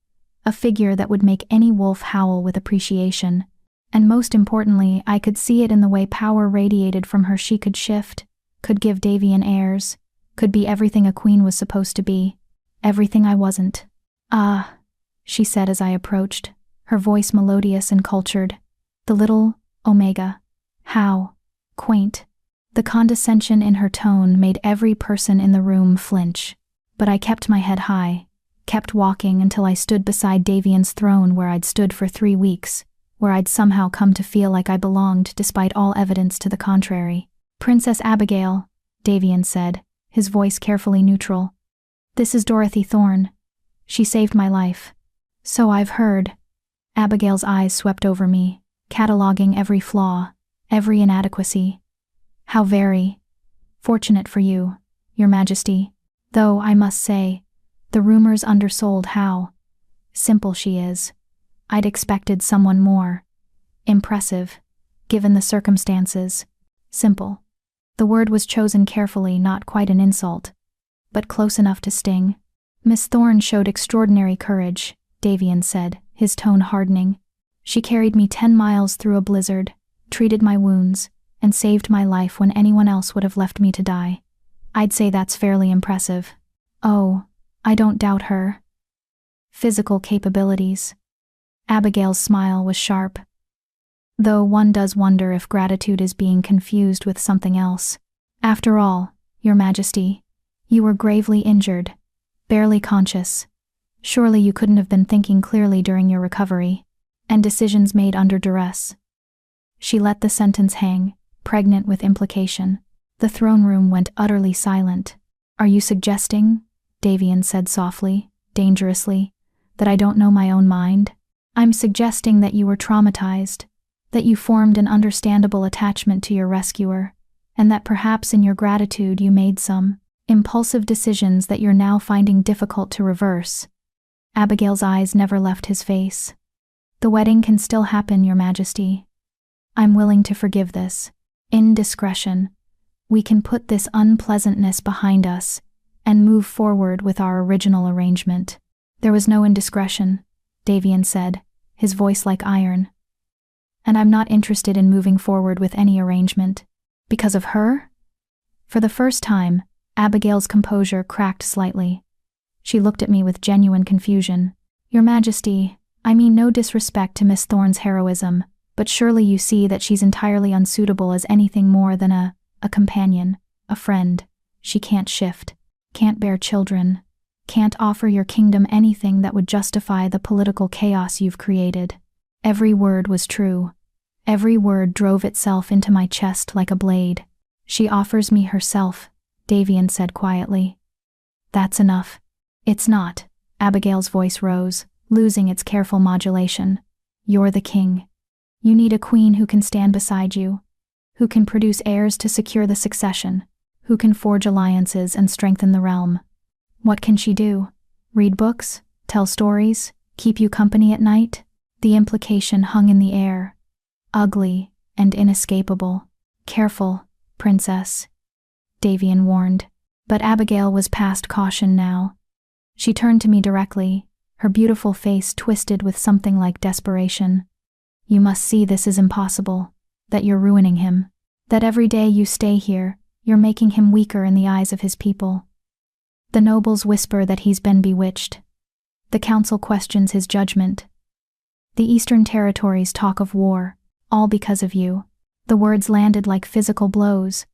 a figure that would make any wolf howl with appreciation. And most importantly, I could see it in the way power radiated from her. She could shift, could give Davian airs, could be everything a queen was supposed to be, everything I wasn't. "Ah," she said as I approached, her voice melodious and cultured. "The little omega. How quaint." The condescension in her tone made every person in the room flinch. But I kept my head high, kept walking until I stood beside Davian's throne where I'd stood for 3 weeks, where I'd somehow come to feel like I belonged despite all evidence to the contrary. "Princess Abigail," Davian said, his voice carefully neutral. "This is Dorothy Thorne. She saved my life." "So I've heard." Abigail's eyes swept over me, cataloging every flaw, every inadequacy. "How very fortunate for you, Your Majesty. Though, I must say, the rumors undersold how simple she is. I'd expected someone more impressive, given the circumstances." Simple. The word was chosen carefully, not quite an insult, but close enough to sting. "Miss Thorne showed extraordinary courage," Davian said, his tone hardening. "She carried me 10 miles through a blizzard, treated my wounds, and saved my life when anyone else would have left me to die. I'd say that's fairly impressive." "Oh, I don't doubt her physical capabilities." Abigail's smile was sharp. "Though one does wonder if gratitude is being confused with something else. After all, Your Majesty, you were gravely injured, barely conscious. Surely you couldn't have been thinking clearly during your recovery, and decisions made under duress." She let the sentence hang, pregnant with implication. The throne room went utterly silent. "Are you suggesting," Davian said softly, dangerously, "that I don't know my own mind?" "I'm suggesting that you were traumatized, that you formed an understandable attachment to your rescuer, and that perhaps in your gratitude you made some impulsive decisions that you're now finding difficult to reverse." Abigail's eyes never left his face. "The wedding can still happen, Your Majesty. I'm willing to forgive this indiscretion. We can put this unpleasantness behind us and move forward with our original arrangement." "There was no indiscretion," Davian said, his voice like iron. "And I'm not interested in moving forward with any arrangement. Because of her? For the first time, Abigail's composure cracked slightly. She looked at me with genuine confusion. Your Majesty, I mean no disrespect to Miss Thorne's heroism, but surely you see that she's entirely unsuitable as anything more than a companion, a friend. She can't shift, can't bear children, can't offer your kingdom anything that would justify the political chaos you've created. Every word was true. Every word drove itself into my chest like a blade. She offers me herself, Davian said quietly. That's enough. It's not. Abigail's voice rose, losing its careful modulation. You're the king. You need a queen who can stand beside you, who can produce heirs to secure the succession, who can forge alliances and strengthen the realm. What can she do? Read books? Tell stories? Keep you company at night? The implication hung in the air, ugly and inescapable. Careful, princess, Davian warned. But Abigail was past caution now. She turned to me directly, her beautiful face twisted with something like desperation. You must see this is impossible, that you're ruining him, that every day you stay here, you're making him weaker in the eyes of his people. The nobles whisper that he's been bewitched. The council questions his judgment. The Eastern territories talk of war, all because of you. The words landed like physical blows.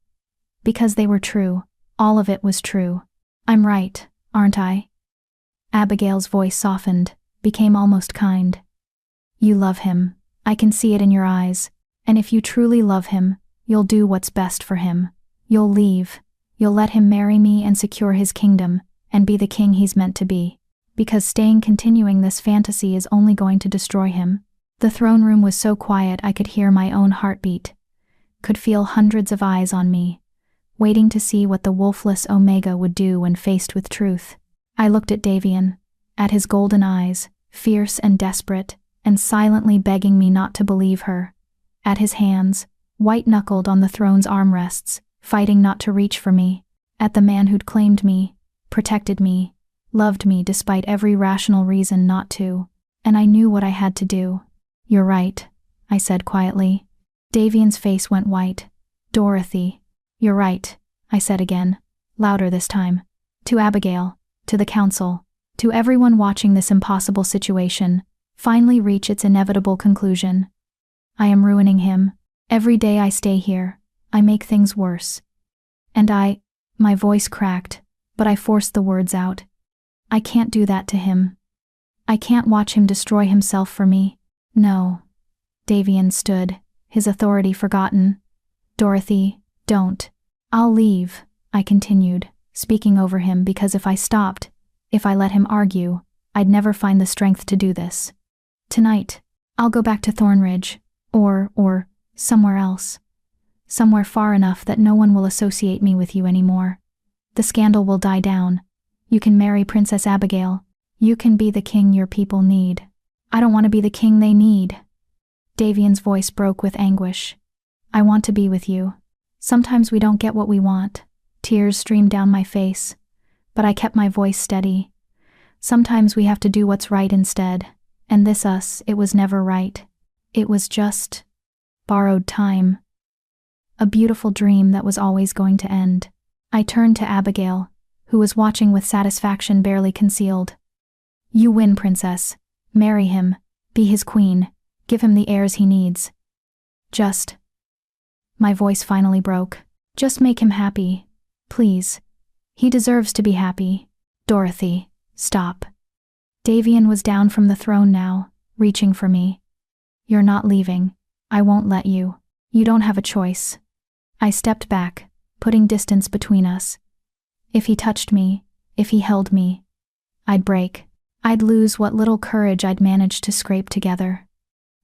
Because they were true, all of it was true. I'm right, aren't I? Abigail's voice softened, became almost kind. You love him. I can see it in your eyes, and if you truly love him, you'll do what's best for him. You'll leave. You'll let him marry me and secure his kingdom, and be the king he's meant to be. Because continuing this fantasy is only going to destroy him. The throne room was so quiet I could hear my own heartbeat, could feel hundreds of eyes on me, waiting to see what the wolfless Omega would do when faced with truth. I looked at Davian, at his golden eyes, fierce and desperate, and silently begging me not to believe her. At his hands, white-knuckled on the throne's armrests, fighting not to reach for me. At the man who'd claimed me, protected me, loved me despite every rational reason not to. And I knew what I had to do. You're right, I said quietly. Davian's face went white. Dorothy. You're right, I said again, louder this time. To Abigail, to the council, to everyone watching this impossible situation finally reach its inevitable conclusion. I am ruining him. Every day I stay here, I make things worse. And my voice cracked, but I forced the words out. I can't do that to him. I can't watch him destroy himself for me. No. Davian stood, his authority forgotten. Dorothy, don't. I'll leave, I continued, speaking over him because if I stopped, if I let him argue, I'd never find the strength to do this. Tonight, I'll go back to Thornridge, or somewhere else. Somewhere far enough that no one will associate me with you anymore. The scandal will die down. You can marry Princess Abigail. You can be the king your people need. I don't want to be the king they need. Davian's voice broke with anguish. I want to be with you. Sometimes we don't get what we want. Tears streamed down my face, but I kept my voice steady. Sometimes we have to do what's right instead, and it was never right. It was just borrowed time. A beautiful dream that was always going to end. I turned to Abigail, who was watching with satisfaction barely concealed. You win, princess. Marry him. Be his queen. Give him the heirs he needs. My voice finally broke. Just make him happy. Please. He deserves to be happy. Dorothy, stop. Davian was down from the throne now, reaching for me. You're not leaving. I won't let you. You don't have a choice. I stepped back, putting distance between us. If he touched me, if he held me, I'd break. I'd lose what little courage I'd managed to scrape together.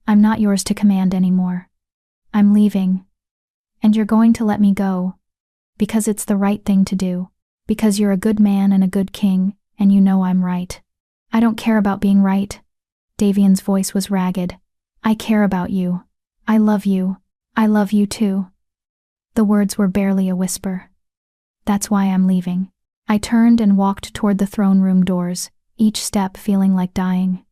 I'm not yours to command anymore. I'm leaving. And you're going to let me go. Because it's the right thing to do. Because you're a good man and a good king, and you know I'm right. I don't care about being right. Davian's voice was ragged. I care about you. I love you. I love you too. The words were barely a whisper. That's why I'm leaving. I turned and walked toward the throne room doors, each step feeling like dying.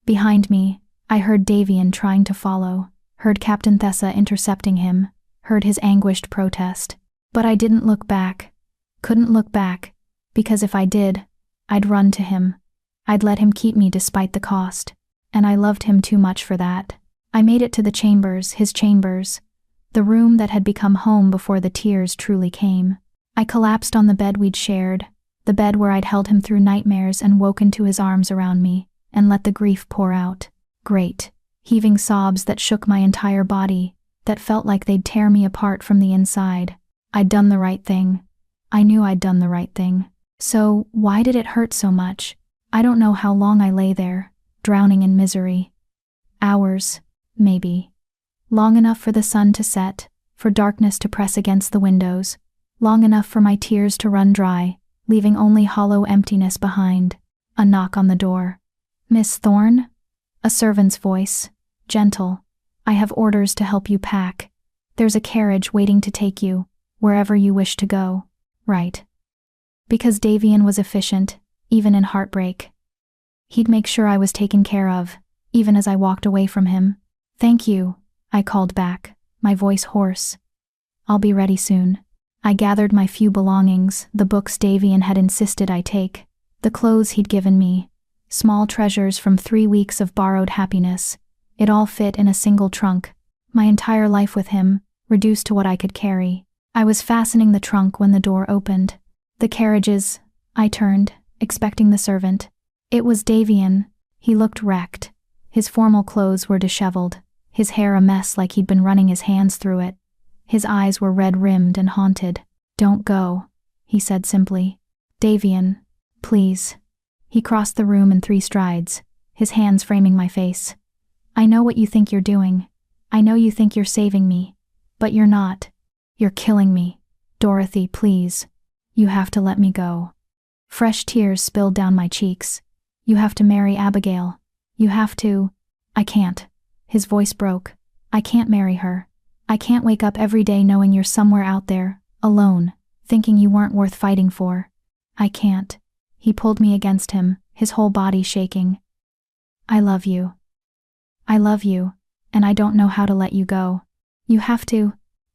Behind me, I heard Davian trying to follow, heard Captain Thessa intercepting him, heard his anguished protest. But I didn't look back. Couldn't look back, because if I did, I'd run to him. I'd let him keep me despite the cost. And I loved him too much for that. I made it to the chambers, his chambers, the room that had become home before the tears truly came. I collapsed on the bed we'd shared, the bed where I'd held him through nightmares and woken to his arms around me, and let the grief pour out. Great, heaving sobs that shook my entire body, that felt like they'd tear me apart from the inside. I'd done the right thing. I knew I'd done the right thing. So, why did it hurt so much? I don't know how long I lay there, drowning in misery. Hours, maybe. Long enough for the sun to set, for darkness to press against the windows, long enough for my tears to run dry, leaving only hollow emptiness behind. A knock on the door. "Miss Thorne?" A servant's voice, gentle. "I have orders to help you pack. There's a carriage waiting to take you, wherever you wish to go." Right. Because Davian was efficient, even in heartbreak. He'd make sure I was taken care of, even as I walked away from him. "Thank you," I called back, my voice hoarse. "I'll be ready soon." I gathered my few belongings, the books Davian had insisted I take, the clothes he'd given me, small treasures from 3 weeks of borrowed happiness. It all fit in a single trunk, my entire life with him, reduced to what I could carry. I was fastening the trunk when the door opened. "The carriages," I turned, expecting the servant. It was Davian. He looked wrecked. His formal clothes were disheveled, his hair a mess like he'd been running his hands through it. His eyes were red-rimmed and haunted. "Don't go," he said simply. "Davian, please." He crossed the room in 3 strides, his hands framing my face. "I know what you think you're doing. I know you think you're saving me. But you're not. You're killing me. Dorothy, please. You have to let me go." Fresh tears spilled down my cheeks. "You have to marry Abigail. You have to—" "I can't." His voice broke. "I can't marry her. I can't wake up every day knowing you're somewhere out there, alone, thinking you weren't worth fighting for. I can't." He pulled me against him, his whole body shaking. "I love you. I love you, and I don't know how to let you go. You have to,"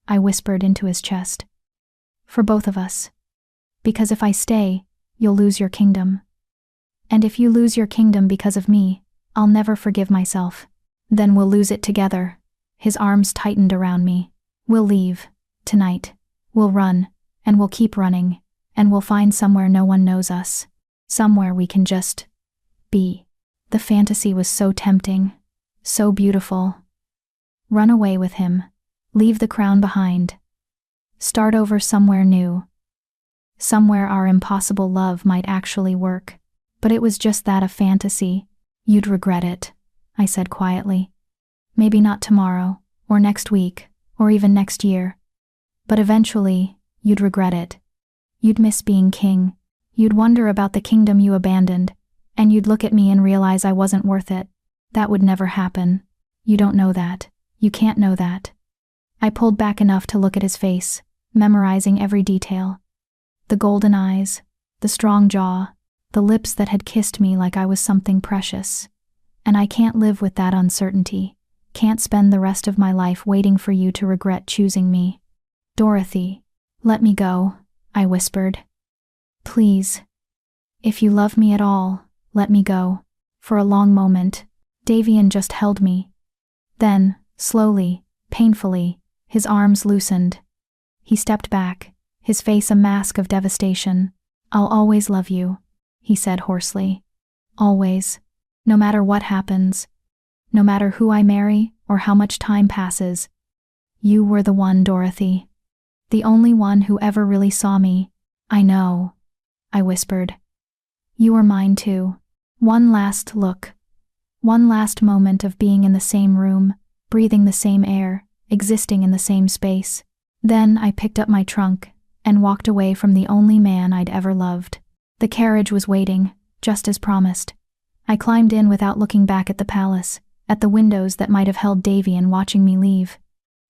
I whispered into his chest. "For both of us. Because if I stay, you'll lose your kingdom. And if you lose your kingdom because of me, I'll never forgive myself. Then we'll lose it together." His arms tightened around me. "We'll leave. Tonight. We'll run. And we'll keep running. And we'll find somewhere no one knows us. Somewhere we can just be." The fantasy was so tempting. So beautiful. Run away with him. Leave the crown behind. Start over somewhere new. Somewhere our impossible love might actually work. But it was just that, a fantasy. "You'd regret it," I said quietly. "Maybe not tomorrow, or next week, or even next year. But eventually, you'd regret it. You'd miss being king. You'd wonder about the kingdom you abandoned, and you'd look at me and realize I wasn't worth it. That would never happen. You don't know that. You can't know that." I pulled back enough to look at his face, memorizing every detail. The golden eyes, the strong jaw, the lips that had kissed me like I was something precious. And I can't live with that uncertainty. Can't spend the rest of my life waiting for you to regret choosing me. "Dorothy, let me go," I whispered. "Please. If you love me at all, let me go." For a long moment, Davian just held me. Then, slowly, painfully, his arms loosened. He stepped back, his face a mask of devastation. "I'll always love you," he said hoarsely. "Always. No matter what happens. No matter who I marry or how much time passes. You were the one, Dorothy. The only one who ever really saw me." "I know," I whispered. "You were mine too." One last look. One last moment of being in the same room, breathing the same air, existing in the same space. Then I picked up my trunk and walked away from the only man I'd ever loved. The carriage was waiting, just as promised. I climbed in without looking back at the palace, at the windows that might have held Davian watching me leave.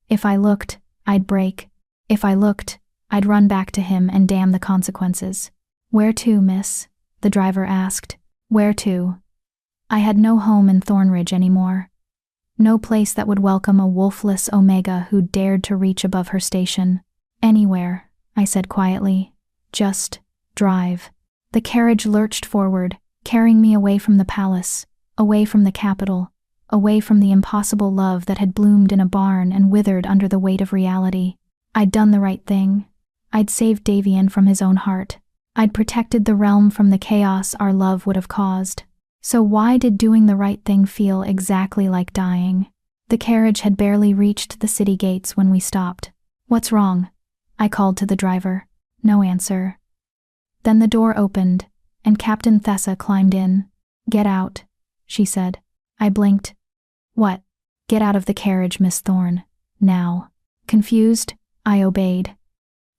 If I looked, I'd break. If I looked, I'd run back to him and damn the consequences. "Where to, miss?" the driver asked. "Where to?" I had no home in Thornridge anymore. No place that would welcome a wolfless Omega who dared to reach above her station. Anywhere, I said quietly. Just drive. The carriage lurched forward, carrying me away from the palace, away from the capital, away from the impossible love that had bloomed in a barn and withered under the weight of reality. I'd done the right thing. I'd saved Davian from his own heart. I'd protected the realm from the chaos our love would have caused. So why did doing the right thing feel exactly like dying? The carriage had barely reached the city gates when we stopped. "What's wrong?" I called to the driver. No answer. Then the door opened, and Captain Thessa climbed in. "Get out," she said. I blinked. "What?" "Get out of the carriage, Miss Thorne. Now." Confused, I obeyed.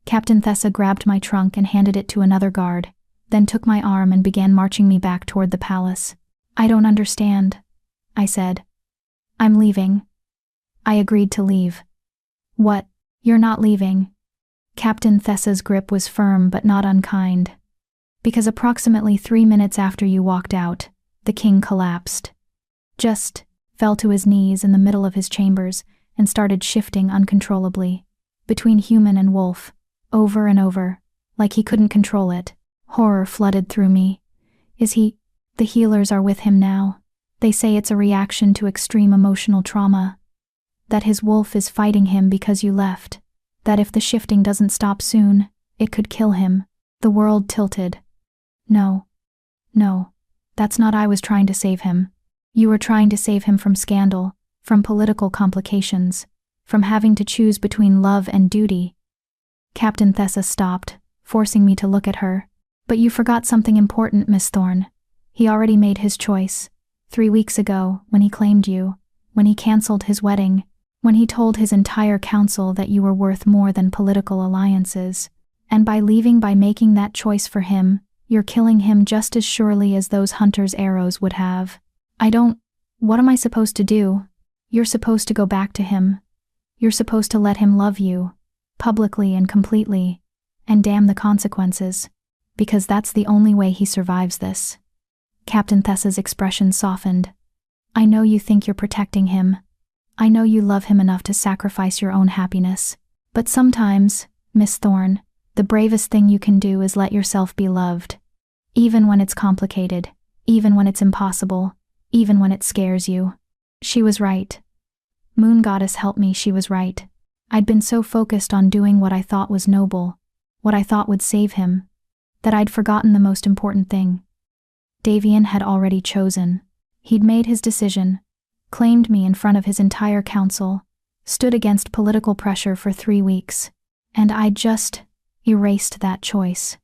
Captain Thessa grabbed my trunk and handed it to another guard, then took my arm and began marching me back toward the palace. "I don't understand," I said. "I'm leaving." I agreed to leave. "What? You're not leaving." Captain Thessa's grip was firm but not unkind. "Because approximately 3 minutes after you walked out, the king collapsed. Just fell to his knees in the middle of his chambers and started shifting uncontrollably, between human and wolf, over and over, like he couldn't control it. Horror flooded through me. Is he? The healers are with him now. They say it's a reaction to extreme emotional trauma. That his wolf is fighting him because you left. That if the shifting doesn't stop soon, it could kill him." The world tilted. No, that's not. I was trying to save him. You were trying to save him from scandal, from political complications, from having to choose between love and duty. Captain Thessa stopped, forcing me to look at her. "But you forgot something important, Miss Thorne. He already made his choice. 3 weeks ago, when he claimed you, when he cancelled his wedding, when he told his entire council that you were worth more than political alliances. And by making that choice for him, you're killing him just as surely as those hunters' arrows would have. What am I supposed to do? You're supposed to go back to him. You're supposed to let him love you, publicly and completely, and damn the consequences, because that's the only way he survives this." Captain Thessa's expression softened. "I know you think you're protecting him. I know you love him enough to sacrifice your own happiness. But sometimes, Miss Thorne, the bravest thing you can do is let yourself be loved. Even when it's complicated, even when it's impossible, even when it scares you." She was right. Moon Goddess help me, she was right. I'd been so focused on doing what I thought was noble, what I thought would save him, that I'd forgotten the most important thing. Davian had already chosen. He'd made his decision, claimed me in front of his entire council, stood against political pressure for 3 weeks, and I just erased that choice.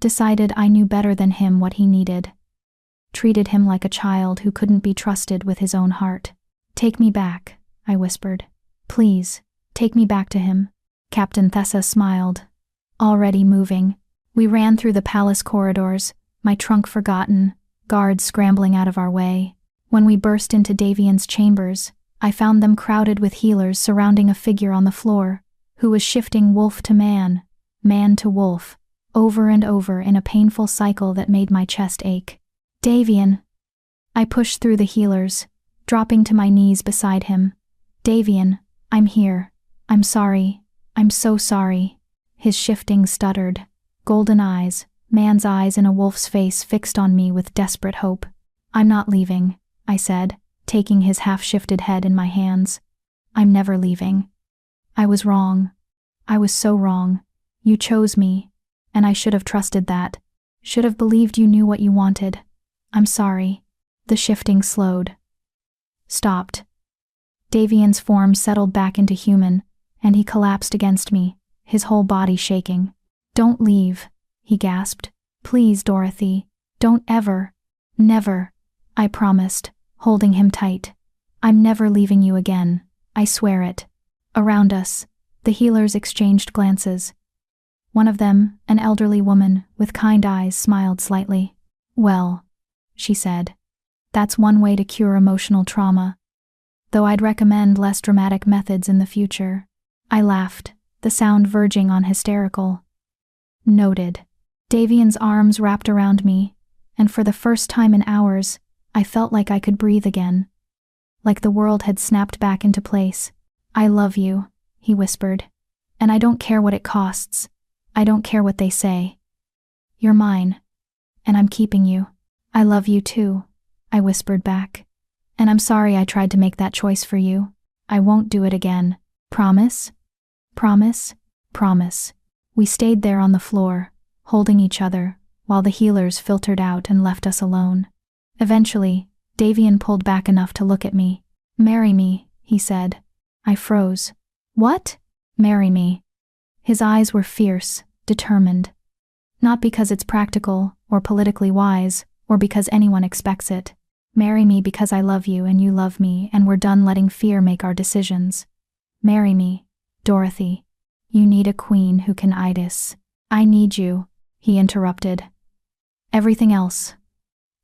Decided I knew better than him what he needed. Treated him like a child who couldn't be trusted with his own heart. "Take me back," I whispered. "Please, take me back to him." Captain Thessa smiled. Already moving, we ran through the palace corridors, my trunk forgotten, guards scrambling out of our way. When we burst into Davian's chambers, I found them crowded with healers surrounding a figure on the floor, who was shifting wolf to man, man to wolf, over and over in a painful cycle that made my chest ache. "Davian!" I pushed through the healers, dropping to my knees beside him. "Davian, I'm here. I'm sorry. I'm so sorry." His shifting stuttered. Golden eyes, man's eyes in a wolf's face fixed on me with desperate hope. "I'm not leaving," I said, taking his half-shifted head in my hands. "I'm never leaving. I was wrong. I was so wrong. You chose me, and I should have trusted that. Should have believed you knew what you wanted. I'm sorry." The shifting slowed. Stopped. Davian's form settled back into human, and he collapsed against me, his whole body shaking. "Don't leave," he gasped. "Please, Dorothy, don't ever." "Never," I promised, holding him tight. "I'm never leaving you again. I swear it." Around us, the healers exchanged glances. One of them, an elderly woman with kind eyes, smiled slightly. "Well," she said, "that's one way to cure emotional trauma. Though I'd recommend less dramatic methods in the future." I laughed, the sound verging on hysterical. Noted. Davian's arms wrapped around me, and for the first time in hours, I felt like I could breathe again. like the world had snapped back into place. "I love you," he whispered. "And I don't care what it costs. I don't care what they say. You're mine. And I'm keeping you." "I love you too," I whispered back. "And I'm sorry I tried to make that choice for you. I won't do it again. Promise? Promise? Promise." We stayed there on the floor, holding each other, while the healers filtered out and left us alone. Eventually, Davian pulled back enough to look at me. "Marry me," he said. I froze. "What?" "Marry me." His eyes were fierce, determined. "Not because it's practical, or politically wise, or because anyone expects it. Marry me because I love you and you love me and we're done letting fear make our decisions. Marry me, Dorothy. You need a queen who can Idis." "I need you," he interrupted. "Everything else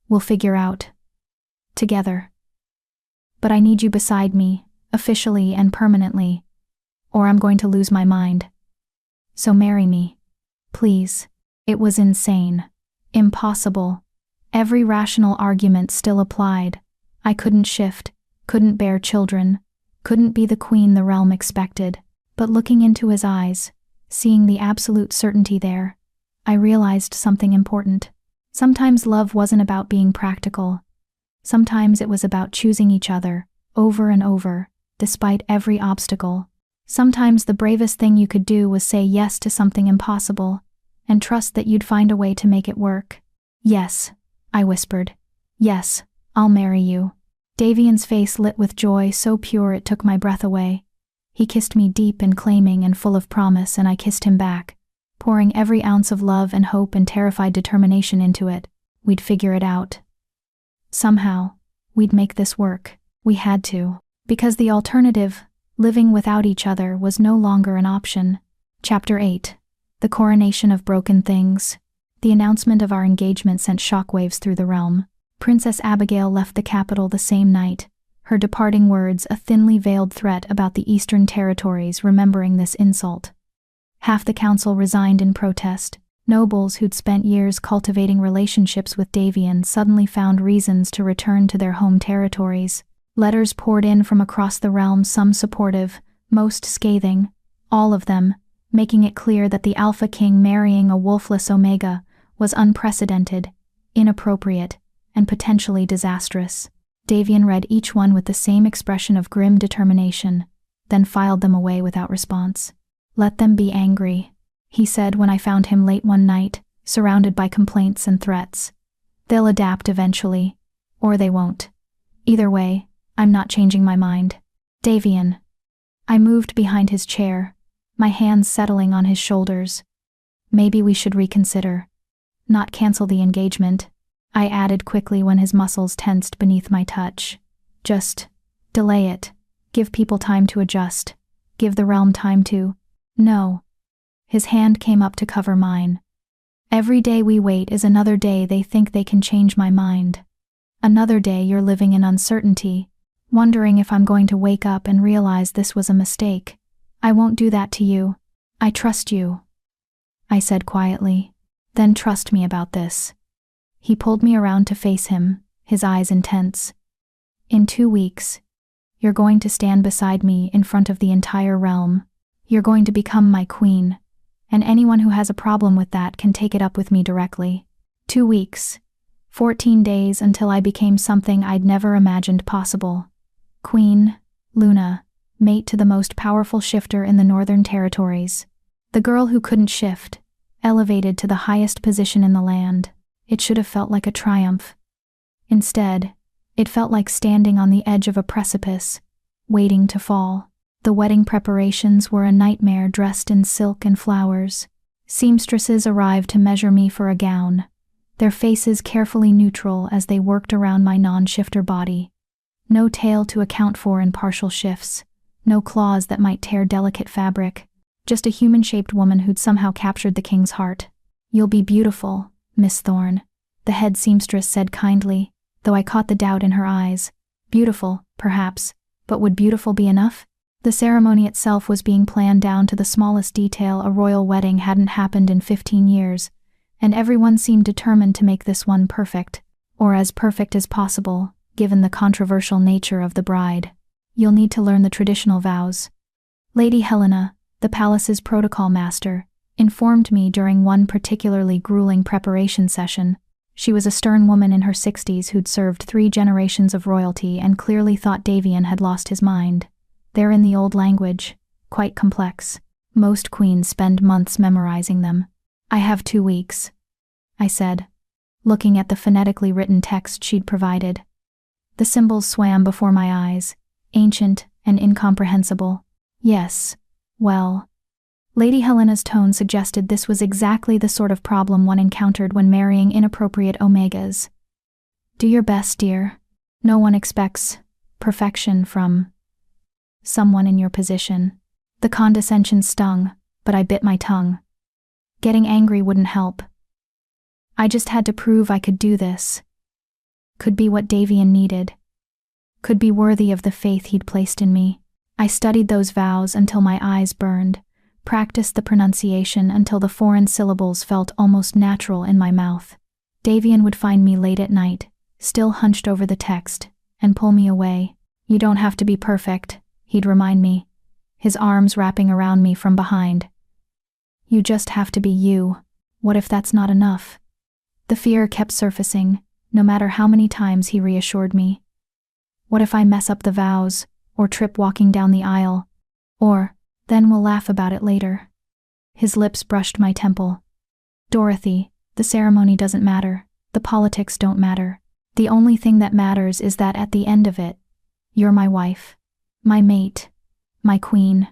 we'll figure out together. But I need you beside me, officially and permanently, or I'm going to lose my mind. So marry me, please." It was insane. Impossible. Every rational argument still applied. I couldn't shift, couldn't bear children, couldn't be the queen the realm expected. But looking into his eyes, seeing the absolute certainty there, I realized something important. Sometimes love wasn't about being practical. Sometimes it was about choosing each other, over and over, despite every obstacle. Sometimes the bravest thing you could do was say yes to something impossible, and trust that you'd find a way to make it work. "Yes," I whispered. "Yes, I'll marry you." Davian's face lit with joy so pure it took my breath away. He kissed me deep and claiming and full of promise, and I kissed him back, pouring every ounce of love and hope and terrified determination into it. We'd figure it out. Somehow, we'd make this work. We had to. Because the alternative, living without each other, was no longer an option. Chapter 8. The Coronation of Broken Things. The announcement of our engagement sent shockwaves through the realm. Princess Abigail left the capital the same night, her departing words a thinly veiled threat about the Eastern Territories remembering this insult. Half the council resigned in protest. Nobles who'd spent years cultivating relationships with Davian suddenly found reasons to return to their home territories. Letters poured in from across the realm, some supportive, most scathing, all of them, making it clear that the Alpha King marrying a wolfless Omega was unprecedented, inappropriate, and potentially disastrous. Davian read each one with the same expression of grim determination, then filed them away without response. "Let them be angry," he said when I found him late one night, surrounded by complaints and threats. "They'll adapt eventually, or they won't. Either way, I'm not changing my mind." "Davian." I moved behind his chair, my hands settling on his shoulders. "Maybe we should reconsider. Not cancel the engagement," I added quickly when his muscles tensed beneath my touch. "Just delay it. Give people time to adjust. Give the realm time to—" "No." His hand came up to cover mine. "Every day we wait is another day they think they can change my mind. Another day you're living in uncertainty, wondering if I'm going to wake up and realize this was a mistake. I won't do that to you. I trust you," I said quietly. "Then trust me about this." He pulled me around to face him, his eyes intense. "In 2 weeks, you're going to stand beside me in front of the entire realm. You're going to become my queen, and anyone who has a problem with that can take it up with me directly. 2 weeks, 14 days until I became something I'd never imagined possible. Queen, Luna, mate to the most powerful shifter in the Northern Territories. The girl who couldn't shift, elevated to the highest position in the land. It should have felt like a triumph. Instead, it felt like standing on the edge of a precipice, waiting to fall. The wedding preparations were a nightmare dressed in silk and flowers. Seamstresses arrived to measure me for a gown, their faces carefully neutral as they worked around my non-shifter body. No tail to account for in partial shifts, no claws that might tear delicate fabric, just a human-shaped woman who'd somehow captured the king's heart. "You'll be beautiful, Miss Thorne," the head seamstress said kindly, though I caught the doubt in her eyes. Beautiful, perhaps, but would beautiful be enough? The ceremony itself was being planned down to the smallest detail. A royal wedding hadn't happened in 15 years, and everyone seemed determined to make this one perfect, or as perfect as possible. given the controversial nature of the bride. You'll need to learn the traditional vows. Lady Helena, the palace's protocol master, informed me during one particularly grueling preparation session. She was a stern woman in her 60s who'd served 3 generations of royalty and clearly thought Davian had lost his mind. They're in the old language, quite complex. Most queens spend months memorizing them. I have 2 weeks, I said, looking at the phonetically written text she'd provided. The symbols swam before my eyes, ancient and incomprehensible. Yes, well. Lady Helena's tone suggested this was exactly the sort of problem one encountered when marrying inappropriate omegas. Do your best, dear. No one expects perfection from someone in your position. The condescension stung, but I bit my tongue. Getting angry wouldn't help. I just had to prove I could do this. Could be what Davian needed. Could be worthy of the faith he'd placed in me. I studied those vows until my eyes burned, practiced the pronunciation until the foreign syllables felt almost natural in my mouth. Davian would find me late at night, still hunched over the text, and pull me away. You don't have to be perfect, he'd remind me, his arms wrapping around me from behind. You just have to be you. What if that's not enough? The fear kept surfacing, no matter how many times he reassured me. What if I mess up the vows, or trip walking down the aisle? Or, then we'll laugh about it later. His lips brushed my temple. Dorothy, the ceremony doesn't matter, the politics don't matter. The only thing that matters is that at the end of it, you're my wife, my mate, my queen.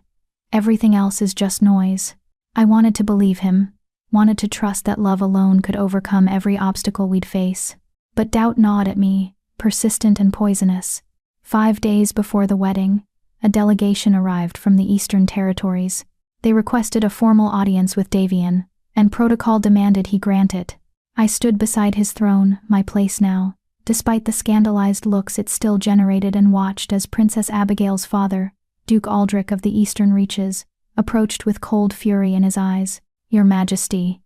Everything else is just noise. I wanted to believe him, wanted to trust that love alone could overcome every obstacle we'd face. But doubt gnawed at me, persistent and poisonous. 5 days before the wedding, a delegation arrived from the Eastern Territories. They requested a formal audience with Davian, and protocol demanded he grant it. I stood beside his throne, my place now, despite the scandalized looks it still generated, and watched as Princess Abigail's father, Duke Aldrich of the Eastern Reaches, approached with cold fury in his eyes. Your Majesty,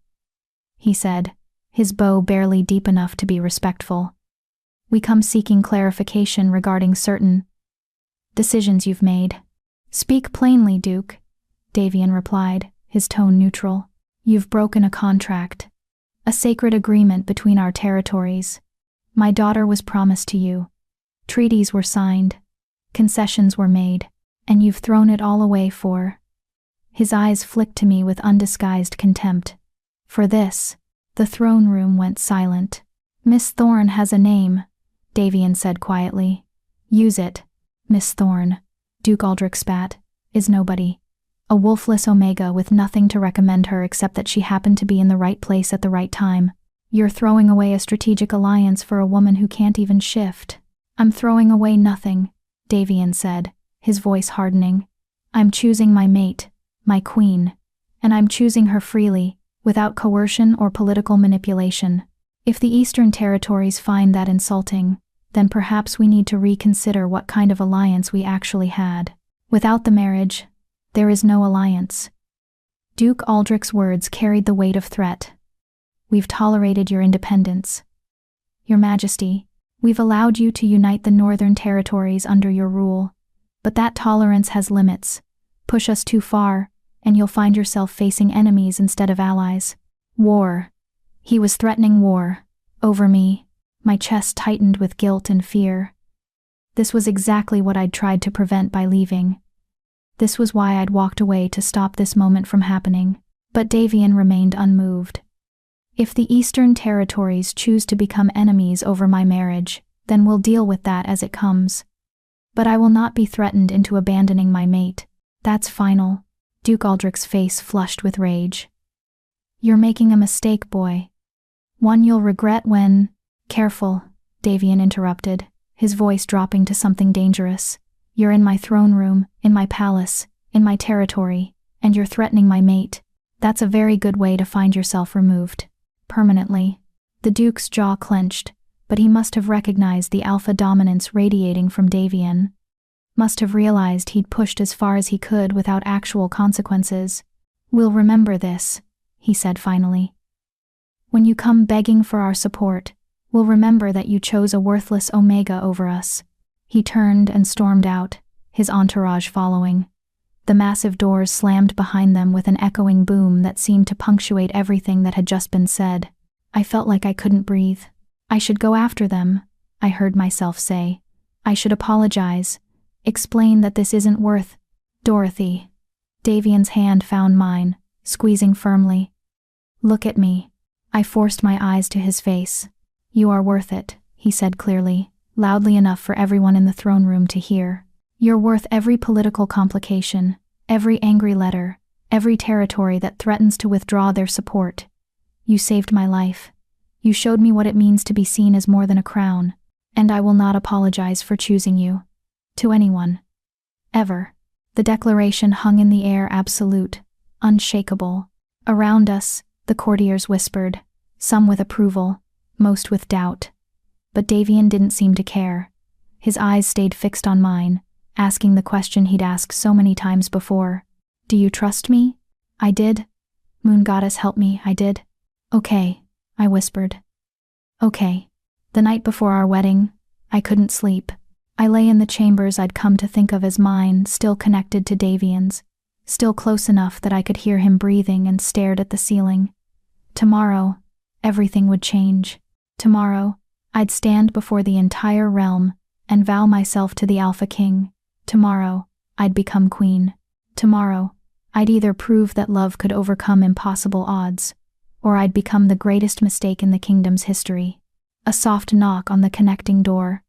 he said, his bow barely deep enough to be respectful. We come seeking clarification regarding certain decisions you've made. Speak plainly, Duke, Davian replied, his tone neutral. You've broken a contract, a sacred agreement between our territories. My daughter was promised to you. Treaties were signed, concessions were made, and you've thrown it all away for... His eyes flicked to me with undisguised contempt. For this, the throne room went silent. Miss Thorne has a name, Davian said quietly. Use it, Miss Thorne. Duke Aldrich spat. Is nobody. A wolfless omega with nothing to recommend her except that she happened to be in the right place at the right time. You're throwing away a strategic alliance for a woman who can't even shift. I'm throwing away nothing, Davian said, his voice hardening. I'm choosing my mate, my queen, and I'm choosing her freely, without coercion or political manipulation. If the Eastern Territories find that insulting, then perhaps we need to reconsider what kind of alliance we actually had. Without the marriage, there is no alliance. Duke Aldrich's words carried the weight of threat. We've tolerated your independence. Your Majesty, we've allowed you to unite the Northern Territories under your rule, but that tolerance has limits. Push us too far, and you'll find yourself facing enemies instead of allies. War. He was threatening war. Over me. My chest tightened with guilt and fear. This was exactly what I'd tried to prevent by leaving. This was why I'd walked away to stop this moment from happening. But Davian remained unmoved. If the Eastern Territories choose to become enemies over my marriage, then we'll deal with that as it comes. But I will not be threatened into abandoning my mate. That's final. Duke Aldrich's face flushed with rage. You're making a mistake, boy. One you'll regret when... Careful, Davian interrupted, his voice dropping to something dangerous. You're in my throne room, in my palace, in my territory, and you're threatening my mate. That's a very good way to find yourself removed. Permanently. The Duke's jaw clenched, but he must have recognized the alpha dominance radiating from Davian. Must have realized he'd pushed as far as he could without actual consequences. We'll remember this, he said finally. When you come begging for our support, will remember that you chose a worthless Omega over us." He turned and stormed out, his entourage following. The massive doors slammed behind them with an echoing boom that seemed to punctuate everything that had just been said. I felt like I couldn't breathe. I should go after them, I heard myself say. I should apologize, explain that this isn't worth. Dorothy. Davian's hand found mine, squeezing firmly. "Look at me." I forced my eyes to his face. "You are worth it," he said clearly, loudly enough for everyone in the throne room to hear. "You're worth every political complication, every angry letter, every territory that threatens to withdraw their support. You saved my life. You showed me what it means to be seen as more than a crown, and I will not apologize for choosing you. To anyone. Ever." The declaration hung in the air, absolute, unshakable. Around us, the courtiers whispered, some with approval, most with doubt. But Davian didn't seem to care. His eyes stayed fixed on mine, asking the question he'd asked so many times before. "Do you trust me?" "I did. Moon Goddess help me, I did." "Okay," I whispered. "Okay." The night before our wedding, I couldn't sleep. I lay in the chambers I'd come to think of as mine, still connected to Davian's, still close enough that I could hear him breathing, and stared at the ceiling. Tomorrow, everything would change. Tomorrow, I'd stand before the entire realm and vow myself to the Alpha King. Tomorrow, I'd become queen. Tomorrow, I'd either prove that love could overcome impossible odds, or I'd become the greatest mistake in the kingdom's history. A soft knock on the connecting door.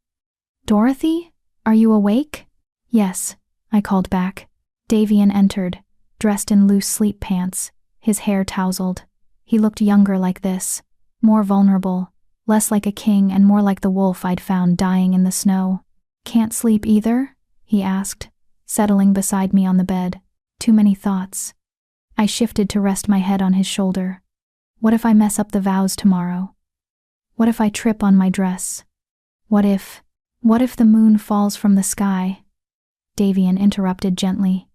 "Dorothy? Are you awake?" "Yes," I called back. Davian entered, dressed in loose sleep pants, his hair tousled. He looked younger like this, more vulnerable, less like a king and more like the wolf I'd found dying in the snow. "Can't sleep either?" he asked, settling beside me on the bed. "Too many thoughts." I shifted to rest my head on his shoulder. "What if I mess up the vows tomorrow? What if I trip on my dress? What if the moon falls from the sky?" Davian interrupted gently.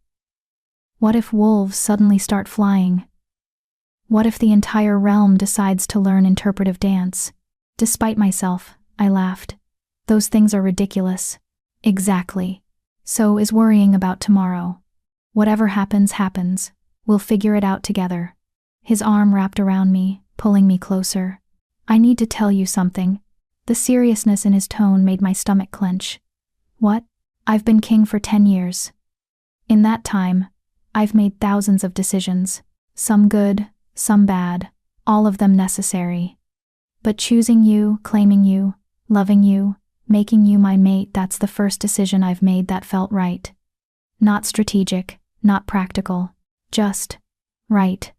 "What if wolves suddenly start flying? What if the entire realm decides to learn interpretive dance?" Despite myself, I laughed. "Those things are ridiculous." "Exactly. So is worrying about tomorrow. Whatever happens, happens. We'll figure it out together." His arm wrapped around me, pulling me closer. "I need to tell you something." The seriousness in his tone made my stomach clench. "What?" "I've been king for 10 years. In that time, I've made thousands of decisions, some good, some bad, all of them necessary. But choosing you, claiming you, loving you, making you my mate, that's the first decision I've made that felt right. Not strategic, not practical, just right.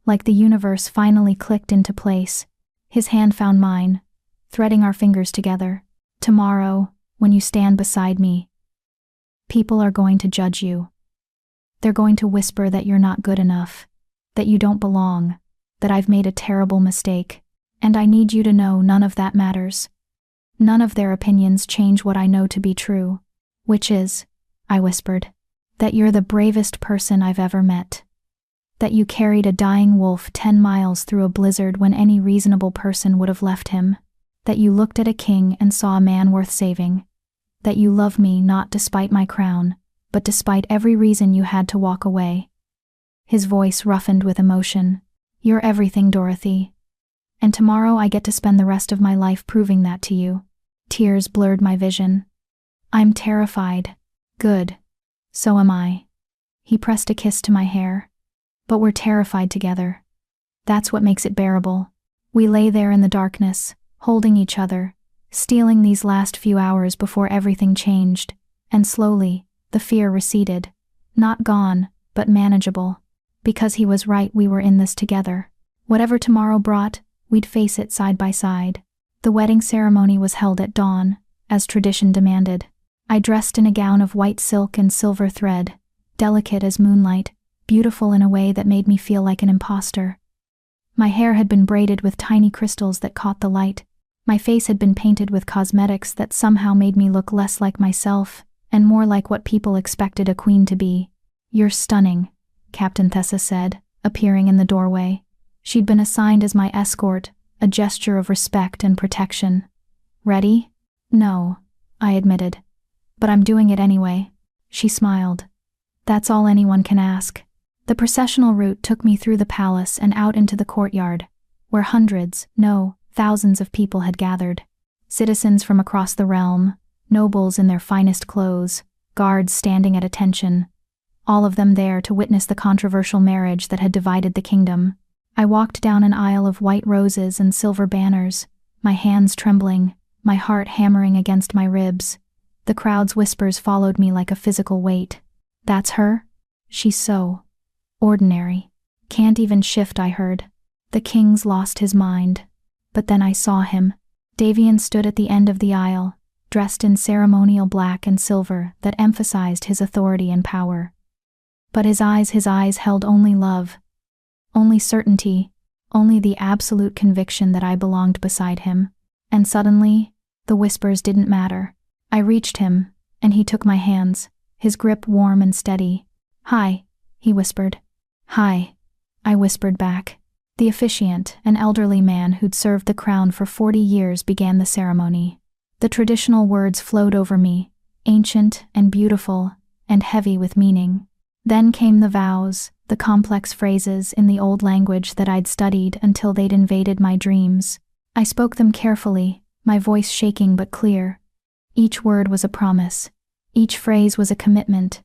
Like the universe finally clicked into place." His hand found mine, threading our fingers together. "Tomorrow, when you stand beside me, people are going to judge you. They're going to whisper that you're not good enough, that you don't belong, that I've made a terrible mistake. And I need you to know none of that matters. None of their opinions change what I know to be true. Which is," I whispered, "that you're the bravest person I've ever met. That you carried a dying wolf 10 miles through a blizzard when any reasonable person would have left him. That you looked at a king and saw a man worth saving. That you love me not despite my crown, but despite every reason you had to walk away." His voice roughened with emotion. "You're everything, Dorothy. And tomorrow I get to spend the rest of my life proving that to you." Tears blurred my vision. "I'm terrified." "Good. So am I." He pressed a kiss to my hair. "But we're terrified together. That's what makes it bearable." We lay there in the darkness, holding each other, stealing these last few hours before everything changed, and slowly, the fear receded. Not gone, but manageable. Because he was right, we were in this together. Whatever tomorrow brought, we'd face it side by side. The wedding ceremony was held at dawn, as tradition demanded. I dressed in a gown of white silk and silver thread, delicate as moonlight, beautiful in a way that made me feel like an imposter. My hair had been braided with tiny crystals that caught the light. My face had been painted with cosmetics that somehow made me look less like myself, and more like what people expected a queen to be. "You're stunning," Captain Thessa said, appearing in the doorway. She'd been assigned as my escort, a gesture of respect and protection. Ready? No, I admitted. But I'm doing it anyway. She smiled. That's all anyone can ask. The processional route took me through the palace and out into the courtyard, where hundreds, no, thousands of people had gathered. Citizens from across the realm, nobles in their finest clothes, guards standing at attention, all of them there to witness the controversial marriage that had divided the kingdom. I walked down an aisle of white roses and silver banners, my hands trembling, my heart hammering against my ribs. The crowd's whispers followed me like a physical weight. That's her? She's so ordinary. Can't even shift, I heard. The king's lost his mind. But then I saw him. Davian stood at the end of the aisle, dressed in ceremonial black and silver that emphasized his authority and power. But his eyes held only love, only certainty, only the absolute conviction that I belonged beside him. And suddenly, the whispers didn't matter. I reached him, and he took my hands, his grip warm and steady. "Hi," he whispered. "Hi," I whispered back. The officiant, an elderly man who'd served the crown for 40 years, began the ceremony. The traditional words flowed over me, ancient and beautiful and heavy with meaning. Then came the vows, the complex phrases in the old language that I'd studied until they'd invaded my dreams. I spoke them carefully, my voice shaking but clear. Each word was a promise. Each phrase was a commitment.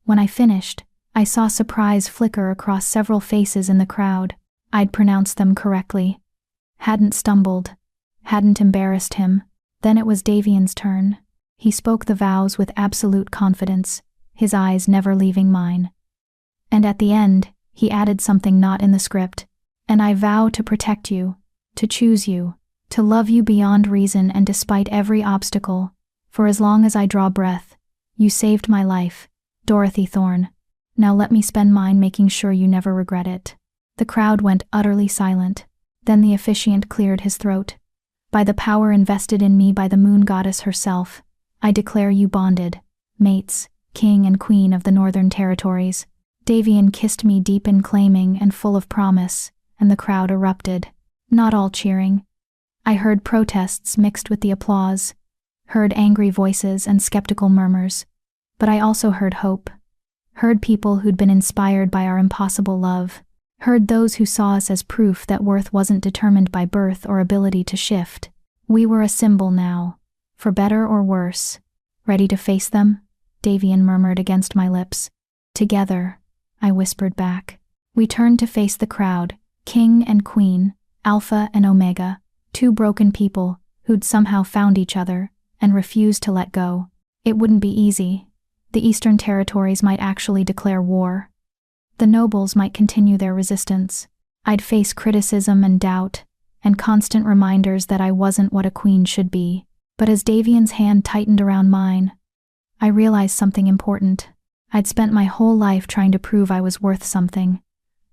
When I finished, I saw surprise flicker across several faces in the crowd. I'd pronounced them correctly. Hadn't stumbled. Hadn't embarrassed him. Then it was Davian's turn. He spoke the vows with absolute confidence, his eyes never leaving mine. And at the end, he added something not in the script. "And I vow to protect you, to choose you, to love you beyond reason and despite every obstacle, for as long as I draw breath. You saved my life, Dorothy Thorne. Now let me spend mine making sure you never regret it." The crowd went utterly silent. Then the officiant cleared his throat. "By the power invested in me by the moon goddess herself, I declare you bonded, mates, king and queen of the Northern Territories." Davian kissed me deep and claiming and full of promise, and the crowd erupted. Not all cheering. I heard protests mixed with the applause, heard angry voices and skeptical murmurs. But I also heard hope. Heard people who'd been inspired by our impossible love. Heard those who saw us as proof that worth wasn't determined by birth or ability to shift. We were a symbol now, for better or worse. "Ready to face them?" Davian murmured against my lips. "Together," I whispered back. We turned to face the crowd, king and queen, alpha and omega, two broken people who'd somehow found each other and refused to let go. It wouldn't be easy. The Eastern Territories might actually declare war. The nobles might continue their resistance. I'd face criticism and doubt, and constant reminders that I wasn't what a queen should be. But as Davian's hand tightened around mine, I realized something important. I'd spent my whole life trying to prove I was worth something,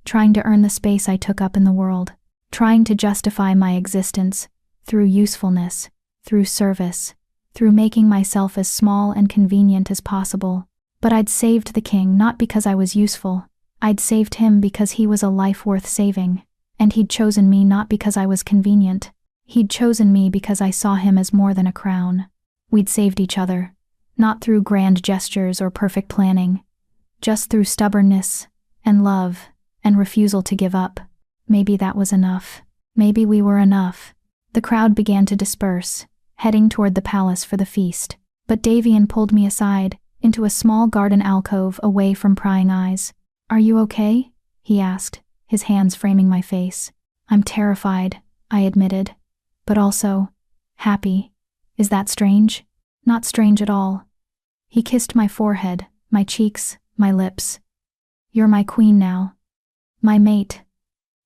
trying to earn the space I took up in the world, trying to justify my existence through usefulness, through service, through making myself as small and convenient as possible. But I'd saved the king not because I was useful. I'd saved him because he was a life worth saving, and he'd chosen me not because I was convenient. He'd chosen me because I saw him as more than a crown. We'd saved each other, not through grand gestures or perfect planning, just through stubbornness and love and refusal to give up. Maybe that was enough. Maybe we were enough. The crowd began to disperse, heading toward the palace for the feast. But Davian pulled me aside, into a small garden alcove away from prying eyes. "Are you okay?" he asked, his hands framing my face. "I'm terrified," I admitted, "but also happy. Is that strange?" "Not strange at all." He kissed my forehead, my cheeks, my lips. "You're my queen now. My mate.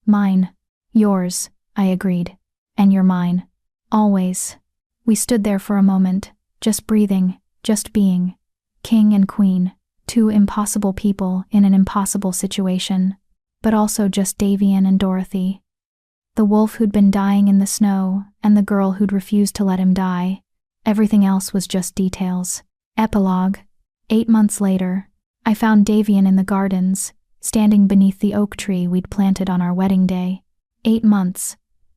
Mine. Yours," I agreed. "And you're mine. Always." We stood there for a moment, just breathing, just being. King and queen, two impossible people in an impossible situation, but also just Davian and Dorothy. The wolf who'd been dying in the snow, and the girl who'd refused to let him die. Everything else was just details. Epilogue. 8 months later, I found Davian in the gardens, standing beneath the oak tree we'd planted on our wedding day. 8 months.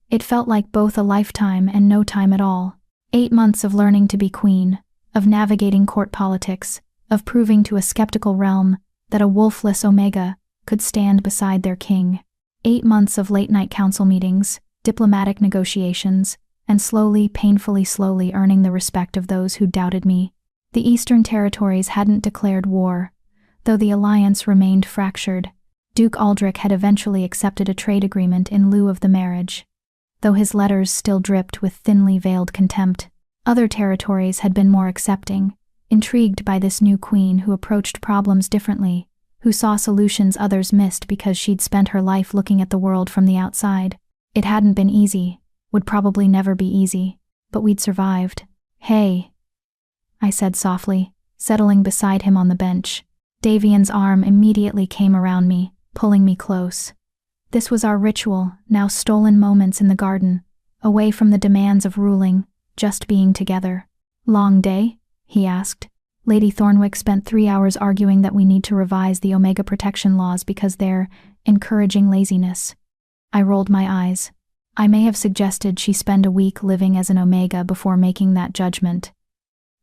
It felt like both a lifetime and no time at all. 8 months of learning to be queen, of navigating court politics, of proving to a skeptical realm that a wolfless Omega could stand beside their king. 8 months of late-night council meetings, diplomatic negotiations, and painfully slowly earning the respect of those who doubted me. The Eastern Territories hadn't declared war, though the alliance remained fractured. Duke Aldrich had eventually accepted a trade agreement in lieu of the marriage, though his letters still dripped with thinly veiled contempt. Other territories had been more accepting, intrigued by this new queen who approached problems differently, who saw solutions others missed because she'd spent her life looking at the world from the outside. It hadn't been easy, would probably never be easy, but we'd survived. "Hey," I said softly, settling beside him on the bench. Davian's arm immediately came around me, pulling me close. This was our ritual, now stolen moments in the garden, away from the demands of ruling, just being together. "Long day?" he asked. "Lady Thornwick spent 3 hours arguing that we need to revise the Omega protection laws because they're encouraging laziness." I rolled my eyes. I may have suggested she spend a week living as an Omega before making that judgment.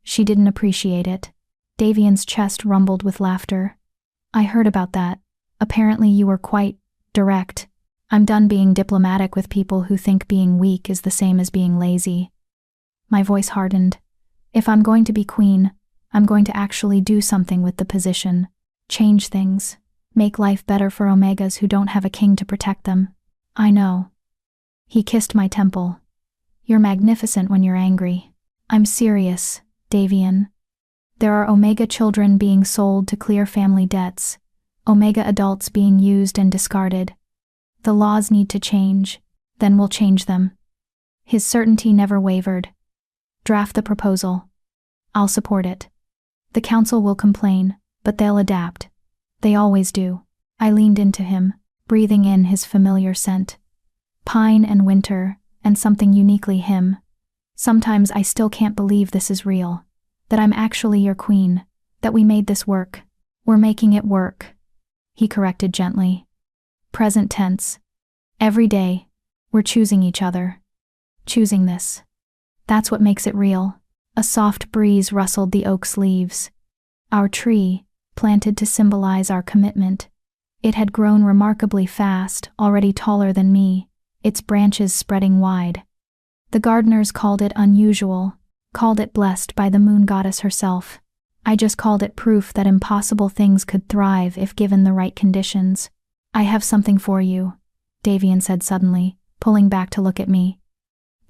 She didn't appreciate it. Davian's chest rumbled with laughter. "I heard about that. Apparently you were quite direct. I'm done being diplomatic with people who think being weak is the same as being lazy." My voice hardened. "If I'm going to be queen, I'm going to actually do something with the position. Change things. Make life better for Omegas who don't have a king to protect them." "I know." He kissed my temple. "You're magnificent when you're angry." "I'm serious, Davian. There are Omega children being sold to clear family debts, Omega adults being used and discarded. The laws need to change, then we'll change them." His certainty never wavered. "Draft the proposal. I'll support it. The council will complain, but they'll adapt. They always do." I leaned into him, breathing in his familiar scent. Pine and winter, and something uniquely him. "Sometimes I still can't believe this is real, that I'm actually your queen, that we made this work. We're making it work," he corrected gently. Present tense. Every day, we're choosing each other. Choosing this. That's what makes it real. A soft breeze rustled the oak's leaves. Our tree, planted to symbolize our commitment. It had grown remarkably fast, already taller than me, its branches spreading wide. The gardeners called it unusual, called it blessed by the moon goddess herself. I just called it proof that impossible things could thrive if given the right conditions. "I have something for you," Davian said suddenly, pulling back to look at me.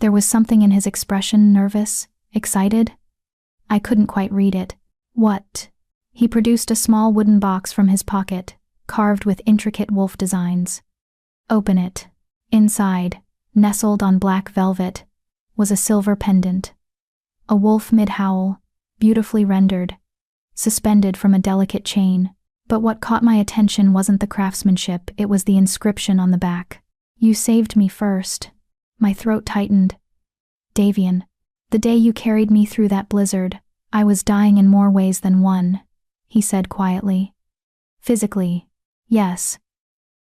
There was something in his expression, nervous, excited. I couldn't quite read it. "What?" He produced a small wooden box from his pocket, carved with intricate wolf designs. "Open it." Inside, nestled on black velvet, was a silver pendant. A wolf mid-howl, beautifully rendered, suspended from a delicate chain. But what caught my attention wasn't the craftsmanship, it was the inscription on the back. "You saved me first." My throat tightened. "Davian, the day you carried me through that blizzard, I was dying in more ways than one," he said quietly. "Physically, yes.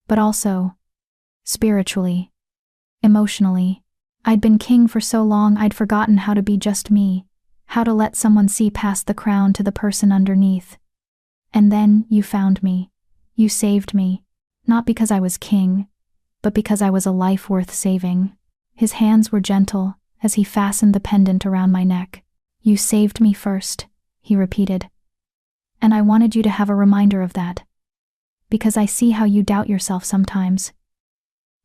But also, spiritually, emotionally. I'd been king for so long I'd forgotten how to be just me, how to let someone see past the crown to the person underneath. And then you found me. You saved me, not because I was king, but because I was a life worth saving." His hands were gentle as he fastened the pendant around my neck. "You saved me first," he repeated. "And I wanted you to have a reminder of that. Because I see how you doubt yourself sometimes.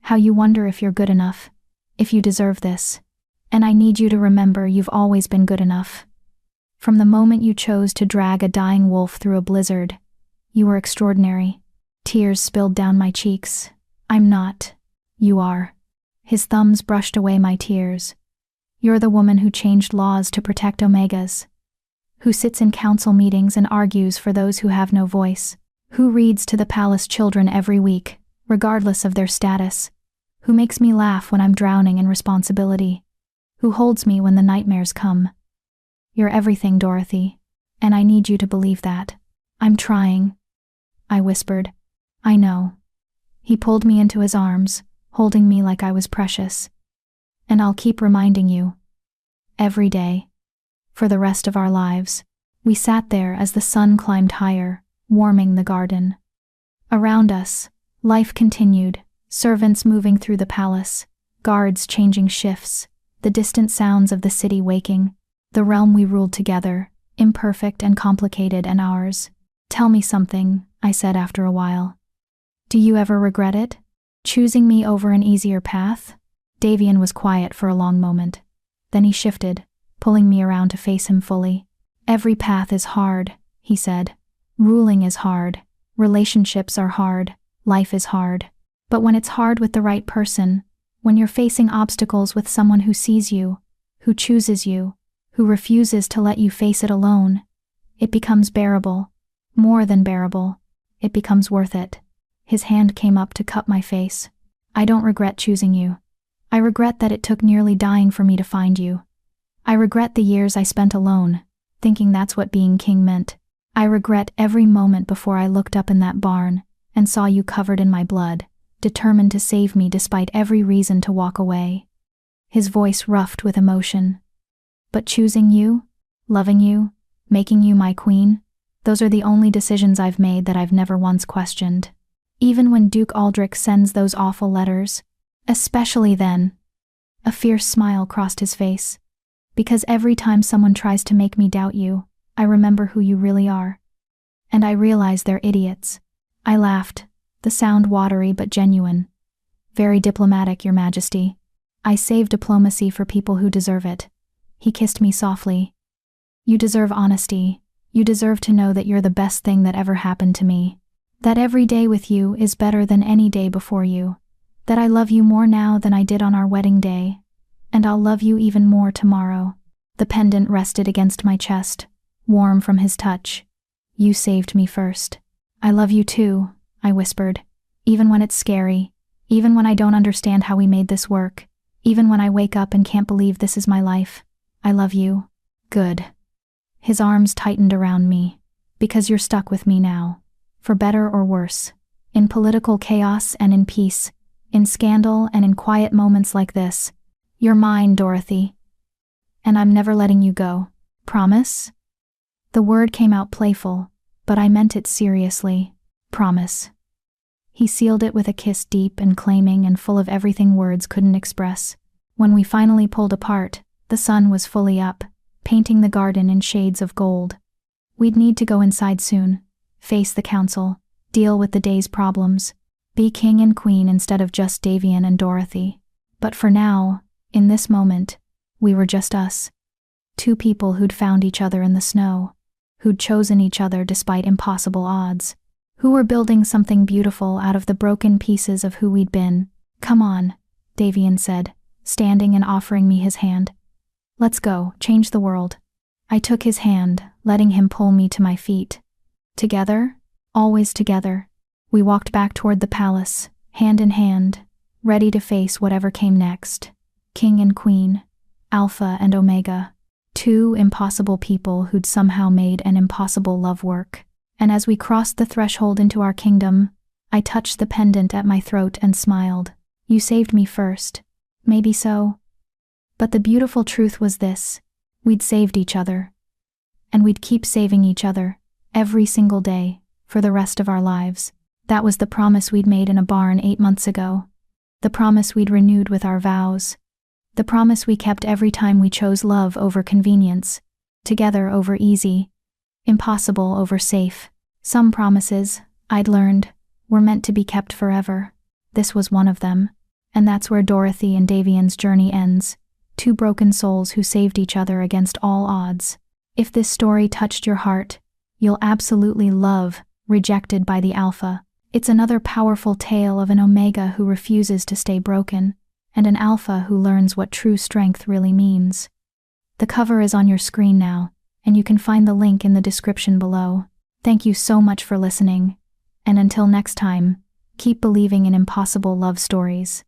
How you wonder if you're good enough, if you deserve this. And I need you to remember you've always been good enough. From the moment you chose to drag a dying wolf through a blizzard, you were extraordinary." Tears spilled down my cheeks. "I'm not. You are." His thumbs brushed away my tears. "You're the woman who changed laws to protect Omegas, who sits in council meetings and argues for those who have no voice, who reads to the palace children every week, regardless of their status, who makes me laugh when I'm drowning in responsibility, who holds me when the nightmares come. You're everything, Dorothy, and I need you to believe that." "I'm trying," I whispered. "I know." He pulled me into his arms, holding me like I was precious. And I'll keep reminding you. Every day. For the rest of our lives. We sat there as the sun climbed higher, warming the garden. Around us, life continued, servants moving through the palace, guards changing shifts, the distant sounds of the city waking, the realm we ruled together, imperfect and complicated and ours. Tell me something, I said after a while. Do you ever regret it? Choosing me over an easier path? Davian was quiet for a long moment. Then he shifted, pulling me around to face him fully. Every path is hard, he said. Ruling is hard. Relationships are hard. Life is hard. But when it's hard with the right person, when you're facing obstacles with someone who sees you, who chooses you, who refuses to let you face it alone, it becomes bearable. More than bearable. It becomes worth it. His hand came up to cup my face. I don't regret choosing you. I regret that it took nearly dying for me to find you. I regret the years I spent alone, thinking that's what being king meant. I regret every moment before I looked up in that barn and saw you covered in my blood, determined to save me despite every reason to walk away. His voice roughed with emotion. But choosing you, loving you, making you my queen, those are the only decisions I've made that I've never once questioned. Even when Duke Aldrich sends those awful letters, especially then. A fierce smile crossed his face. Because every time someone tries to make me doubt you, I remember who you really are. And I realize they're idiots. I laughed, the sound watery but genuine. Very diplomatic, Your Majesty. I save diplomacy for people who deserve it. He kissed me softly. You deserve honesty. You deserve to know that you're the best thing that ever happened to me. That every day with you is better than any day before you. That I love you more now than I did on our wedding day. And I'll love you even more tomorrow. The pendant rested against my chest, warm from his touch. You saved me first. I love you too, I whispered. Even when it's scary. Even when I don't understand how we made this work. Even when I wake up and can't believe this is my life. I love you. Good. His arms tightened around me. Because you're stuck with me now. For better or worse. In political chaos and in peace. In scandal and in quiet moments like this. You're mine, Dorothy. And I'm never letting you go. Promise? The word came out playful, but I meant it seriously. Promise. He sealed it with a kiss deep and claiming and full of everything words couldn't express. When we finally pulled apart, the sun was fully up, painting the garden in shades of gold. We'd need to go inside soon, face the council, deal with the day's problems, be king and queen instead of just Davian and Dorothy. But for now, in this moment, we were just us. Two people who'd found each other in the snow, who'd chosen each other despite impossible odds, who were building something beautiful out of the broken pieces of who we'd been. Come on, Davian said, standing and offering me his hand. Let's go, change the world. I took his hand, letting him pull me to my feet. Together, always together, we walked back toward the palace, hand in hand, ready to face whatever came next. King and queen, Alpha and Omega, two impossible people who'd somehow made an impossible love work. And as we crossed the threshold into our kingdom, I touched the pendant at my throat and smiled. You saved me first. Maybe so. But the beautiful truth was this. We'd saved each other. And we'd keep saving each other, every single day, for the rest of our lives. That was the promise we'd made in a barn 8 months ago. The promise we'd renewed with our vows. The promise we kept every time we chose love over convenience, together over easy, impossible over safe. Some promises, I'd learned, were meant to be kept forever. This was one of them. And that's where Dorothy and Davian's journey ends. Two broken souls who saved each other against all odds. If this story touched your heart, you'll absolutely love Rejected by the Alpha. It's another powerful tale of an Omega who refuses to stay broken, and an Alpha who learns what true strength really means. The cover is on your screen now, and you can find the link in the description below. Thank you so much for listening, and until next time, keep believing in impossible love stories.